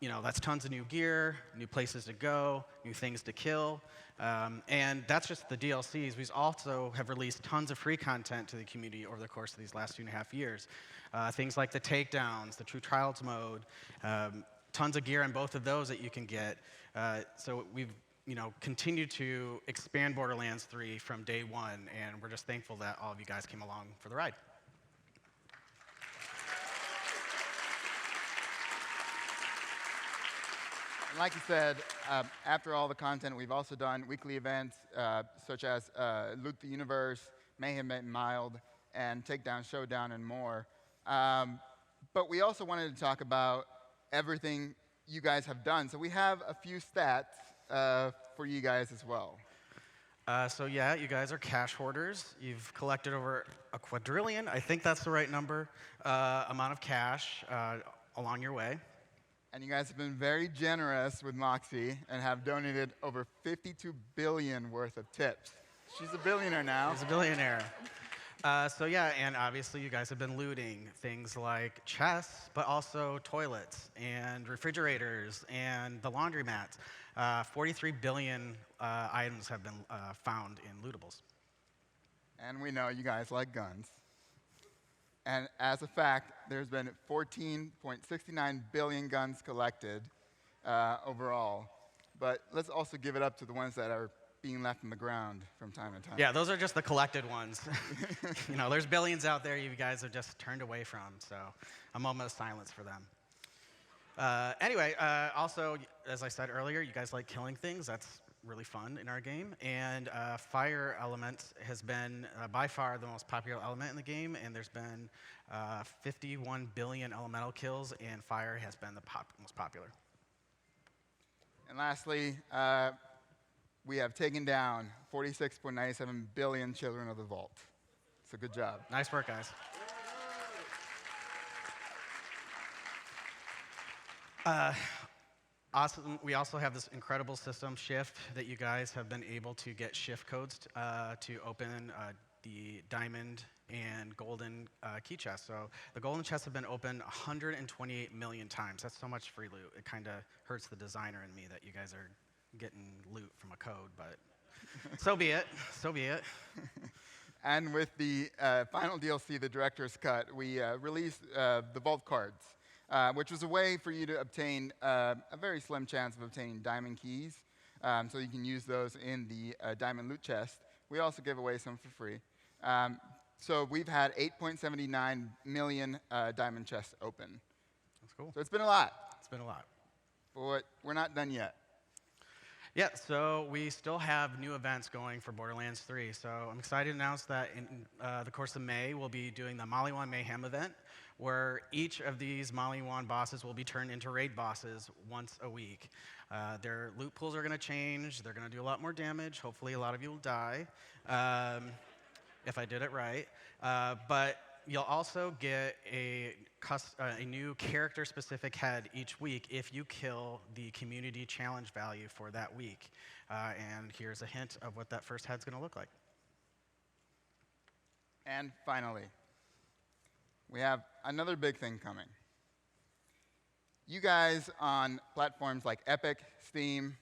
You know, that's tons of new gear, new places to go, new things to kill. And that's just the DLCs. We also have released tons of free content to the community over the course of these last 2.5 years. Things like the takedowns, the True Trials mode, tons of gear on both of those that you can get. So we've continued to expand Borderlands 3 from day one, and we're just thankful that all of you guys came along for the ride. And like you said, after all the content, we've also done weekly events such as Loot the Universe, Mayhem Made Mild, and Takedown Showdown, and more. But we also wanted to talk about everything you guys have done. So we have a few stats for you guys as well. So yeah, you guys are cash hoarders. You've collected over a quadrillion, I think that's the right number, amount of cash along your way. And you guys have been very generous with Moxie and have donated over $52 billion worth of tips. She's a billionaire now. She's a billionaire. So yeah, and obviously you guys have been looting things like chests, but also toilets and refrigerators and the laundromats. 43 billion items have been found in lootables. And we know you guys like guns. And as a fact, there's been 14.69 billion guns collected overall. But let's also give it up to the ones that are being left on the ground from time to time. Yeah, those are just the collected ones. There's billions out there you guys have just turned away from, so a moment of silence for them. Anyway, also, as I said earlier, you guys like killing things. That's really fun in our game. And fire element has been by far the most popular element in the game, and there's been 51 billion elemental kills, and fire has been the most popular. And lastly, we have taken down 46.97 billion children of the vault. So good job. Nice work, guys. Awesome. We also have this incredible system, Shift, that you guys have been able to get shift codes to open the diamond and golden key chests. So the golden chests have been opened 128 million times. That's so much free loot. It kind of hurts the designer in me that you guys are getting loot from a code, but so be it. So be it. And with the final DLC, the Director's Cut, we released the Vault cards, which was a way for you to obtain a very slim chance of obtaining diamond keys, so you can use those in the diamond loot chest. We also give away some for free. So we've had 8.79 million diamond chests open. That's cool. So it's been a lot. It's been a lot. But we're not done yet. Yeah, so we still have new events going for Borderlands 3. So I'm excited to announce that in the course of May, we'll be doing the Maliwan Mayhem event, where each of these Maliwan bosses will be turned into raid bosses once a week. Their loot pools are going to change. They're going to do a lot more damage. Hopefully, a lot of you will die, if I did it right. But you'll also get a new character-specific head each week if you kill the community challenge value for that week. And here's a hint of what that first head's going to look like. And finally, we have another big thing coming. You guys on platforms like Epic, Steam,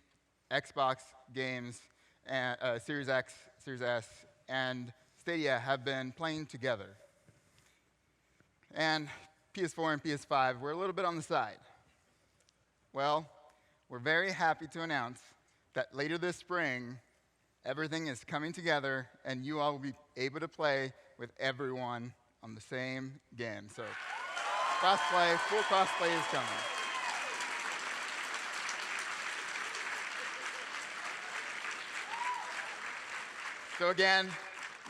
Xbox games, and, Series X, Series S, and Stadia have been playing together. And PS4 and PS5 were a little bit on the side. Well, we're very happy to announce that later this spring, everything is coming together, and you all will be able to play with everyone on the same game. So crossplay, full crossplay is coming. So again,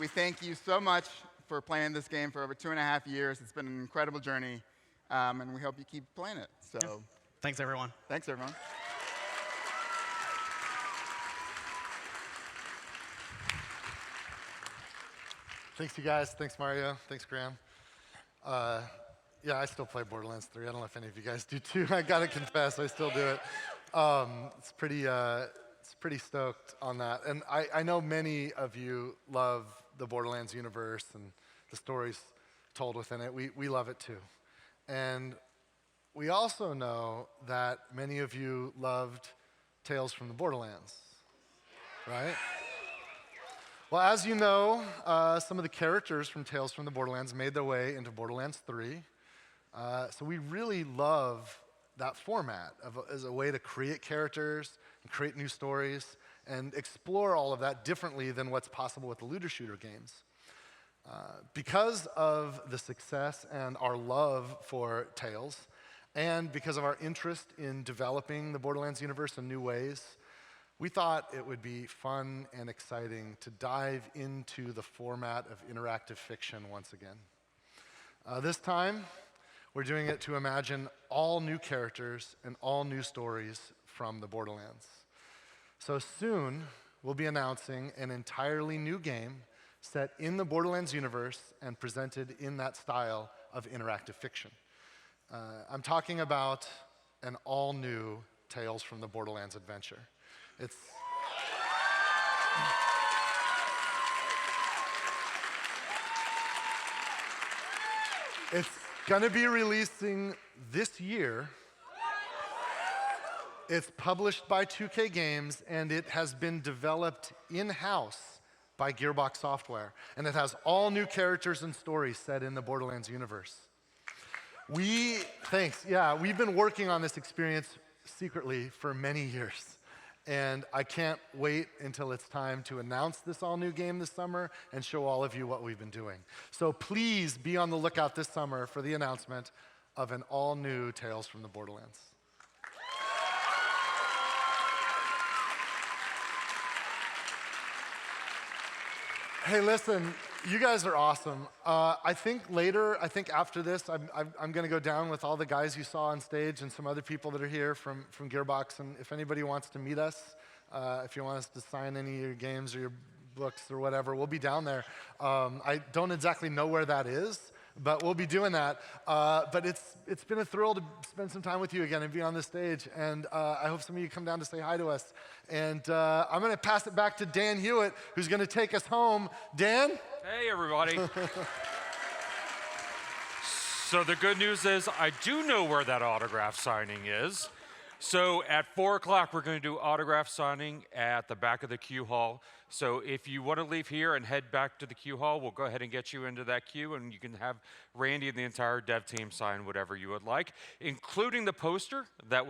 we thank you so much for playing this game for over 2.5 years. It's been an incredible journey, and we hope you keep playing it. So, yeah. Thanks, everyone. Thanks, everyone. Thanks, you guys. Thanks, Mario. Thanks, Graham. Yeah, I still play Borderlands 3. I don't know if any of you guys do too. I gotta confess, I still do it. It's pretty stoked on that. And I know many of you love the Borderlands universe and the stories told within it. We love it too. And we also know that many of you loved Tales from the Borderlands, right? Well, as you know, some of the characters from Tales from the Borderlands made their way into Borderlands 3. So we really love that format as a way to create characters and create new stories and explore all of that differently than what's possible with the looter shooter games. Because of the success and our love for Tales, and because of our interest in developing the Borderlands universe in new ways, we thought it would be fun and exciting to dive into the format of interactive fiction once again. This time, we're doing it to imagine all new characters and all new stories from the Borderlands. So soon, we'll be announcing an entirely new game set in the Borderlands universe and presented in that style of interactive fiction. I'm talking about an all-new Tales from the Borderlands adventure. It's going to be releasing this year. It's published by 2K Games, and it has been developed in-house by Gearbox Software. And it has all new characters and stories set in the Borderlands universe. We've been working on this experience secretly for many years. And I can't wait until it's time to announce this all-new game this summer and show all of you what we've been doing. So please be on the lookout this summer for the announcement of an all-new Tales from the Borderlands. Hey, listen, you guys are awesome. I think after this, I'm going to go down with all the guys you saw on stage and some other people that are here from Gearbox. And if anybody wants to meet us, if you want us to sign any of your games or your books or whatever, we'll be down there. I don't exactly know where that is, but we'll be doing that. But it's been a thrill to spend some time with you again and be on this stage, and I hope some of you come down to say hi to us. And I'm going to pass it back to Dan Hewitt, who's going to take us home. Dan? Hey, everybody. So the good news is I do know where that autograph signing is. So at 4 o'clock, we're going to do autograph signing at the back of the queue hall. So if you want to leave here and head back to the queue hall, we'll go ahead and get you into that queue, and you can have Randy and the entire dev team sign whatever you would like, including the poster that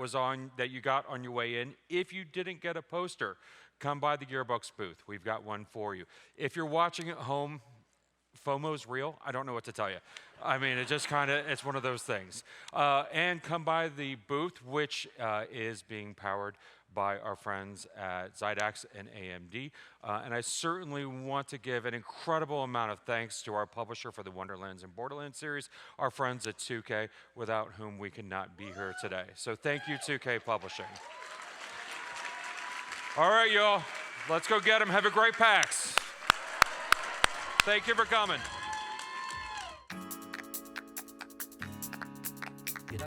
you got on your way in. If you didn't get a poster, come by the Gearbox booth. We've got one for you. If you're watching at home, FOMO's real. I don't know what to tell you. I mean, it just kind of, it's one of those things. And come by the booth, which is being powered by our friends at Zydax and AMD. And I certainly want to give an incredible amount of thanks to our publisher for the Wonderlands and Borderlands series, our friends at 2K, without whom we could not be here today. So thank you, 2K Publishing. All right, y'all, let's go get them. Have a great PAX. Thank you for coming. Get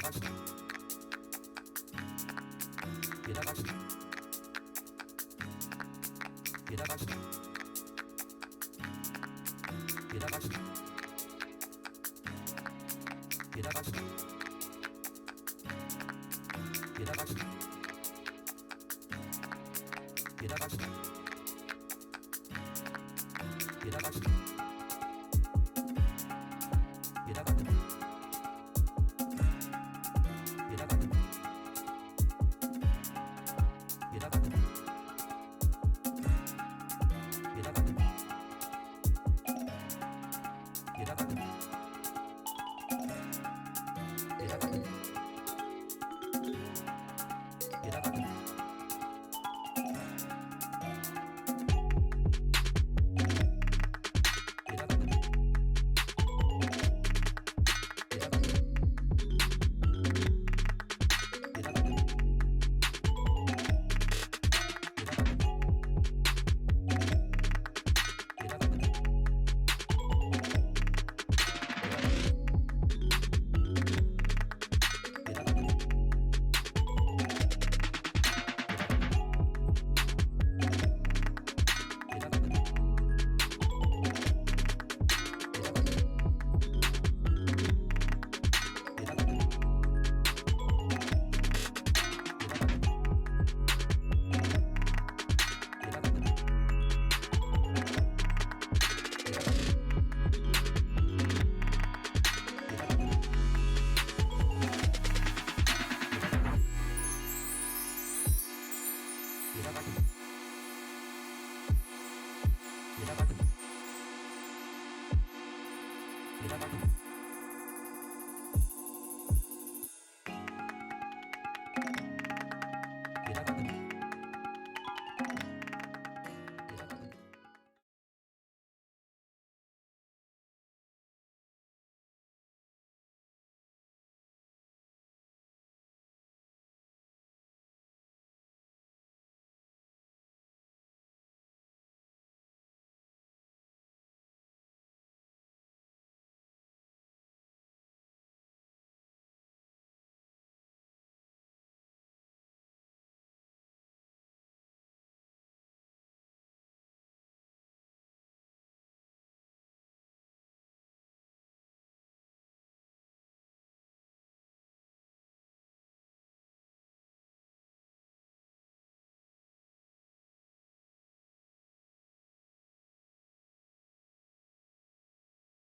up.